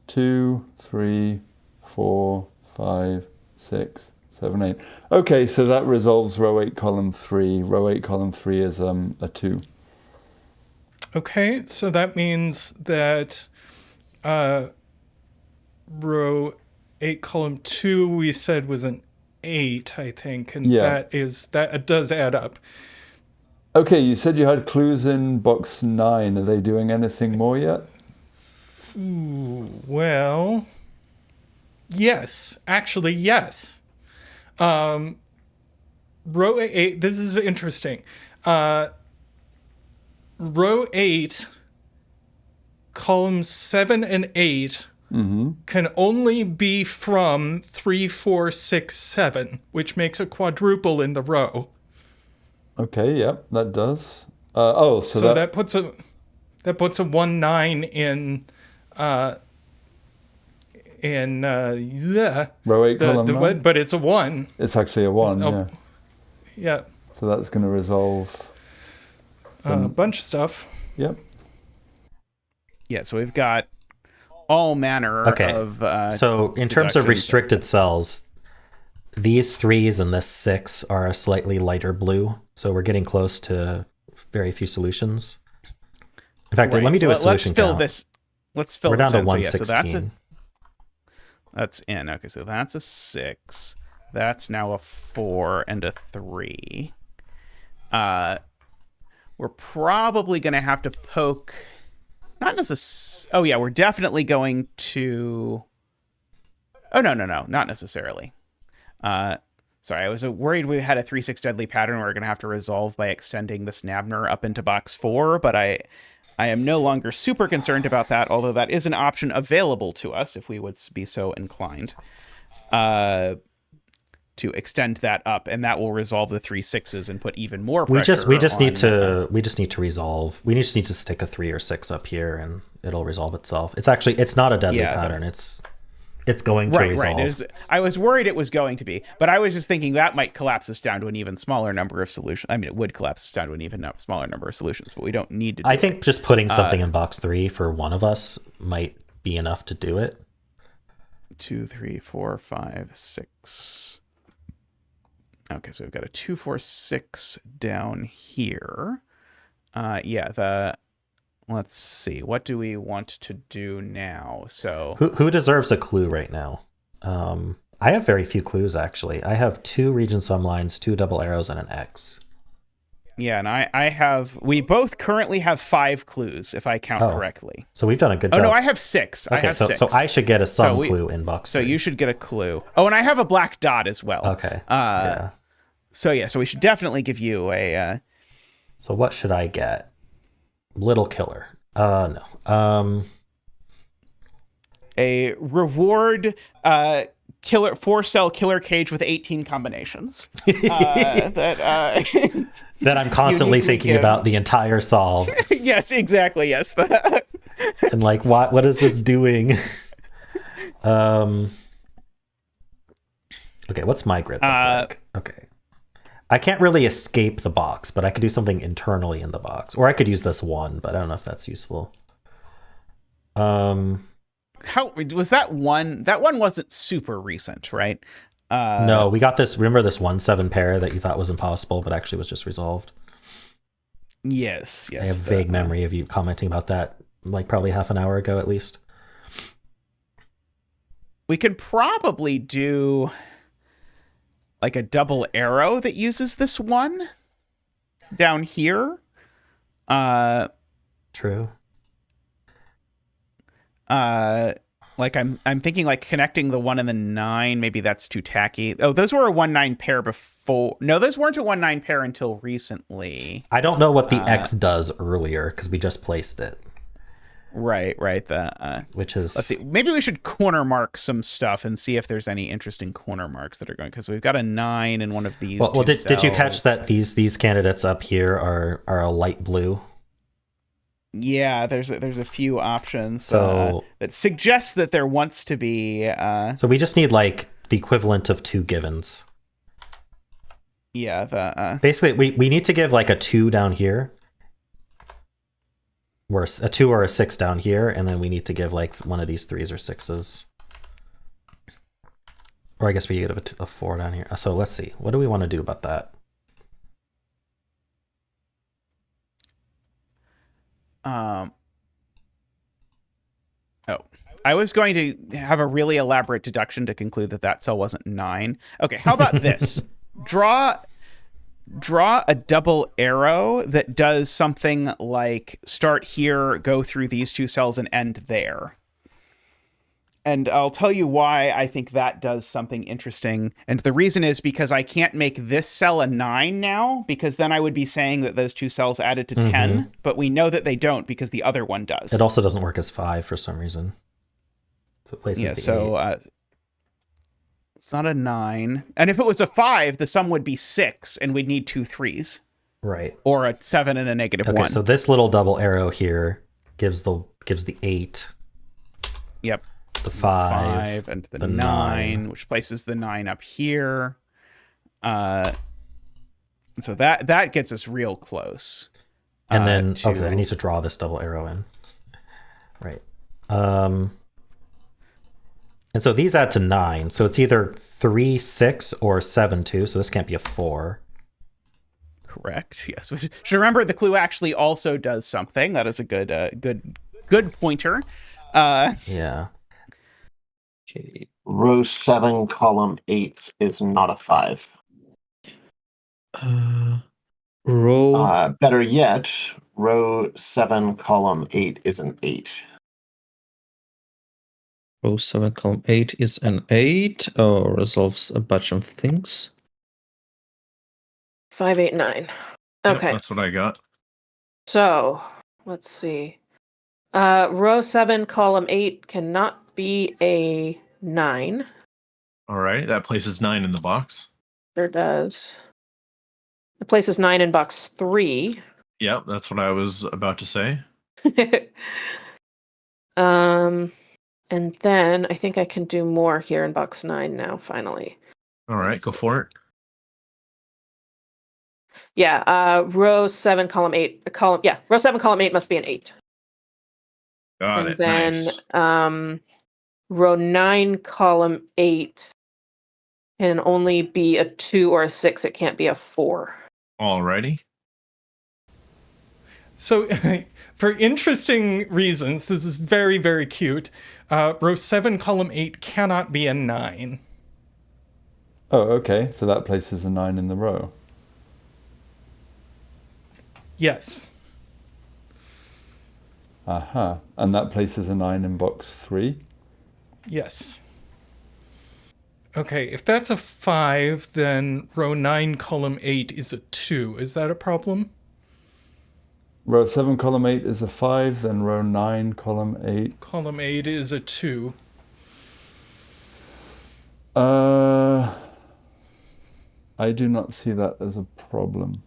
2, 3, 4, 5, 6, 7, 8. Okay, so that resolves row 8, column 3. Row 8, column 3 is a 2. Okay, so that means that row 8, column 2, we said was an 8, I think, and that does add up. Okay, you said you had clues in box 9. Are they doing anything more yet? Ooh, well, Yes, actually, yes. Row 8, this is interesting. Row 8, columns 7 and 8 can only be from 3, 4, 6, 7, which makes a quadruple in the row. Okay, yep, that does. So that puts a 1, 9 in row 8, column 9? but it's a 1. It's actually a 1, yeah. Yeah. So that's going to resolve A bunch of stuff. Yep. Yeah, so we've got all manner of so in terms of deductions. restricted cells, these 3s and this 6 are a slightly lighter blue, so we're getting close to very few solutions. In fact, let me do a solution count. Let's fill we're this down to in. 116. That's in. Okay, so that's a 6. That's now a 4 and a 3. We're probably going to have to poke... Not necessarily... Oh, yeah, we're definitely going to... Oh, no, not necessarily. Sorry, I was worried we had a 3-6 deadly pattern we were going to have to resolve by extending the Snabner up into box 4, but I am no longer super concerned about that, although that is an option available to us if we would be so inclined to extend that up, and that will resolve the 3 6s and put even more pressure. We just need to resolve. We just need to stick a 3 or 6 up here, and it'll resolve itself. It's not a deadly pattern. It's going to resolve. Right. I was worried it was going to be, but I was just thinking that might collapse us down to an even smaller number of solutions. I mean, it would collapse us down to an even smaller number of solutions, but we don't need to. I think just putting something in box 3 for one of us might be enough to do it. 2, 3, 4, 5, 6. Okay, so we've got a 2, 4, 6 down here. Let's see. What do we want to do now? So who deserves a clue right now? I have very few clues, actually. I have 2 region sum lines, 2 double arrows, and an X. Yeah, and I have... We both currently have 5 clues, if I count correctly. So we've done a good job. Oh, no, I have 6. Okay, I have 6. So I should get a sum clue in box 3. So you should get a clue. Oh, and I have a black dot as well. Okay. Yeah. So we should definitely give you a... So what should I get? Little killer. No. A reward 4-cell killer cage with 18 combinations. That I'm constantly thinking about the entire solve. Yes, exactly. Yes. And like, what is this doing? Okay, what's my grid look like? Okay. I can't really escape the box, but I could do something internally in the box. Or I could use this 1, but I don't know if that's useful. How was that one? That one wasn't super recent, right? No, we got this. Remember this 1-7 pair that you thought was impossible, but actually was just resolved? Yes. I have vague memory of you commenting about that, like probably half an hour ago at least. We could probably do like a double arrow that uses this 1 down here. True. Like I'm thinking like connecting the 1 and the 9, maybe that's too tacky. Oh, those were a 1-9 pair before. No, those weren't a 1-9 pair until recently. I don't know what the X does earlier because we just placed it. Right. Which is... Let's see. Maybe we should corner mark some stuff and see if there's any interesting corner marks that are going, because we've got a 9 in one of these. Well, did you catch that these candidates up here are a light blue? Yeah, there's a few options that suggest that there wants to be. So we just need like the equivalent of 2 givens. Yeah. Basically, we need to give like a 2 down here. Or a 2 or a 6 down here, and then we need to give like one of these 3s or 6s. Or I guess we give a 4 down here. So let's see. What do we want to do about that? I was going to have a really elaborate deduction to conclude that cell wasn't 9. Okay, how about this? Draw a double arrow that does something like start here, go through these 2 cells, and end there. And I'll tell you why I think that does something interesting. And the reason is because I can't make this cell a 9 now, because then I would be saying that those two cells added to 10, but we know that they don't because the other one does. It also doesn't work as 5 for some reason. So it places the 8. It's not a 9. And if it was a 5, the sum would be 6, and we'd need 2 3s. Right. Or a 7 and a negative 1. Okay, so this little double arrow here gives the 8. Yep. The 5 and the 9, which places the 9 up here. And so that gets us real close. And then, okay, I need to draw this double arrow in. Right. And so these add to 9. So it's either 3, 6, or 7, 2. So this can't be a 4. Correct. Yes. We should remember the clue actually also does something. That is a good pointer. Yeah. Okay. Row 7, column 8 is not a 5. Row. Better yet, row 7, column 8 is an 8. Row 7, column 8 is an 8. Oh, resolves a bunch of things. 5, 8, 9. Okay. Yep, that's what I got. So let's see. Row 7, column 8 cannot be a 9. All right, that places 9 in the box. Sure does. It places 9 in box 3. Yep, that's what I was about to say. And then I think I can do more here in box 9 now, finally. All right, go for it. Yeah, row 7, column 8. Row 7, column 8 must be an 8. Got And it. then Nice. row 9, column 8 can only be a 2 or a 6. It can't be a 4. Alrighty. So, for interesting reasons, this is very, very cute. Row 7, column 8 cannot be a 9. Oh, okay. So that places a 9 in the row. Yes. Aha. And that places a 9 in box 3? Yes. Okay, if that's a 5, then row 9, column 8 is a 2. Is that a problem? Row 7, column 8 is a 5, then row 9, column 8. Column 8 is a 2. I do not see that as a problem.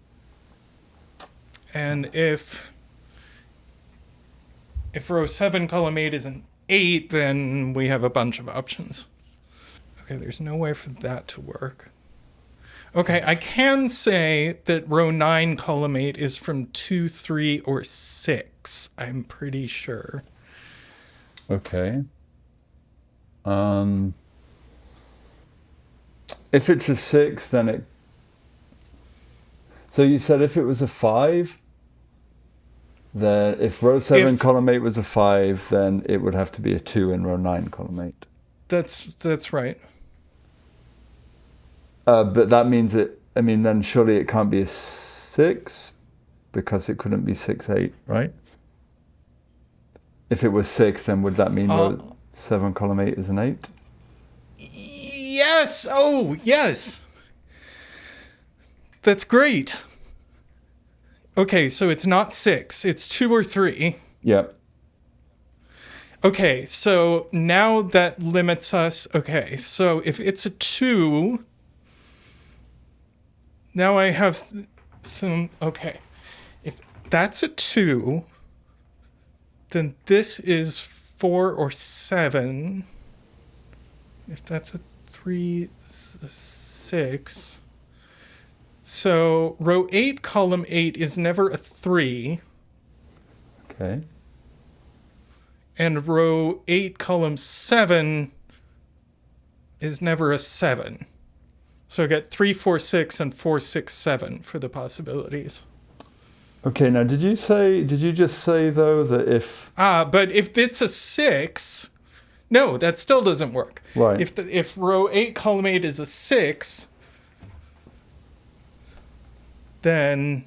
And if row 7, column 8 is an 8, then we have a bunch of options. Okay, there's no way for that to work. Okay, I can say that row 9, column 8 is from 2, 3, or 6. I'm pretty sure. Okay. If it's a 6, then it... So you said if it was a 5, then if row 7, column 8 was a 5, then it would have to be a 2 in row 9, column 8. That's right. But that means then surely it can't be a 6, because it couldn't be 6, 8, right? If it was 6, then would that mean row 7, column 8 is an 8? Yes! Oh, yes! That's great. Okay, so it's not 6, it's 2 or 3. Yep. Okay, so now that limits us. Okay, so if it's a 2, now I have some. Okay, if that's a 2, then this is 4 or 7. If that's a 3, this is a 6. So row 8, column 8 is never a 3. Okay. And row 8, column 7 is never a 7. So I get 3, 4, 6, and 4, 6, 7 for the possibilities. Okay, now did you just say though that if... But if it's a 6, no, that still doesn't work. Right. If row 8, column 8 is a 6, then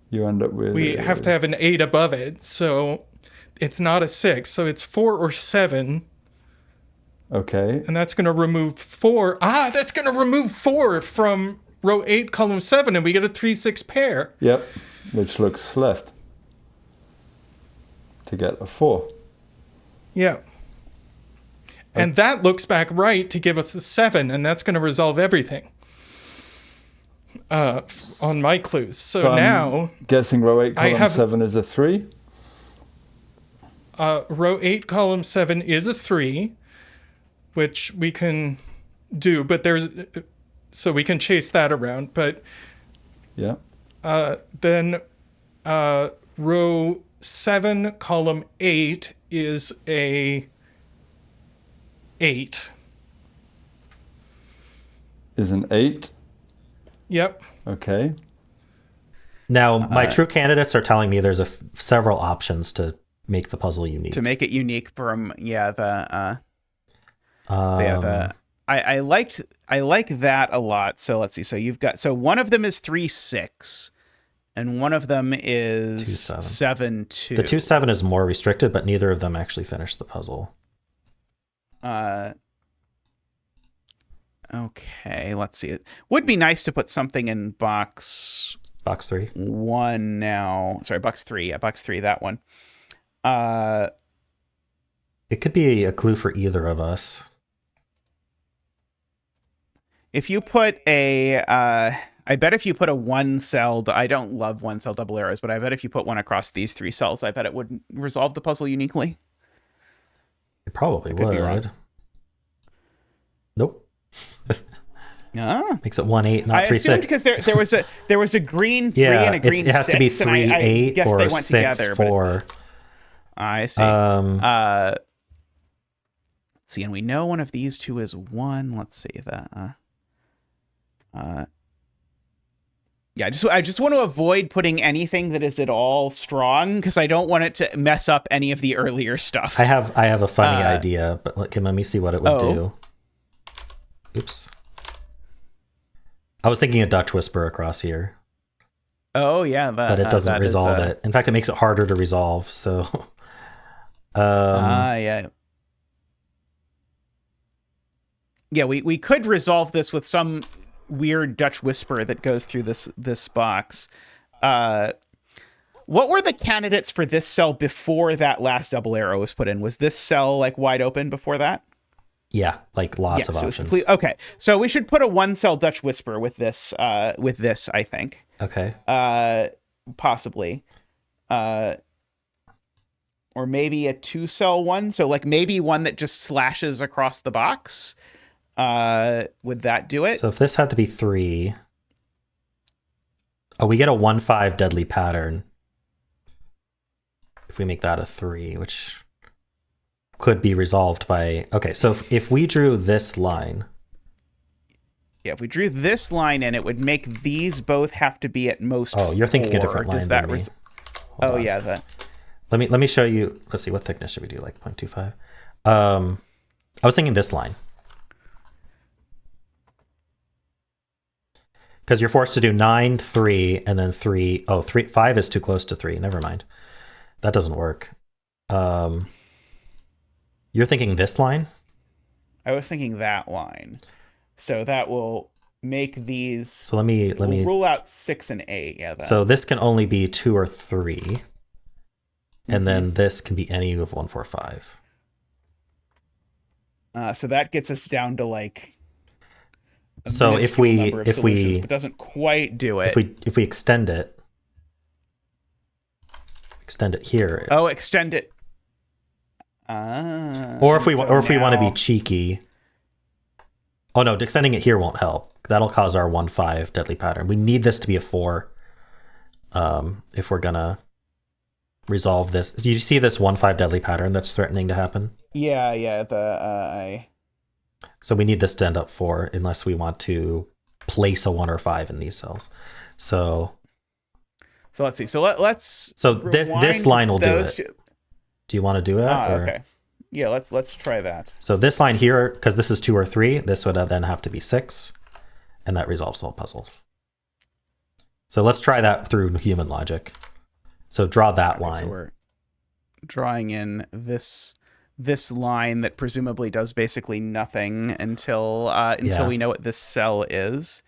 you end up with... we have to have an 8 above it, so it's not a 6. So it's 4 or 7, Okay. And that's going to remove 4. That's going to remove 4 from row 8, column 7, and we get a 3-6 pair. Yep. Which looks left to get a 4. Yeah. And that looks back right to give us the 7, and that's going to resolve everything on my clues. So now... guessing row 8, column 7 is a 3? Row 8, column 7 is a 3, which we can do, but there's... So we can chase that around, but... Yeah. Then row 7, column 8 is a 8. Is an 8? Yep. Okay. Now, my true candidates are telling me there's several options to make the puzzle unique. To make it unique from I like that a lot. So let's see. So you've got one of them is 3-6, and one of them is 7-2. The 2-7 is more restricted, but neither of them actually finish the puzzle. Okay, let's see. It would be nice to put something in box 3. 1 now. Sorry, box 3. Yeah, box 3. That one. It could be a clue for either of us. If you put I bet if you put a 1-cell, I don't love 1-cell double arrows, but I bet if you put one across these 3 cells, I bet it would resolve the puzzle uniquely. It probably Could be wrong. would. Nope. Ah. Makes it 1-8, not 3-6. I assumed because there was a green 3 and a green 6. It has to be 3-8 or they went 6-4. But I see. Let's see, and we know one of these two is 1. Let's see that. Yeah, I just want to avoid putting anything that is at all strong because I don't want it to mess up any of the earlier stuff. I have a funny idea, but let me see what it would do. Oops. I was thinking a Dutch whisper across here. Oh yeah, but it doesn't resolve it. In fact, it makes it harder to resolve. So, yeah. Yeah, we could resolve this with some weird Dutch whisper that goes through this box. What were the candidates for this cell before that last double arrow was put in? Was this cell like wide open before that? Yeah, like lots of options. Okay, so we should put a 1-cell Dutch whisper with this. I think. Okay. Possibly. Or maybe a 2-cell one. So like maybe one that just slashes across the box. Would that do it? So if this had to be 3, we get a 1-5 deadly pattern. If we make that a 3, which could be resolved by... Okay, so if we drew this line... Yeah, if we drew this line in, it would make these both have to be at most 4. You're thinking a different line than me. Oh, yeah. That. Let me show you... Let's see, what thickness should we do? Like 0.25? I was thinking this line. Because you're forced to do 9, 3, and then 3. 5 is too close to 3. Never mind. That doesn't work. You're thinking this line? I was thinking that line. So that will make these... So let me rule out 6 and 8. Yeah. So this can only be 2 or 3. And then this can be any of 1, 4, 5. So that gets us down to like... So if we but doesn't quite do it. If we extend it here. Oh, extend it. Or if we want to be cheeky. Oh no, extending it here won't help. That'll cause our 1-5 deadly pattern. We need this to be a 4 if we're gonna resolve this. Do you see this 1-5 deadly pattern that's threatening to happen? Yeah. So we need this to end up 4 unless we want to place a 1 or 5 in these cells. So let's see. So let's. So this line will do it. Do you want to do it? Okay. Yeah, let's try that. So this line here, because this is 2 or 3, this would then have to be 6, and that resolves the whole puzzle. So let's try that through human logic. So draw that line. So we're drawing in this this line that presumably does basically nothing until we know what this cell is.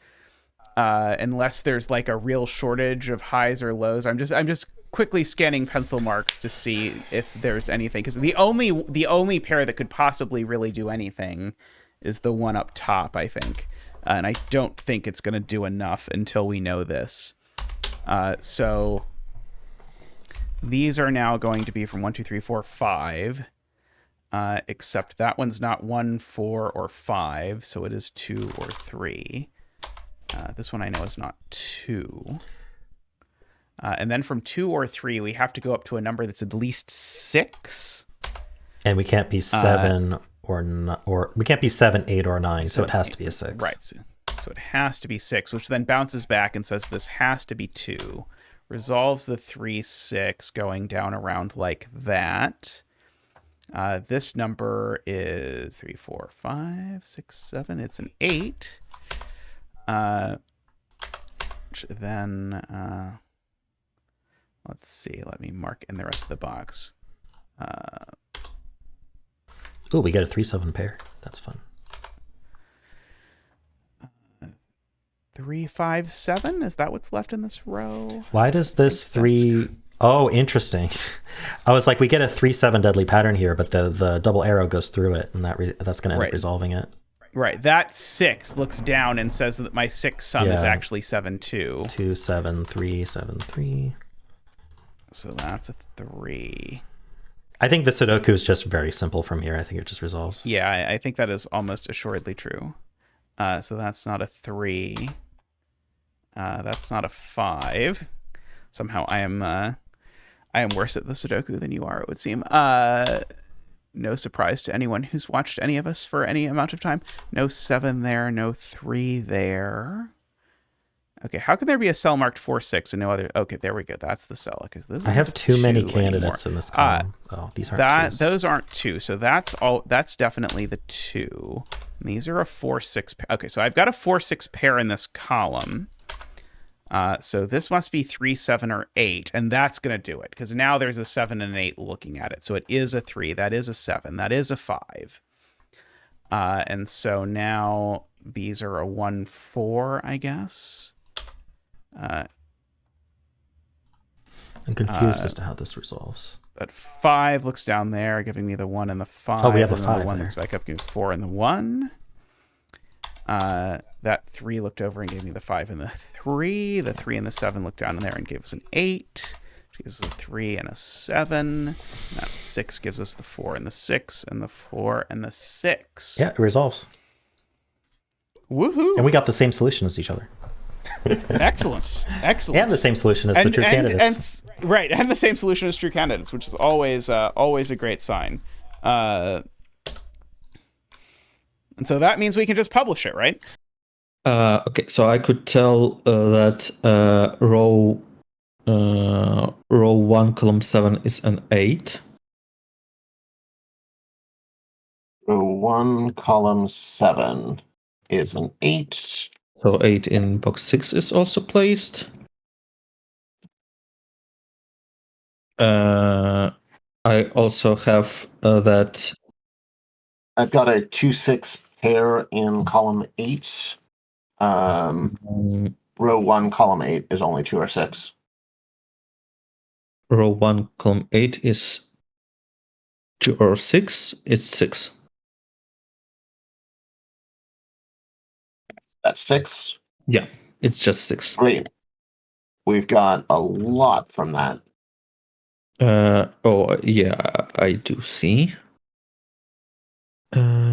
Unless there's like a real shortage of highs or lows. I'm just quickly scanning pencil marks to see if there's anything, because the only pair that could possibly really do anything is the one up top, I think, and I don't think it's going to do enough until we know this. So these are now going to be from 1, 2, 3, 4, 5. Except that one's not 1, 4, or 5, so it is 2 or 3. This one I know is not 2. And then from 2 or 3, we have to go up to a number that's at least 6. And we can't be 7 or we can't be 7, 8, or 9, so it has to be a 6. Right. So it has to be 6, which then bounces back and says this has to be 2. Resolves the 3, 6, going down around like that. This number is 3, 4, 5, 6, 7. It's an 8. Which then, let's see. Let me mark in the rest of the box. Oh, we get a 3, 7 pair. That's fun. 3, 5, 7. Is that what's left in this row? Why does this 3? Oh, interesting. I was like, we get a 3, 7 deadly pattern here, but the double arrow goes through it, and that's going to end up resolving it. Right. That 6 looks down and says that my 6 sum is actually 7, 2. 2, 7, 3, 7, 3. So that's a 3. I think the Sudoku is just very simple from here. I think it just resolves. Yeah, I think that is almost assuredly true. So that's not a 3. That's not a 5. Somehow I am worse at the Sudoku than you are, it would seem. No surprise to anyone who's watched any of us for any amount of time. No 7 there, no 3 there. Okay, how can there be a cell marked 4, 6 and no other? Okay, there we go. That's the cell. Because this I have too many candidates in this column. These aren't twos. Those aren't 2. So that's all. That's definitely the 2. And these are a 4, 6. Okay, so I've got a 4, 6 pair in this column. So this must be 3, 7, or 8, and that's going to do it, because now there's a 7 and an 8 looking at it. So it is a 3, that is a 7, that is a 5. And so now these are a 1, 4, I guess. I'm confused as to how this resolves. But 5 looks down there, giving me the 1 and the 5. Oh, we have a and 5 the 1 there. that's back up, giving 4 and the 1. That 3 looked over and gave me the 5 and the 3. The 3 and the 7 looked down in there and gave us an 8. Which gives us a 3 and a 7. And that 6 gives us the 4 and the 6 and the 4 and the 6. Yeah, it resolves. Woohoo! And we got the same solution as each other. Excellent. And the same solution as the true candidates. Right, and the same solution as true candidates, which is always a great sign. And so that means we can just publish it, right? Okay, so I could tell that row 1, column 7 is an 8. Row 1, column 7 is an 8. So 8 in box 6 is also placed. I also have that. I've got a 2, 6 pair in column 8. Row 1, column 8 is only 2 or 6. Row 1, column 8 is 2 or 6. It's 6. That's 6. Yeah, it's just 6. Great. We've got a lot from that. Oh, yeah, I do see. What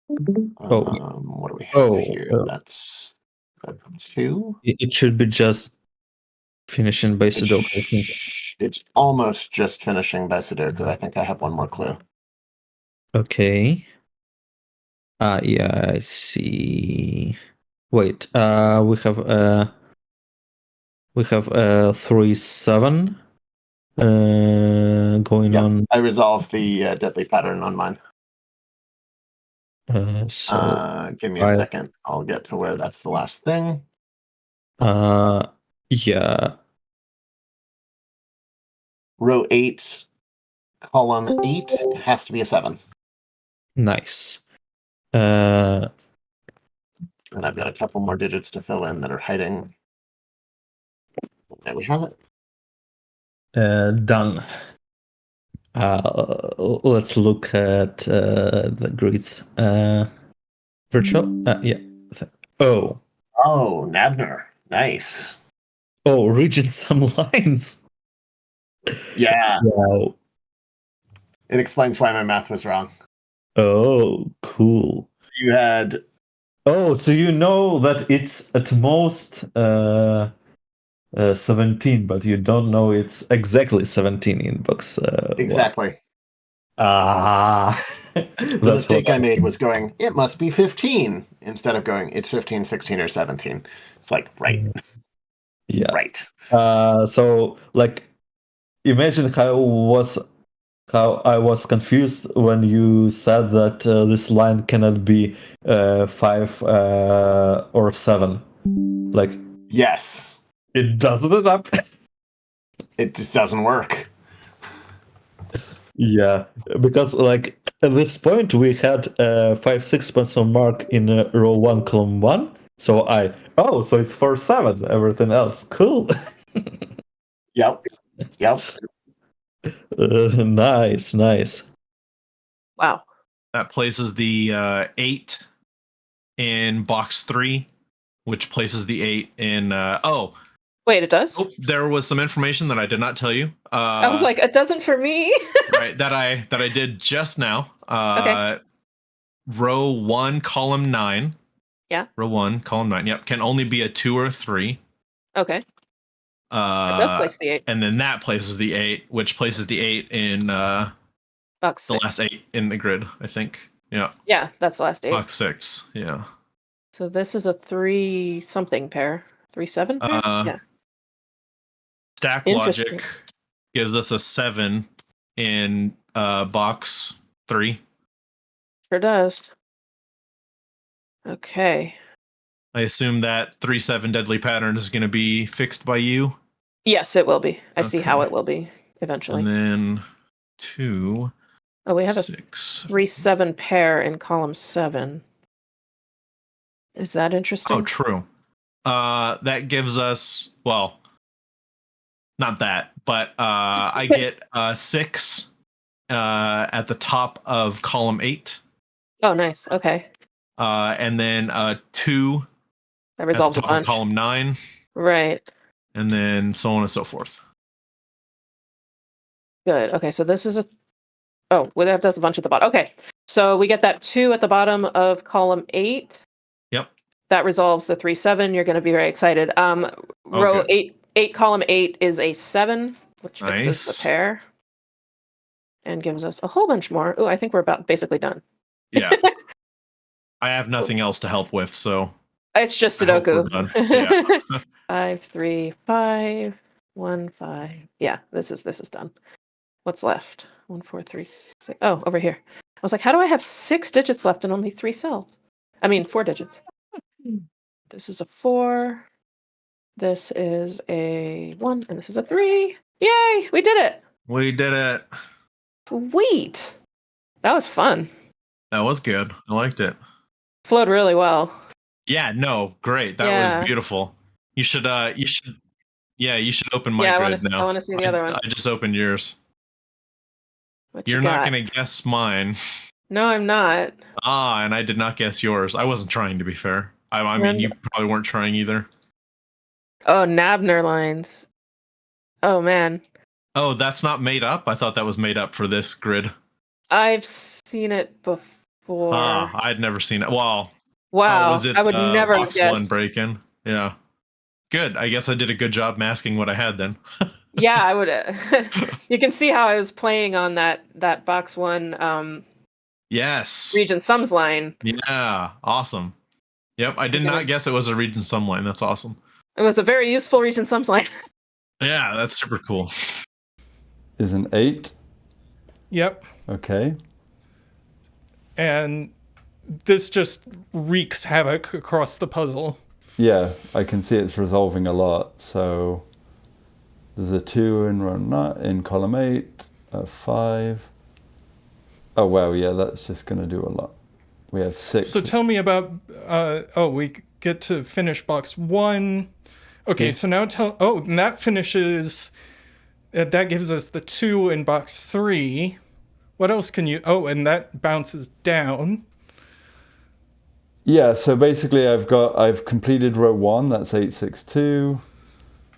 do we have here? That's 2. It should be just finishing by Sudoku, I think. It's almost just finishing by Sudoku. I think I have one more clue. Okay. Yeah, I see. Wait, we have 3, 7 going on. I resolved the deadly pattern on mine. So give me a second. I'll get to where that's the last thing. Yeah. Row 8, column 8 has to be a 7. Nice. And I've got a couple more digits to fill in that are hiding. There we have it. Done. Let's look at the grids. Virtual? Yeah. Oh. Oh, Nabner. Nice. Oh, region some lines. Yeah. Wow. It explains why my math was wrong. Oh, cool. You had... Oh, so you know that it's at most 17, but you don't know it's exactly 17 in box. Exactly. Ah. The mistake I made was going, it must be 15, instead of going, it's 15, 16, or 17. It's like, right. Yeah. Right. So, like, imagine how I was confused when you said that this line cannot be 5 or 7. Like, Yes. it doesn't end up. It just doesn't work. Yeah, because like at this point we had 5-6 pencil mark in row 1, column 1. So so it's 4-7. Everything else, cool. Yep. Nice. Wow. That places the 8 in box 3, which places the 8 in. Wait, it does? Oh, there was some information that I did not tell you. I was like, it doesn't for me. Right, that I did just now. Okay. Row 1, column 9. Yeah. Row 1, column 9. Yep, can only be a 2 or a 3. Okay. That does place the 8. And then that places the 8, which places the 8 in Box 6. the last 8 in the grid, I think. Yeah. Yeah, that's the last 8. Box 6. Yeah. So this is a 3 something pair. 3-7 pair? Yeah. Stack Interesting. logic gives us a 7 in box 3. Sure does. Okay. I assume that 3-7 deadly pattern is going to be fixed by you. Yes, it will be. I see how Okay. it will be eventually. And then 2. Oh, we have 6. a 3-7 pair in column 7. Is that interesting? Oh, true. That gives us, well, not that, but I get 6 at the top of column 8. Oh, nice. Okay. And then 2 That resolves at a the top of bunch. column 9. Right. And then so on and so forth. Good. Okay, so this is well, that does a bunch at the bottom. Okay. So we get that 2 at the bottom of column 8. Yep. That resolves the 3-7. You're going to be very excited. Row good. 8, column 8 is a 7, which fixes the Nice. pair and gives us a whole bunch more. Oh, I think we're about basically done. Yeah. I have nothing else to help with, so It's just I hope we're Sudoku. done. Yeah. 5, 3, 5, 1, 5. Yeah, this is done. What's left? 1, 4, 3, 6. Oh, over here. I was like, how do I have 6 digits left and only 3 cells? I mean, 4 digits. This is a 4. This is a 1, and this is a 3. Yay! We did it! We did it. Sweet! That was fun. That was good. I liked it. Flowed really well. Yeah, no, great. That was beautiful. You should open my grid now. I want to see the other one. I just opened yours. You're not going to guess mine. No, I'm not. And I did not guess yours. I wasn't trying, to be fair. I mean, you probably weren't trying either. Oh, Nabner lines. Oh, man. Oh, that's not made up? I thought that was made up for this grid. I've seen it before. I'd never seen it. Wow. Wow. Was it, I would never have box guessed. 1 break-in? Yeah. Good. I guess I did a good job masking what I had then. Yeah, I would. You can see how I was playing on that box 1 yes. region sums line. Yeah. Awesome. Yep. I did not guess it was a region sum line. That's awesome. It was a very useful region sums line. Yeah, that's super cool. Is an 8. Yep. Okay. And this just wreaks havoc across the puzzle. Yeah, I can see it's resolving a lot, so There's a 2 in column 8, a 5. Oh, wow, yeah, that's just going to do a lot. We have 6. So tell me about, we get to finish box 1. Okay, so now and that finishes, that gives us the 2 in box 3. What else can you, and that bounces down. Yeah, so basically I've completed row 1, that's 862.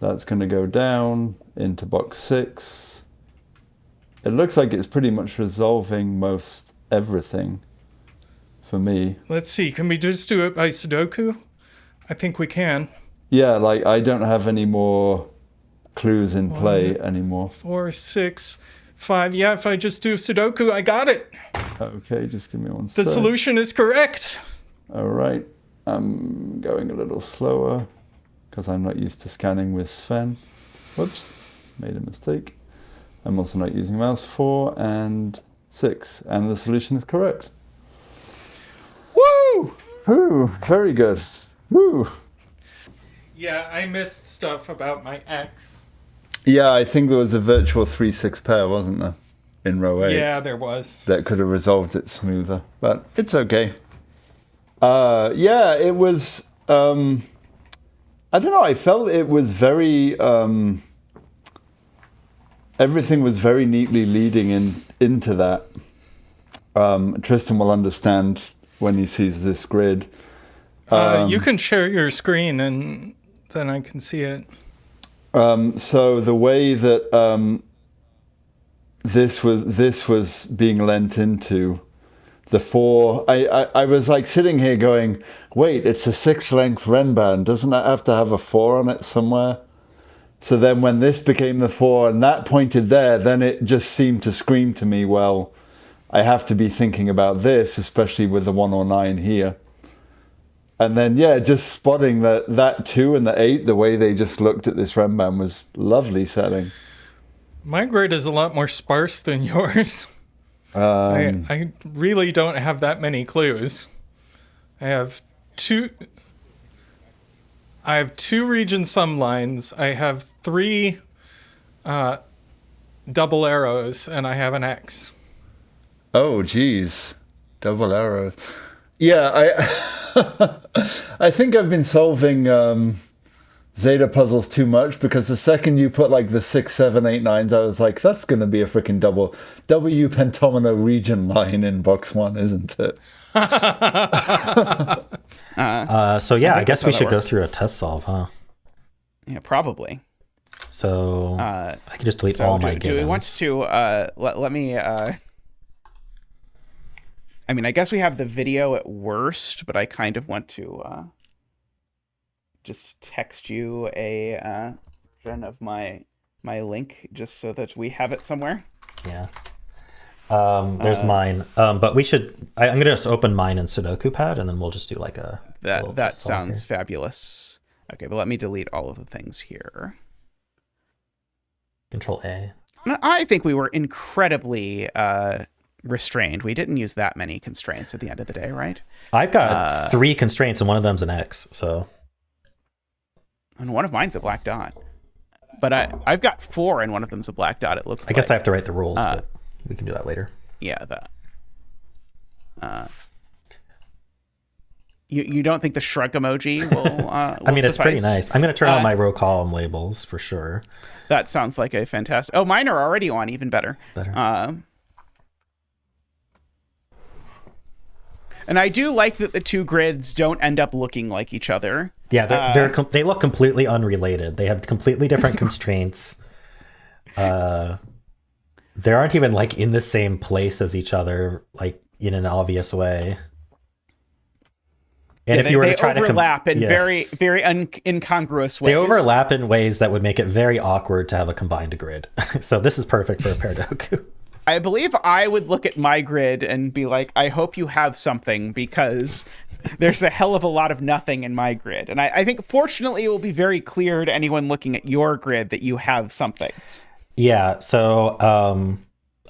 That's going to go down into box 6. It looks like it's pretty much resolving most everything for me. Let's see, can we just do it by Sudoku? I think we can. Yeah, like I don't have any more clues in play anymore. 4, 6, 5. Yeah, if I just do Sudoku, I got it. Okay, just give me one The sec. solution is correct. All right, I'm going a little slower because I'm not used to scanning with Sven. Whoops, made a mistake. I'm also not using mouse. 4 and 6, and the solution is correct. Woo! Woo, very good. Woo. Yeah, I missed stuff about my X. Yeah, I think there was a virtual 3-6 pair, wasn't there, in row 8? Yeah, there was. That could have resolved it smoother, but it's okay. Yeah, it was. I don't know. I felt it was very. Everything was very neatly leading into that. Tristan will understand when he sees this grid. You can share your screen and then I can see it. So the way that this was being lent into. The 4, I was like sitting here going, wait, it's a 6-length Renband. Doesn't that have to have a 4 on it somewhere? So then when this became the 4 and that pointed there, then it just seemed to scream to me, well, I have to be thinking about this, especially with the 1 or 9 here. And then, yeah, just spotting that 2 and the 8, the way they just looked at this Renband was lovely setting. My grid is a lot more sparse than yours. I really don't have that many clues. I have two region sum lines. I have 3 double arrows, and I have an X. Oh, geez. Double arrows. Yeah, I think I've been solving Zeta puzzles too much, because the second you put like the 6, 7, 8, 9s, I was like, that's going to be a freaking double W pentomino region line in box 1, isn't it? So yeah, I guess we should go through a test solve, huh? Yeah, probably. So I can just delete all my givens. Do we want to let me? I mean, I guess we have the video at worst, but I kind of want to just text you a version of my link just so that we have it somewhere. Yeah. There's mine. But we should. I'm gonna just open mine in Sudoku Pad, and then we'll just do like a. That sounds fabulous. Okay, but let me delete all of the things here. Control A. I think we were incredibly restrained. We didn't use that many constraints at the end of the day, right? I've got 3 constraints, and one of them's an X. So. And one of mine's a black dot. But I've got 4 and one of them's a black dot, it looks like. I guess I have to write the rules, but we can do that later. Yeah, you don't think the shrug emoji will I mean, it's pretty nice. I'm going to turn on my row column labels for sure. That sounds like a fantastic... Oh, mine are already on, even better. And I do like that the 2 grids don't end up looking like each other. Yeah, they look completely unrelated. They have completely different constraints. They aren't even like in the same place as each other, like in an obvious way. And if you were to try to overlap in very, very incongruous ways. They overlap in ways that would make it very awkward to have a combined grid. So this is perfect for a Pairdoku. I believe I would look at my grid and be like, I hope you have something, because there's a hell of a lot of nothing in my grid. And I think, fortunately, it will be very clear to anyone looking at your grid that you have something. Yeah, so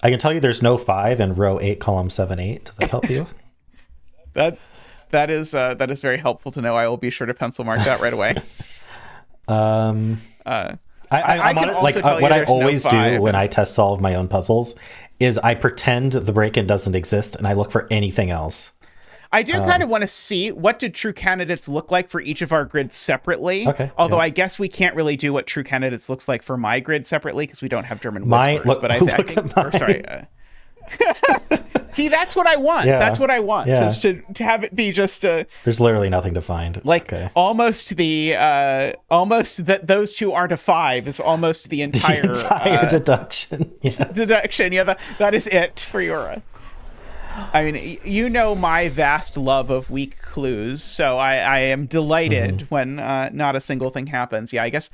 I can tell you there's no 5 in row 8, column 7, 8. Does that help you? That is very helpful to know. I will be sure to pencil mark that right away. I'm can on it. also Like tell you what I there's no always do 5. when I test solve my own puzzles is I pretend the break-in doesn't exist and I look for anything else. I do kind of want to see what did true candidates look like for each of our grids separately. Okay, Although yeah. I guess we can't really do what true candidates looks like for my grid separately because we don't have German Mine- whispers. look- But I look think, at mine. or sorry. See, that's what I want. Yeah, That's what I want. yeah. Is to have it be just There's literally nothing to find. like Okay. almost that those two aren't a 5 is almost the entire, Entire deduction. Yes. deduction. Yeah, that is it for your. I mean, you know my vast love of weak clues, so I am delighted when not a single thing happens. Yeah, I guess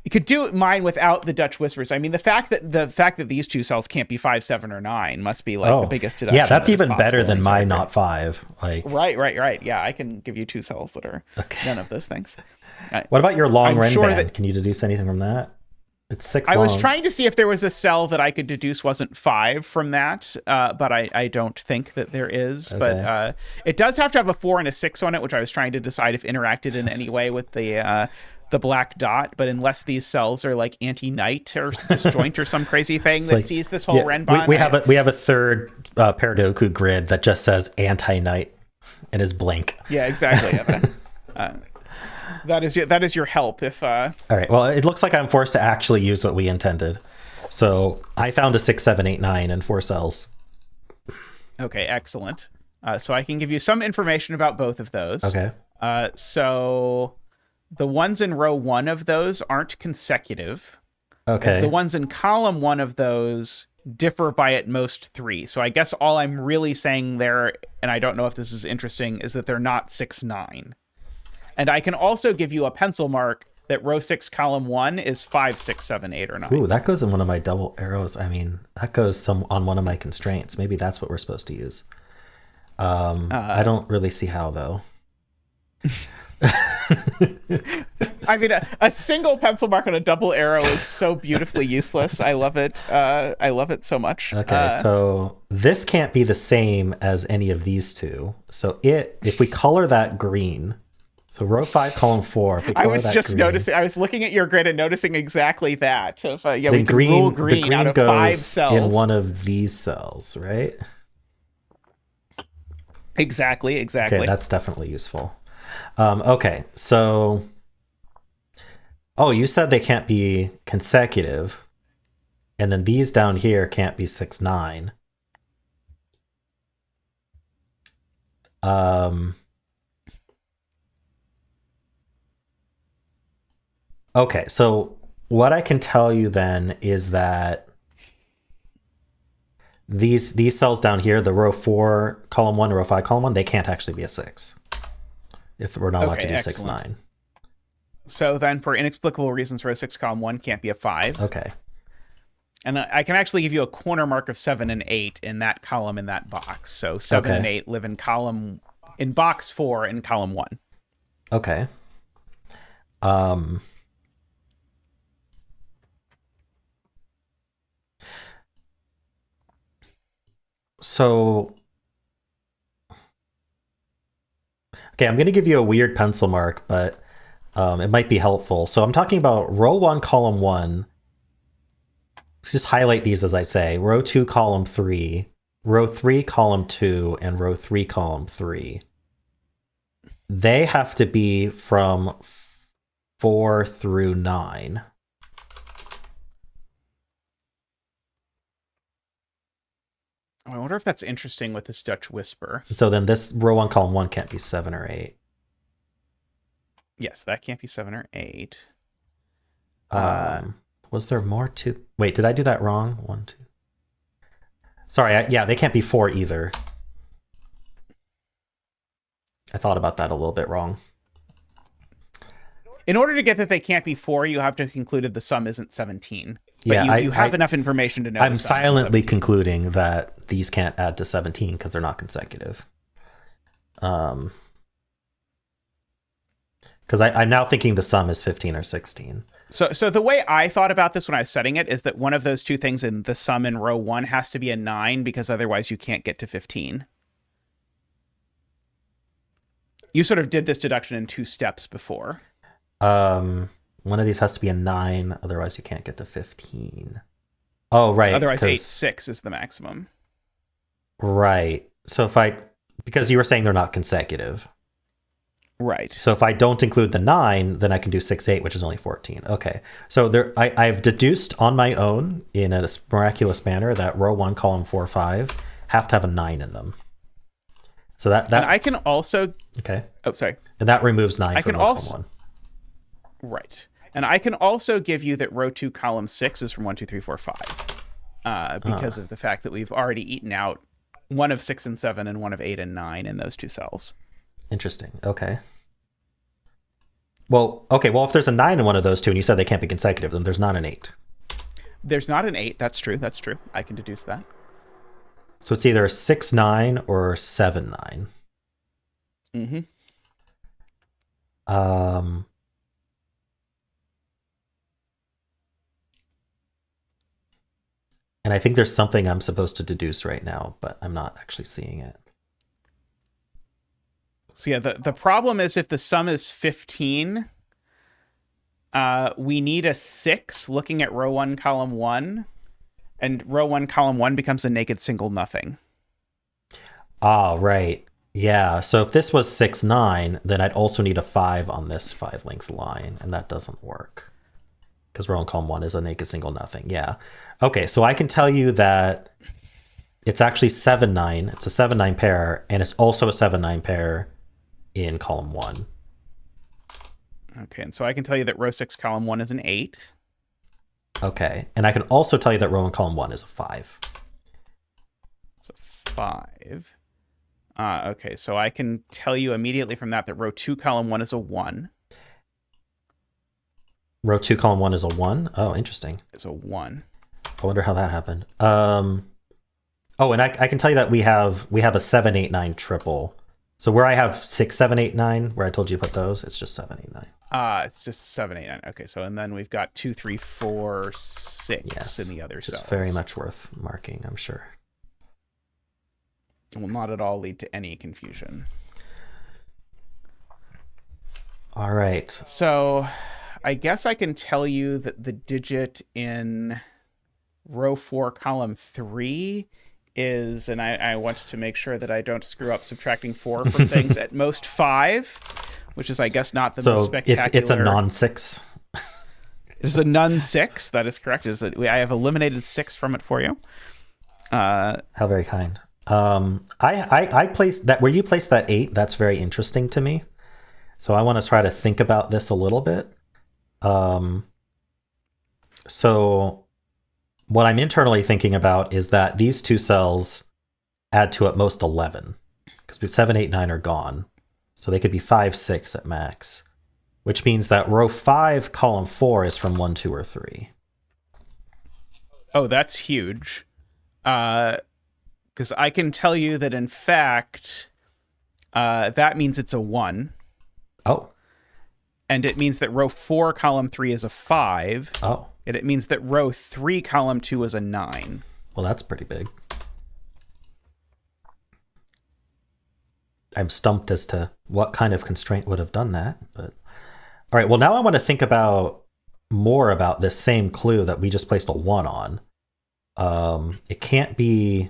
you could do mine without the Dutch whispers. I mean, the fact that these two cells can't be 5, 7, or 9 must be like the biggest deduction. Yeah, that's that is even better possible than in my German. not 5. Like Right. Yeah, I can give you 2 cells that are none of those things. What about your long I'm Ren sure band? that- Can you deduce anything from that? It's 6 I long. was trying to see if there was a cell that I could deduce wasn't 5 from that, but I don't think that there is. Okay. But it does have to have a 4 and a 6 on it, which I was trying to decide if interacted in any way with the black dot. But unless these cells are like anti-knight or disjoint or some crazy thing that like- sees this whole Yeah, Renbon. we have a third Pairdoku grid that just says anti-knight and is blank. Yeah, exactly. That is your help if All right. Well, it looks like I'm forced to actually use what we intended. So I found a 6, 7, 8, 9 and 4 cells. Okay, excellent. So I can give you some information about both of those. Okay. So the ones in row 1 of those aren't consecutive. Okay. The ones in column 1 of those differ by at most 3. So I guess all I'm really saying there, and I don't know if this is interesting, is that they're not 6, 9. And I can also give you a pencil mark that row 6, column 1 is 5, 6, 7, 8, or 9. Ooh, that goes in one of my double arrows. I mean, that goes on one of my constraints. Maybe that's what we're supposed to use. I don't really see how, though. I mean, a single pencil mark on a double arrow is so beautifully useless. I love it. I love it so much. Okay, so this can't be the same as any of these two. So if we color that green, so row 5, column 4. If we I color was that just green, noticing. I was looking at your grid and noticing exactly that. If we the can rule the green out of goes 5 cells in one of these cells, right? Exactly. Okay, that's definitely useful. Okay, so you said they can't be consecutive, and then these down here can't be 6, 9. Okay, so what I can tell you then is that these cells down here, the row 4, column 1, row 5, column 1, they can't actually be a 6. If we're not allowed to do 6, excellent. 9. So then, for inexplicable reasons, row 6, column 1 can't be a 5. Okay. And I can actually give you a corner mark of 7 and 8 in that column in that box. So 7 and 8 live in box 4 in column 1. Okay. So, okay, I'm going to give you a weird pencil mark, but it might be helpful. So I'm talking about row 1, column 1. Just highlight these as I say. Row 2, column 3. Row 3, column 2, and row 3, column 3. They have to be from 4 through 9. I wonder if that's interesting with this Dutch whisper. So then this row 1, column 1 can't be 7 or 8. Yes, that can't be 7 or 8. Was there more to... Wait, did I do that wrong? 1, 2... Sorry, yeah, they can't be 4 either. I thought about that a little bit wrong. In order to get that they can't be 4, you have to have concluded the sum isn't 17. But Yeah, you have enough information to know. I'm the sum isn't silently 17. concluding that these can't add to 17 because they're not consecutive. Because I'm now thinking the sum is 15 or 16. So the way I thought about this when I was setting it is that one of those two things in the sum in row 1 has to be a 9 because otherwise you can't get to 15. You sort of did this deduction in 2 steps before. One of these has to be a 9, otherwise you can't get to 15. Oh, right. So otherwise, 8-6 is the maximum. Right. So because you were saying they're not consecutive. Right. So if I don't include the 9, then I can do 6-8, which is only 14. Okay. So I've deduced on my own in a miraculous manner that row 1, column 4, 5 have to have a 9 in them. So that and I can also. Okay. Oh, sorry. And that removes 9 I from can row also. 1. Right. And I can also give you that row 2, column 6 is from 1, 2, 3, 4, 5. Because of the fact that we've already eaten out one of 6 and 7 and one of 8 and 9 in those 2 cells. Interesting. Okay. Well, if there's a 9 in one of those two and you said they can't be consecutive, then there's not an 8. There's not an 8. That's true. I can deduce that. So it's either 6-9 or 7-9. Mm-hmm. And I think there's something I'm supposed to deduce right now, but I'm not actually seeing it. So yeah, the problem is if the sum is 15, we need a 6 looking at row 1, column 1, and row 1, column 1 becomes a naked single nothing. Ah, right. Yeah, so if this was 6-9, then I'd also need a 5 on this 5-length line, and that doesn't work. Because row 1, column 1 is a naked single nothing. Yeah. Okay, so I can tell you that it's actually 7-9. It's a 7-9 pair, and it's also a 7-9 pair in column 1. Okay, and so I can tell you that row 6, column 1 is an 8. Okay, and I can also tell you that row 1, column 1 is a 5. So 5. Okay, so I can tell you immediately from that row 2, column 1 is a 1. Row 2, column 1 is a 1? Oh, interesting. It's a 1. I wonder how that happened. And I can tell you that we have a 7, 8, 9 triple. So where I have 6, 7, 8, 9, where I told you to put those, it's just 7, 8, 9. It's just 7, 8, 9. Okay, so and then we've got 2, 3, 4, 6 in the other cells. It's very much worth marking, I'm sure. It will not at all lead to any confusion. All right. So I guess I can tell you that the digit in row 4, column 3 is, and I want to make sure that I don't screw up subtracting 4 from things, at most 5, which is, I guess, not the most spectacular. It's a non-6. It is a non-6. That is correct. I have eliminated 6 from it for you. How very kind. I placed that where you placed that 8. That's very interesting to me. So I want to try to think about this a little bit. So what I'm internally thinking about is that these 2 cells add to at most 11, because 7, 8, 9 are gone. So they could be 5, 6 at max, which means that row 5, column 4 is from 1, 2, or 3. Oh, that's huge. Because I can tell you that, in fact, that means it's a 1. Oh. And it means that row 4, column 3 is a 5. Oh. And it means that row 3, column 2 is a 9. Well, that's pretty big. I'm stumped as to what kind of constraint would have done that. But all right, well, now I want to think about more about this same clue that we just placed a 1 on. It can't be...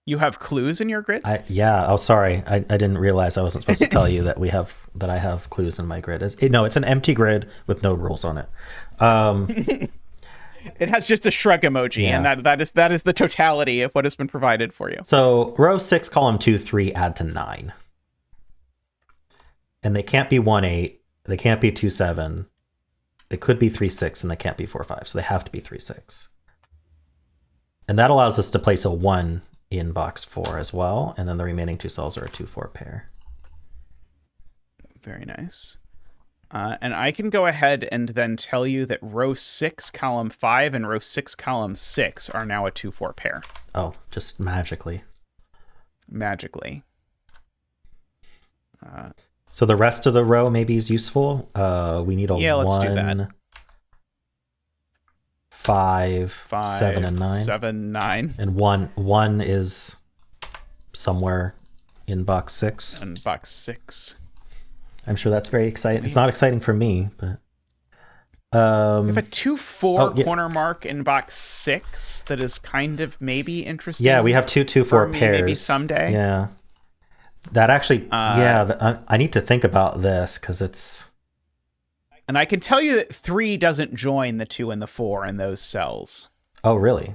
You have clues in your grid? Yeah. Oh, sorry. I didn't realize I wasn't supposed to tell you that I have clues in my grid. It's an empty grid with no rules on it. It has just a shrug emoji, yeah. And that is the totality of what has been provided for you. So row 6, column 2, 3 add to 9. And they can't be 1, 8. They can't be 2, 7. They could be 3, 6, and they can't be 4, 5. So they have to be 3, 6. And that allows us to place a 1 in box 4 as well. And then the remaining 2 cells are a 2, 4 pair. Very nice. And I can go ahead and then tell you that row 6, column 5 and row 6, column 6 are now a 2, 4 pair. Oh, just magically. Magically. So the rest of the row maybe is useful. We need a 1, let's do that. 5, 7, and 9. 7, 9. And 1 is somewhere in box 6. And box 6. I'm sure that's very exciting. It's not exciting for me, but We have a 2-4 yeah. corner mark in box 6 that is kind of maybe interesting. Yeah, we have 2-2-4 pairs. Maybe someday. Yeah. That actually, I need to think about this because it's... And I can tell you that 3 doesn't join the 2 and the 4 in those cells. Oh, really?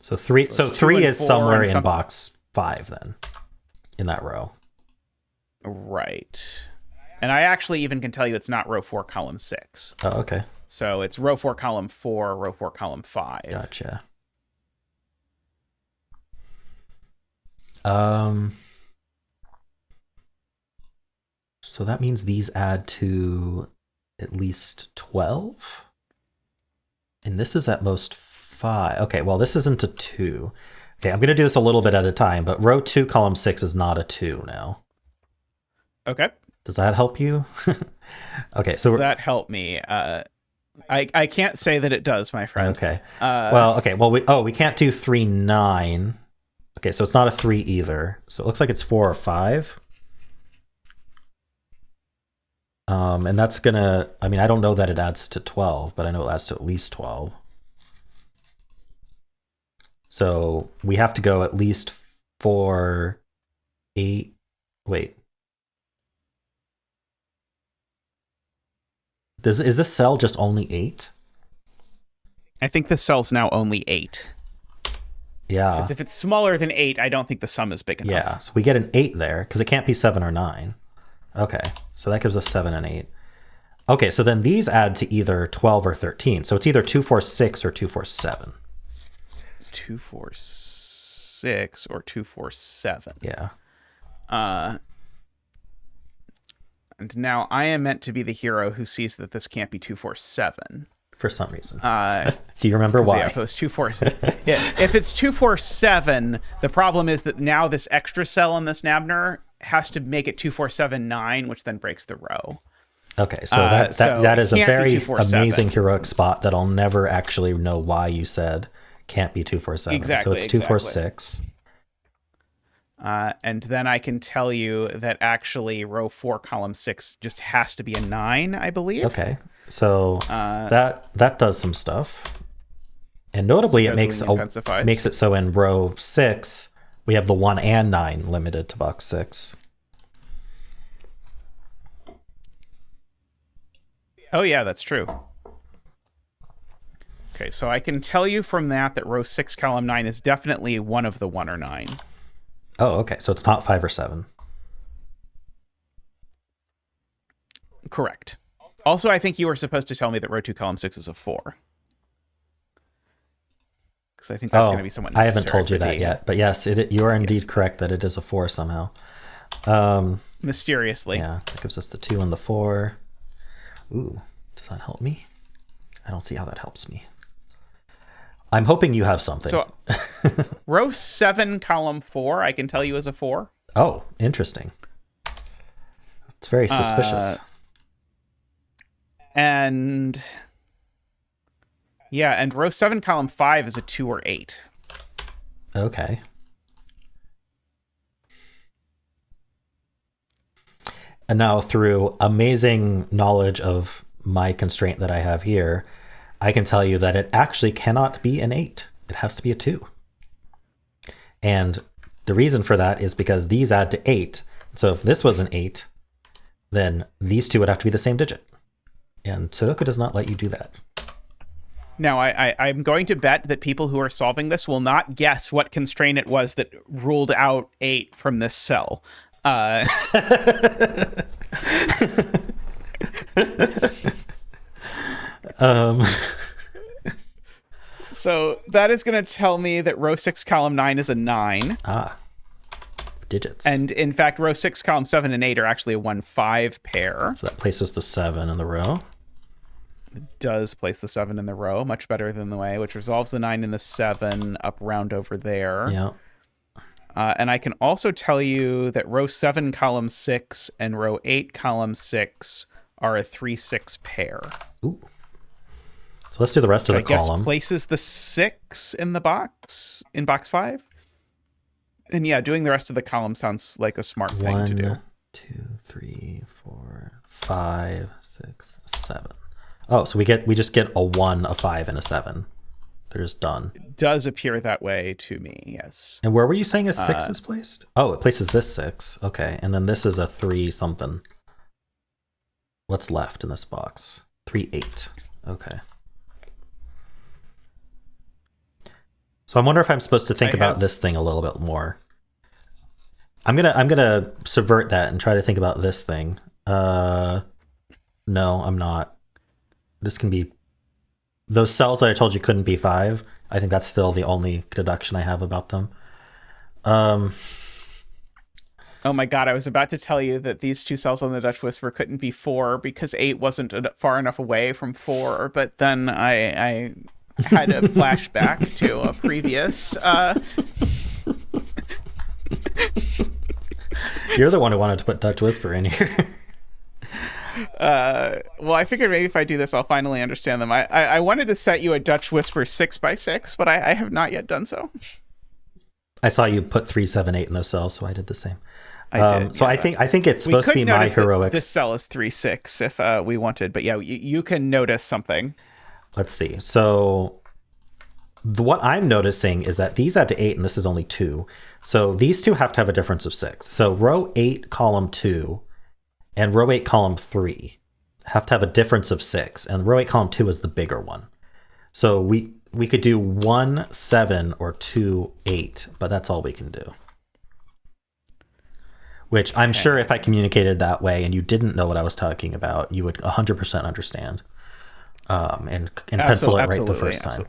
So 3 is somewhere in box 5 then, in that row. Right. And I actually even can tell you it's not row 4, column 6. Oh, okay. So it's row 4, column 4, row 4, column 5. Gotcha. So that means these add to at least 12? And this is at most 5. Okay, well, this isn't a 2. Okay, I'm going to do this a little bit at a time, but row 2, column 6 is not a 2 now. Okay. Does that help you? Okay, so... Does that help me? I can't say that it does, my friend. Okay. Well, we can't do 3, 9. Okay, so it's not a 3 either. So it looks like it's 4 or 5. And that's gonna... I mean, I don't know that it adds to 12, but I know it adds to at least 12. So we have to go at least 4, 8... Wait. Is this cell just only 8? I think the cell's now only 8. Yeah. Because if it's smaller than 8, I don't think the sum is big enough. Yeah, so we get an 8 there, because it can't be 7 or 9. Okay, so that gives us 7 and 8. Okay, so then these add to either 12 or 13. So it's either 2, 4, 6 or 2, 4, 7. 2, 4, 6 or 2, 4, 7. Yeah. And now I am meant to be the hero who sees that this can't be 2, 4, 7. For some reason. Do you remember why? Yeah, if it's 2, 4, yeah, if it's 2, 4, 7, the problem is that now this extra cell on this Nabner has to make it 2, 4, 7, 9, which then breaks the row. Okay, so that is a very amazing heroic spot that I'll never actually know why you said can't be 2, 4, 7. Exactly. So it's 2, 4, 6. And then I can tell you that actually row 4, column 6 just has to be a 9, I believe. Okay, so that does some stuff. And notably, it makes it so in row 6, we have the 1 and 9 limited to box 6. Oh, yeah, that's true. Okay, so I can tell you from that row 6, column 9 is definitely one of the 1 or 9. Oh, okay. So it's not 5 or 7. Correct. Also, I think you were supposed to tell me that row 2, column 6 is a 4. Because I think that's going to be somewhat necessary. I haven't told you that yet. But yes, you are indeed correct that it is a 4 somehow. Mysteriously. Yeah, that gives us the 2 and the 4. Ooh, does that help me? I don't see how that helps me. I'm hoping you have something. So, row 7, column 4, I can tell you is a 4. Oh, interesting. It's very suspicious. And yeah, and row 7, column 5 is a 2 or 8. Okay. And now, through amazing knowledge of my constraint that I have here, I can tell you that it actually cannot be an 8. It has to be a 2. And the reason for that is because these add to 8. So if this was an 8, then these two would have to be the same digit. And Sudoku does not let you do that. Now, I'm going to bet that people who are solving this will not guess what constraint it was that ruled out 8 from this cell. So that is going to tell me that row 6, column 9 is a 9. Digits. And in fact, row 6, column 7 and 8 are actually a 1-5 pair. So that places the 7 in the row. It does place the 7 in the row, much better than the way, which resolves the 9 and the 7 up round over there. Yeah. And I can also tell you that row 7, column 6 and row 8, column 6 are a 3-6 pair. Ooh. So let's do the rest of the column. I guess places the 6 in the box, in box 5. And yeah, doing the rest of the column sounds like a smart thing to do. 1, 2, 3, 4, 5, 6, 7. Oh, so we just get a 1, a 5, and a 7. They're just done. It does appear that way to me, yes. And where were you saying a 6 is placed? Oh, it places this 6. Okay, and then this is a 3 something. What's left in this box? 3, 8. Okay. So I wonder if I'm supposed to think about this thing a little bit more. I'm gonna subvert that and try to think about this thing. No, I'm not. This can be those cells that I told you couldn't be 5. I think that's still the only deduction I have about them. Oh my god, I was about to tell you that these 2 cells on the Dutch Whisper couldn't be 4 because 8 wasn't far enough away from 4, but then I had a flashback to a previous You're the one who wanted to put Dutch Whisper in here. Well, I figured maybe if I do this, I'll finally understand them. I wanted to set you a Dutch Whisper 6x6, but I have not yet done so. I saw you put 3, 7, 8 in those cells, so I did the same. I did. So yeah. I think it's supposed to be my heroics. This cell is 3, 6 if we wanted, but yeah, you can notice something. Let's see. So what I'm noticing is that these add to 8 and this is only 2. So these two have to have a difference of 6. So row 8, column 2 and row 8, column 3 have to have a difference of 6. And row 8, column 2 is the bigger one. So we could do 1, 7 or 2, 8, but that's all we can do. Which I'm sure if I communicated that way and you didn't know what I was talking about, you would 100% understand. And pencil it right the first time.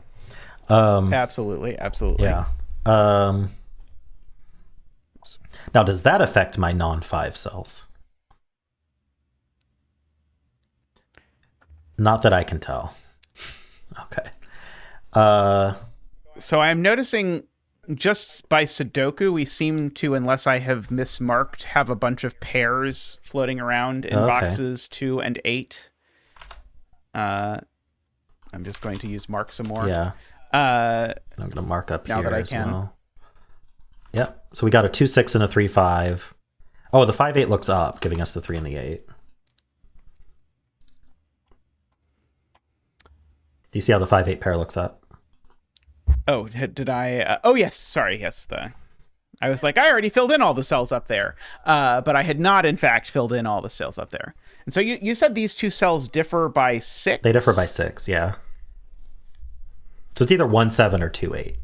Absolutely. Yeah. Now, does that affect my non-5 cells? Not that I can tell. Okay. So I'm noticing just by Sudoku, we seem to, unless I have mismarked, have a bunch of pairs floating around in boxes 2 and 8. I'm just going to use mark some more. Yeah. I'm going to mark up now here that I as can. well. Yep. So we got a 2, 6 and a 3, 5. Oh, the 5, 8 looks up, giving us the 3 and the 8. Do you see how the 5, 8 pair looks up? Oh, did I? Oh, yes. Sorry. Yes. I was like, I already filled in all the cells up there. But I had not, in fact, filled in all the cells up there. And so you said these 2 cells differ by 6? They differ by 6, yeah. So it's either 1, 7 or 2, 8.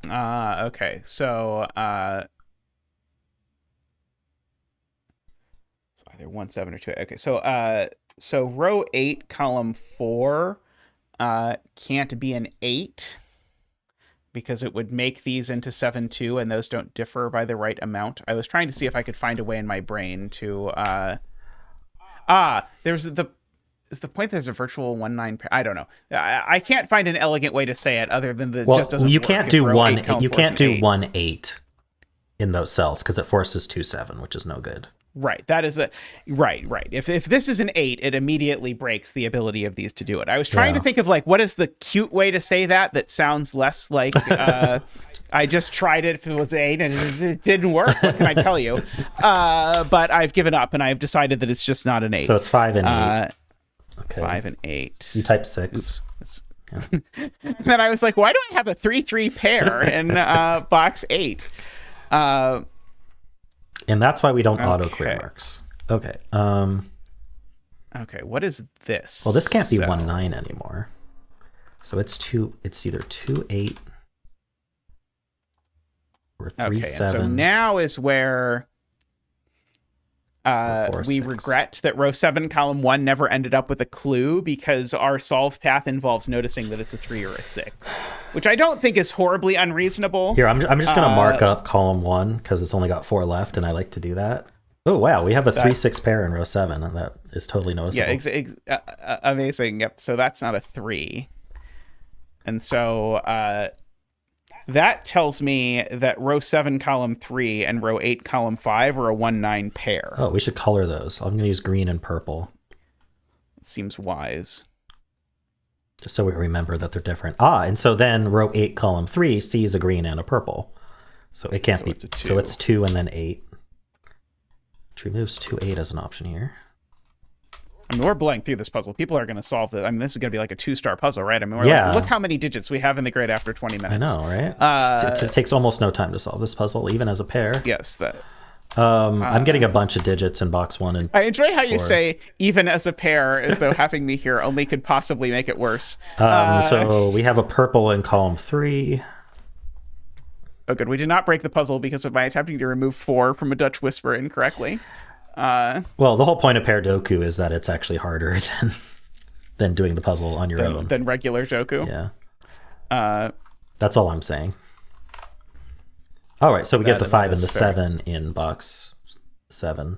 Okay. So either 1, 7 or 2. Okay. So row 8, column 4 can't be an 8 because it would make these into 7, 2, and those don't differ by the right amount. I was trying to see if I could find a way in my brain to is the point there's a virtual 1, 9 pair? I don't know. I can't find an elegant way to say it other than the just doesn't you work can't if do row 1 8, column you 4 is can't an do 8. 1, 8 in those cells because it forces 2, 7, which is no good. Right. That is right. If this is an 8, it immediately breaks the ability of these to do it. I was trying to think of like what is the cute way to say that sounds less like I just tried it if it was 8 and it didn't work. What can I tell you? But I've given up and I've decided that it's just not an 8. So it's 5 and 8. Okay. 5 and 8. You type 6. Yeah. Then I was like, why do I have a 3, 3 pair in box 8? And that's why we don't auto clear marks. Okay. Okay, what is this? Well, this can't be 1, 9 anymore. So it's either 2, 8 or 3, 7. And so now is where we 6. regret that row 7, column 1 never ended up with a clue because our solve path involves noticing that it's a 3 or a 6, which I don't think is horribly unreasonable. Here, I'm just going to mark up column 1 because it's only got 4 left, and I like to do that. Oh, wow, we have a 3, 6 pair in row 7, and that is totally noticeable. Yeah, amazing. Yep, so that's not a 3. And so that tells me that row 7, column 3 and row 8, column 5 are a 1, 9 pair. Oh, we should color those. I'm going to use green and purple. It seems wise. Just so we remember that they're different. And so then row 8, column 3 sees a green and a purple. So it can't be. It's a 2. So it's 2 and then 8. Which removes 2, 8 as an option here. I mean, we're blowing through this puzzle. People are going to solve this. I mean, this is going to be like a 2-star puzzle, right? I mean, look how many digits we have in the grid after 20 minutes. I know, right? It takes almost no time to solve this puzzle, even as a pair. Yes, that. I'm getting a bunch of digits in box 1 and I enjoy how you 4. say even as a pair, as though having me here only could possibly make it worse. So we have a purple in column 3. Oh, good. We did not break the puzzle because of my attempting to remove 4 from a Dutch whisper incorrectly. Well, the whole point of Pairdoku is that it's actually harder than doing the puzzle on your own. Than regular Joku. Yeah. That's all I'm saying. All right, so we get the 5 and the 7 in box 7.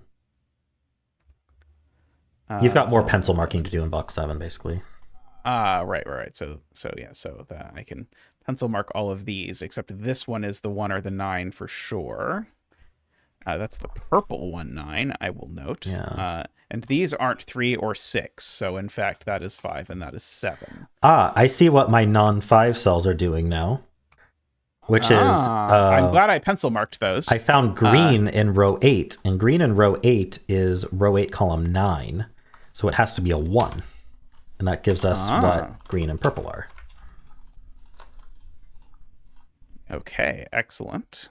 You've got more pencil marking to do in box 7, basically. Right. So that I can pencil mark all of these, except this one is the 1 or the 9 for sure. That's the purple 1-9, I will note. Yeah. And these aren't 3 or 6, so in fact that is 5 and that is 7. I see what my non-5 cells are doing now, which is... I'm glad I pencil marked those. I found green in row 8, and green in row 8 is row 8, column 9, so it has to be a 1. And that gives us what green and purple are. Okay, excellent.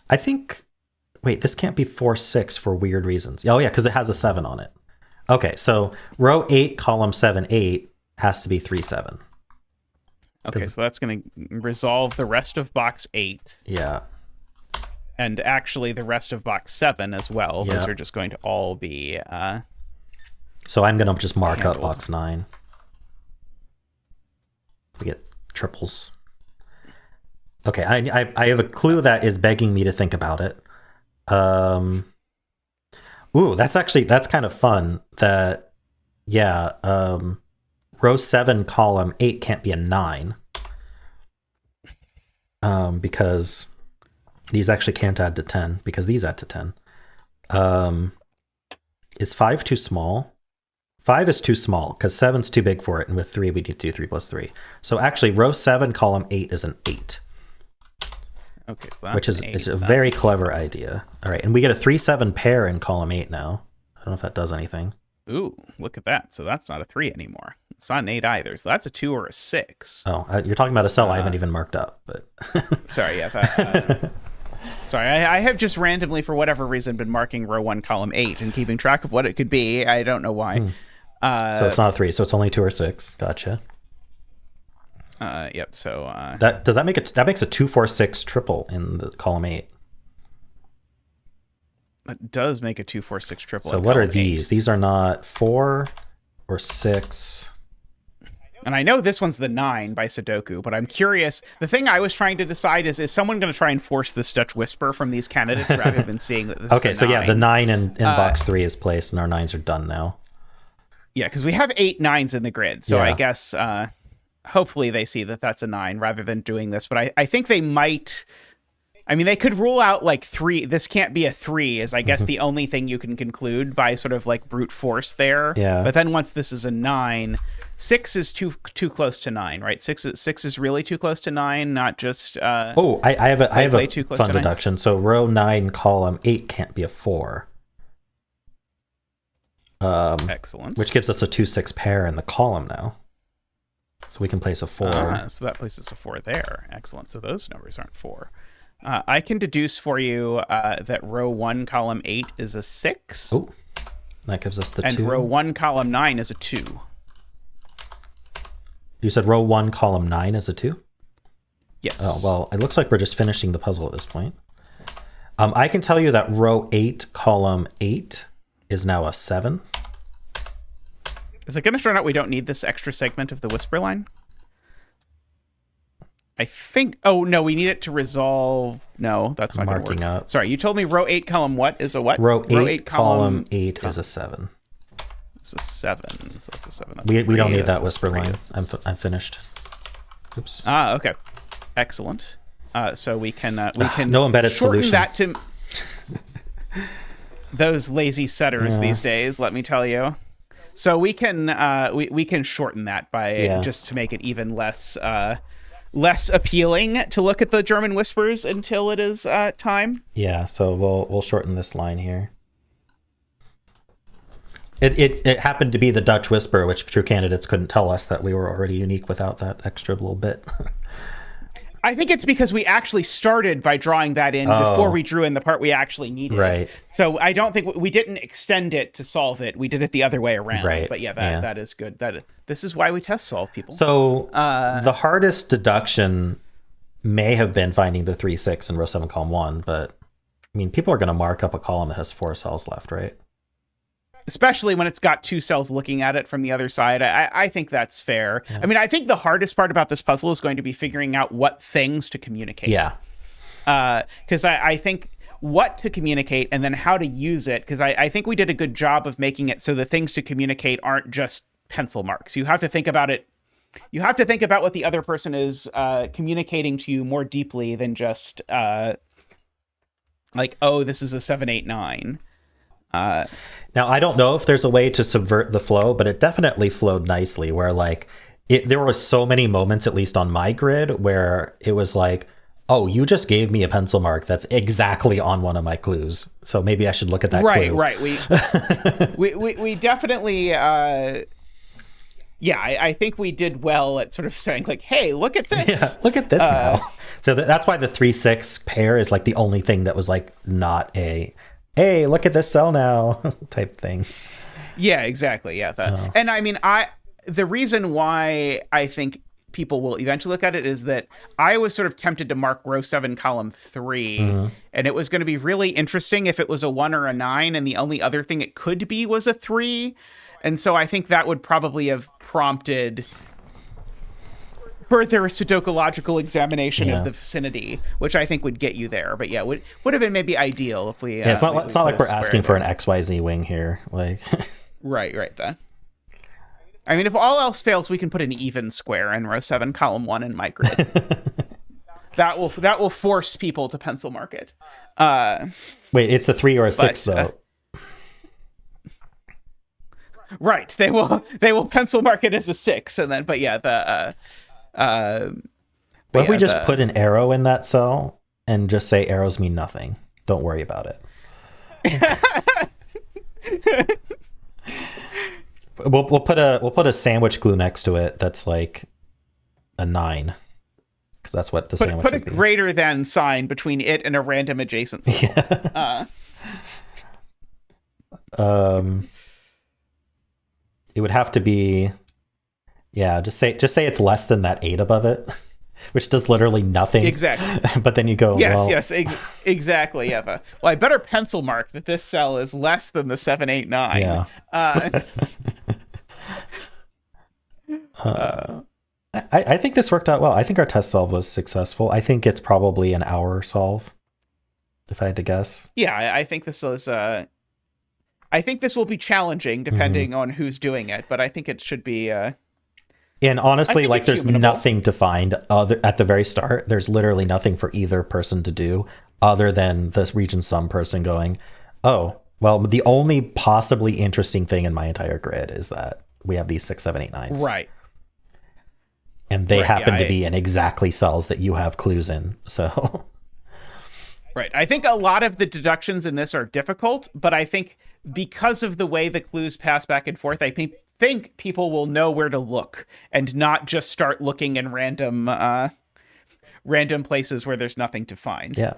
I think... Wait, this can't be 4-6 for weird reasons. Oh, yeah, because it has a 7 on it. Okay, so row 8, column 7, 8 has to be 3-7. Okay, so that's going to resolve the rest of box 8. Yeah. And actually the rest of box 7 as well. Yeah. Those are just going to all be... So I'm going to just mark handled. up box 9. We get triples. Okay, I have a clue that is begging me to think about it. Ooh, that's kind of fun. That, yeah, row 7, column 8 can't be a 9. Because these actually can't add to 10, because these add to 10. Is 5 too small? 5 is too small, because 7's too big for it, and with 3, we need to do 3 plus 3. So actually, row 7, column 8 is an 8. Okay, so that's which is a very clever idea. All right, and we get a 3-7 pair in column 8 now. I don't know if that does anything. Ooh, look at that. So that's not a 3 anymore. It's not an 8 either. So that's a 2 or a 6. Oh, you're talking about a cell I haven't even marked up. But sorry, yeah. Sorry, I have just randomly, for whatever reason, been marking row 1, column 8 and keeping track of what it could be. I don't know why. So it's not a 3, so it's only 2 or 6. Gotcha. Yep. So that makes a 2-4-6 triple in the column 8. That does make a 2-4-6 triple. So what are these? 8. These are not 4 or 6. And I know this one's the 9 by Sudoku, but I'm curious. The thing I was trying to decide is someone going to try and force this Dutch whisper from these candidates rather than seeing that this okay, is so 9. Yeah, the 9 in box 3 is placed, and our 9s are done now. Yeah, because we have 8 9s in the grid, so yeah. I guess hopefully they see that that's a 9 rather than doing this. But I think they might... I mean, they could rule out like 3. This can't be a 3 is, I guess, the only thing you can conclude by sort of like brute force there. Yeah. But then once this is a 9, 6 is too close to 9, right? 6 is really too close to 9, not just... I have a fun deduction. So row 9, column 8 can't be a 4. Excellent. Which gives us a 2-6 pair in the column now. So we can place a 4. So that places a 4 there. Excellent. So those numbers aren't 4. I can deduce for you that row 1, column 8 is a 6. Oh, that gives us the 2. And row 1, column 9 is a 2. You said row 1, column 9 is a 2? Yes. Oh, well, it looks like we're just finishing the puzzle at this point. I can tell you that row 8, column 8 is now a 7. Is it going to turn out we don't need this extra segment of the whisper line? I think... Oh, no, we need it to resolve... No, that's not going to work. Up. Sorry, you told me row 8, column what is a what? Row 8, column 8 is a 7. It's a 7, so that's a 7. That's we don't need that that's whisper line. I'm finished. Oops. Okay. Excellent. So we can no embedded shorten solution. That to... Those lazy setters these days, let me tell you. So we can shorten that by just to make it even less appealing to look at the German whispers until it is time. Yeah, so we'll shorten this line here. It happened to be the Dutch Whisper, which true candidates couldn't tell us that we were already unique without that extra little bit. I think it's because we actually started by drawing that in before we drew in the part we actually needed. Right. So I don't think we didn't extend it to solve it. We did it the other way around. Right. But that is good. This is why we test solve, people. So the hardest deduction may have been finding the 3, 6 in row 7, column 1, but I mean, people are going to mark up a column that has 4 cells left, right? Especially when it's got 2 cells looking at it from the other side. I think that's fair. Yeah. I mean, I think the hardest part about this puzzle is going to be figuring out what things to communicate. Yeah. Because I think what to communicate and then how to use it, because I think we did a good job of making it so the things to communicate aren't just pencil marks. You have to think about it. You have to think about what the other person is communicating to you more deeply than just like, oh, this is a 7, 8, 9. Now, I don't know if there's a way to subvert the flow, but it definitely flowed nicely where like there were so many moments, at least on my grid, where it was like, oh, you just gave me a pencil mark that's exactly on one of my clues. So maybe I should look at that clue. Right. We definitely, I think we did well at sort of saying like, hey, look at this. Yeah, look at this now. So that's why the 3, 6 pair is like the only thing that was like not a, hey, look at this cell now type thing. Yeah, exactly. Yeah. And I mean, the reason why I think people will eventually look at it is that I was sort of tempted to mark row 7, column 3, and it was going to be really interesting if it was a 1 or a 9, and the only other thing it could be was a 3. And so I think that would probably have prompted further Sudoku examination of the vicinity, which I think would get you there. But yeah, would have been maybe ideal if we. It's not like we're asking for an XYZ wing here, like. Right. Then. I mean, if all else fails, we can put an even square in row 7, column 1 in my grid. that will force people to pencil mark it. Wait, it's a 3 or a 6 though. Right, they will pencil mark it as a 6, and then what if we just put an arrow in that cell and just say arrows mean nothing? Don't worry about it. We'll put a sandwich clue next to it that's like a 9, because that's what the sandwich. Put a greater than sign between it and a random adjacent cell. Yeah. It would have to be, just say it's less than that 8 above it, which does literally nothing. Exactly. But then you go, exactly. Yeah. Well, I better pencil mark that this cell is less than the 7, 8, 9. Yeah. I think this worked out well. I think our test solve was successful. I think it's probably an hour solve, if I had to guess. Yeah, I think this was. I think this will be challenging depending on who's doing it, but I think it should be. And honestly, like there's nothing to find at the very start. There's literally nothing for either person to do other than this region sum person going, oh, well, the only possibly interesting thing in my entire grid is that we have these 6, 7, 8, 9s. Right. And they happen to be in exactly cells that you have clues in. So. Right. I think a lot of the deductions in this are difficult, but I think because of the way the clues pass back and forth, I think people will know where to look and not just start looking in random places where there's nothing to find. Yeah.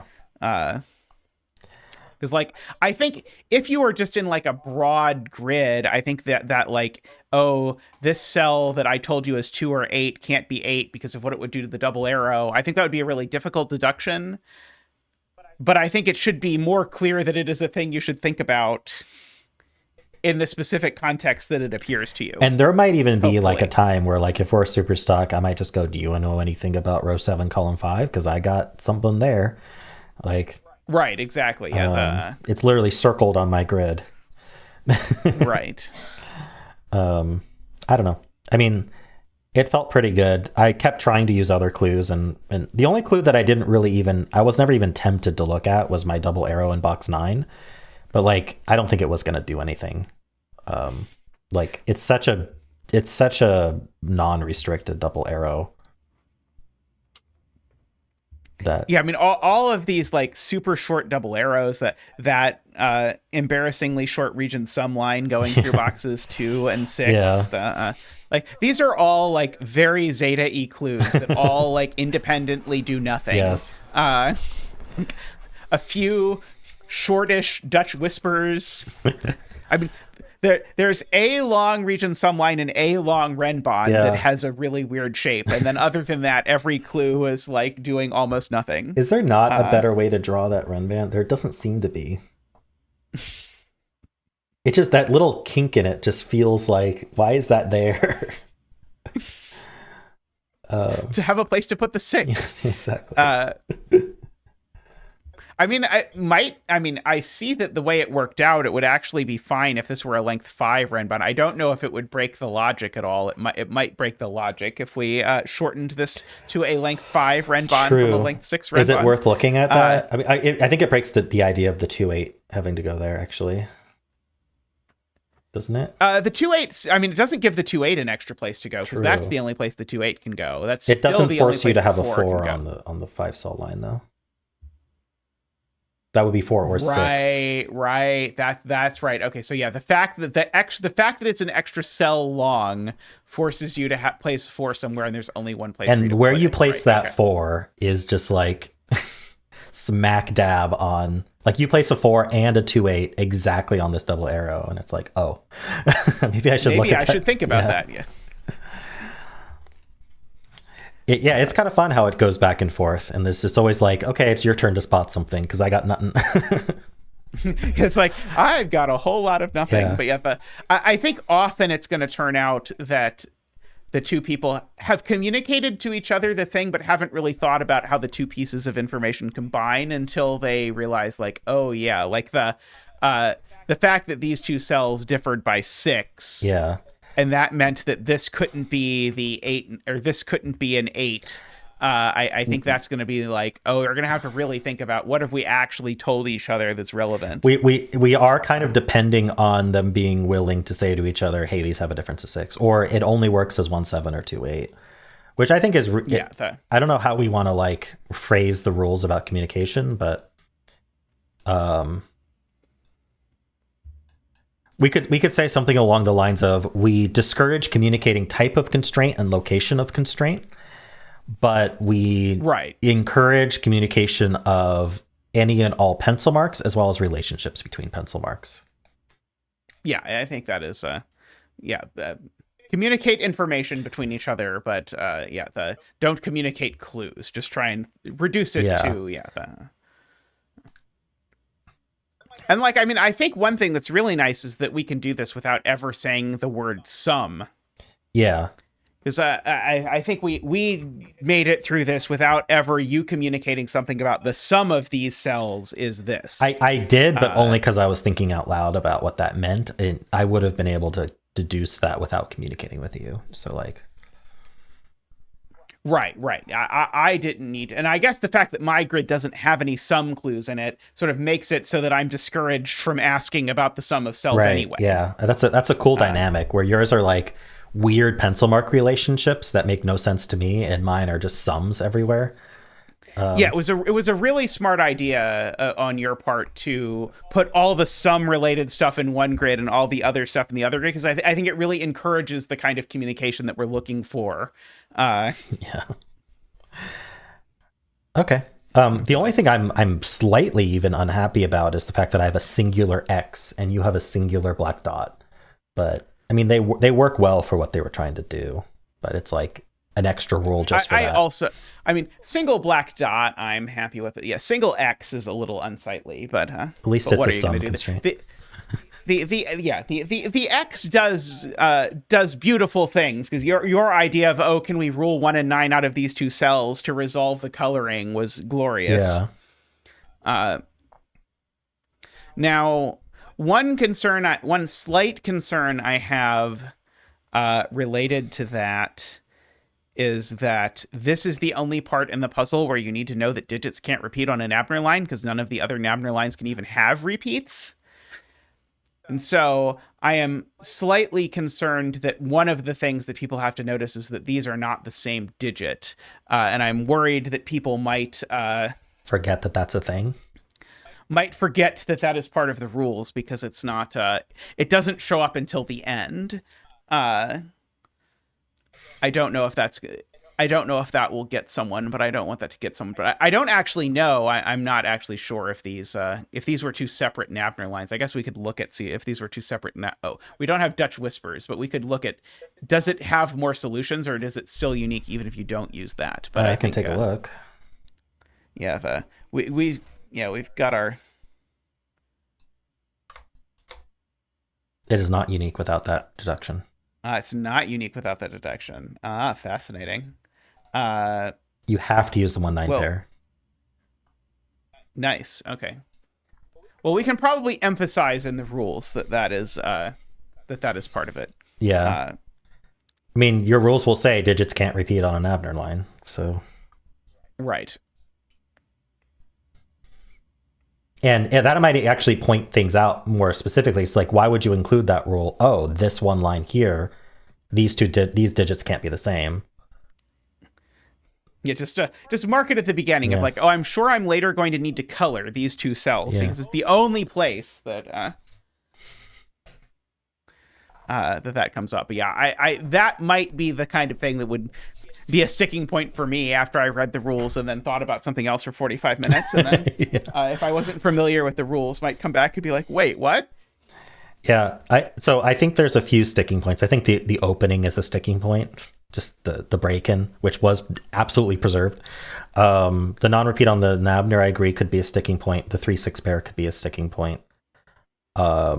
Because like, I think if you were just in like a broad grid, I think that like, oh, this cell that I told you is 2 or 8 can't be 8 because of what it would do to the double arrow. I think that would be a really difficult deduction. But I think it should be more clear that it is a thing you should think about in the specific context that it appears to you. And there might even be like a time where like if we're super stuck, I might just go, do you know anything about row 7, column 5? Because I got something there. Like right, exactly. Yeah. It's literally circled on my grid. Right. I don't know. I mean, it felt pretty good. I kept trying to use other clues, and the only clue that I was never even tempted to look at was my double arrow in box 9. But like, I don't think it was going to do anything. Like it's such a non-restricted double arrow. Yeah, I mean, all of these like super short double arrows, that embarrassingly short region sum line going through boxes 2 and 6. Yeah. Like these are all like very zeta E clues that all like independently do nothing. Yes. A few shortish Dutch whispers. I mean, there's a long region sum line and a long Renbon that has a really weird shape, and then other than that, every clue is like doing almost nothing. Is there not a better way to draw that Renbon? There doesn't seem to be. It's just that little kink in it just feels like, why is that there? To have a place to put the 6. Exactly. I mean, I see that the way it worked out, it would actually be fine if this were a length 5 Renbon. I don't know if it would break the logic at all. It might break the logic if we shortened this to a length 5 Renbon from a length 6 Renbon. Is it worth looking at that? I mean, I think it breaks the idea of the 2/8 having to go there, actually. Doesn't it? The 2/8, I mean, it doesn't give the 2/8 an extra place to go, because that's the only place the 2/8 can go. It doesn't force you to have a 4 on the 5 cell line, though. That would be 4 or 6. Right. That's right. Okay, so yeah, the fact that it's an extra cell long forces you to place 4 somewhere, and there's only one place. And where you place that 4 is just like smack dab on. Like you place a 4 and a 2/8 exactly on this double arrow, and it's like, oh, maybe I should look at that. Maybe I should think about that. Yeah. It's kind of fun how it goes back and forth, and there's just always like, okay, it's your turn to spot something because I got nothing. It's like, I've got a whole lot of nothing. Yeah. But I think often it's going to turn out that the two people have communicated to each other the thing, but haven't really thought about how the two pieces of information combine until they realize, like, oh yeah, like the fact that these two cells differed by 6. Yeah. And that meant that this couldn't be the 8, or this couldn't be an 8. I think that's going to be like, oh, we're going to have to really think about what have we actually told each other that's relevant. We are kind of depending on them being willing to say to each other, hey, these have a difference of 6, or it only works as 1/7 or 2/8, which I think is I don't know how we want to like phrase the rules about communication, but we could say something along the lines of, we discourage communicating type of constraint and location of constraint, but we encourage communication of any and all pencil marks as well as relationships between pencil marks. Yeah, I think that is communicate information between each other, but don't communicate clues. Just try and reduce it to And like, I mean, I think one thing that's really nice is that we can do this without ever saying the word sum. Yeah. Because I think we made it through this without ever you communicating something about the sum of these cells is this. I did, but only because I was thinking out loud about what that meant. And I would have been able to deduce that without communicating with you. So like... Right. I didn't need, and I guess the fact that my grid doesn't have any sum clues in it sort of makes it so that I'm discouraged from asking about the sum of cells anyway. Yeah, that's a cool dynamic where yours are like weird pencil mark relationships that make no sense to me, and mine are just sums everywhere. It was a really smart idea on your part to put all the sum related stuff in one grid and all the other stuff in the other grid, because I think it really encourages the kind of communication that we're looking for. Yeah. Okay. The only thing I'm slightly even unhappy about is the fact that I have a singular X and you have a singular black dot. But I mean, they work well for what they were trying to do, but it's like an extra rule just for that. I mean, single black dot, I'm happy with it. Yeah, single X is a little unsightly, but at least it's a sum constraint. The X does beautiful things, because your idea of, can we rule 1 and 9 out of these two cells to resolve the coloring was glorious. Yeah. Now, one slight concern I have related to that is that this is the only part in the puzzle where you need to know that digits can't repeat on an Abner line, because none of the other Abner lines can even have repeats. And so I am slightly concerned that one of the things that people have to notice is that these are not the same digit. And I'm worried that people might forget that that's a thing. Might forget that that is part of the rules because it's not, it doesn't show up until the end. I don't know if that's good. I don't know if that will get someone, but I don't want that to get someone. But I don't actually know. I'm not actually sure if these were two separate Nabner lines. I guess we could look at, see if these were two separate. We don't have Dutch whispers, but we could look at, does it have more solutions or is it still unique even if you don't use that? But I can take a look. Yeah, we've got our. It is not unique without that deduction. It's not unique without that deduction. Fascinating. You have to use the 1-9 pair. Nice. Okay. Well, we can probably emphasize in the rules that is part of it. Yeah. I mean, your rules will say digits can't repeat on an Abner line. So. Right. And that might actually point things out more specifically. It's like, why would you include that rule? Oh, this one line here, these digits can't be the same. Yeah, just mark it at the beginning of like, oh, I'm sure I'm later going to need to color these two cells because it's the only place that that comes up. But yeah, I that might be the kind of thing that would be a sticking point for me after I read the rules and then thought about something else for 45 minutes. And then if I wasn't familiar with the rules, might come back and be like, wait, what? Yeah, so I think there's a few sticking points. I think the opening is a sticking point, just the break-in, which was absolutely preserved. The non-repeat on the Nabner, I agree, could be a sticking point. The 3-6 pair could be a sticking point. I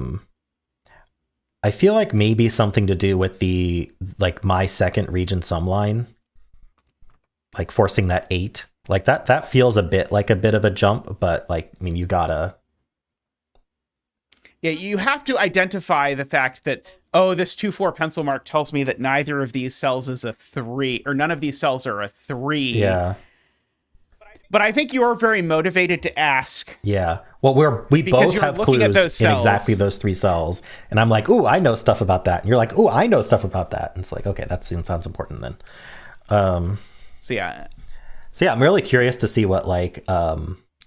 feel like maybe something to do with the, like, my second region sum line, like forcing that 8. Like that feels a bit like a bit of a jump, but like, I mean, you gotta. Yeah, you have to identify the fact that, oh, this 2-4 pencil mark tells me that neither of these cells is a 3, or none of these cells are a 3. Yeah. But I think you're very motivated to ask. Yeah. Well, we both have clues in exactly those 3 cells. And I'm like, ooh, I know stuff about that. And you're like, ooh, I know stuff about that. And it's like, okay, that sounds important then. So yeah, I'm really curious to see what like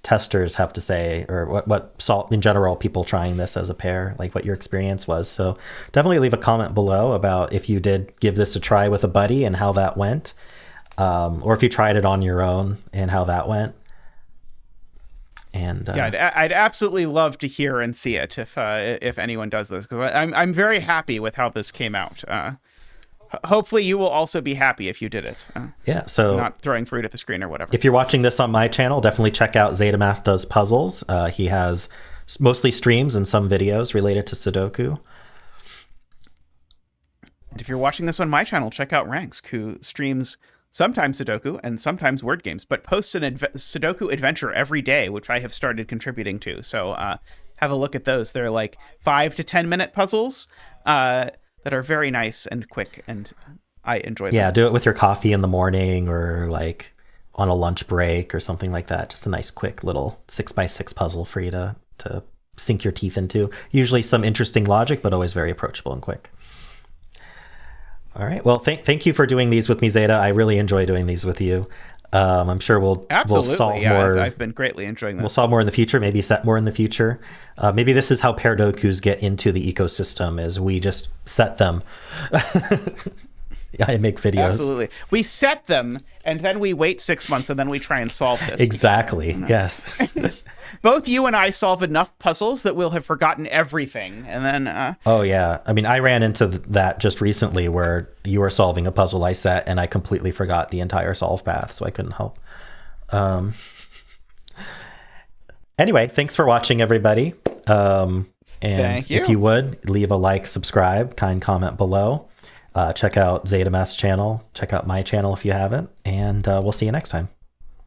testers have to say, or what in general people trying this as a pair, like what your experience was. So definitely leave a comment below about if you did give this a try with a buddy and how that went, or if you tried it on your own and how that went. And yeah, I'd absolutely love to hear and see it if anyone does this, because I'm very happy with how this came out. Hopefully you will also be happy if you did it. Yeah, so not throwing fruit at the screen or whatever. If you're watching this on my channel, definitely check out Zetamath Does Puzzles. He has mostly streams and some videos related to Sudoku. And if you're watching this on my channel, check out Rangsk, who streams sometimes Sudoku and sometimes word games, but posts an Sudoku adventure every day, which I have started contributing to. So have a look at those. They're like 5 to 10 minute puzzles that are very nice and quick, and I enjoy them. Yeah, do it with your coffee in the morning or like on a lunch break or something like that. Just a nice quick little 6x6 puzzle for you to sink your teeth into. Usually some interesting logic, but always very approachable and quick. All right. Well, thank you for doing these with me, Zeta. I really enjoy doing these with you. I'm sure we'll solve more. I've been greatly enjoying this. We'll solve more in the future, maybe set more in the future. Maybe this is how Pairdokus get into the ecosystem, is we just set them. I make videos. Absolutely. We set them, and then we wait 6 months, and then we try and solve this. Exactly. Yes. Both you and I solve enough puzzles that we'll have forgotten everything, and then... Oh, yeah. I mean, I ran into that just recently where you were solving a puzzle I set, and I completely forgot the entire solve path, so I couldn't help. Anyway, thanks for watching, everybody. And Thank you. If you would, leave a like, subscribe, kind comment below. Check out Zetamath's channel. Check out my channel if you haven't, and we'll see you next time.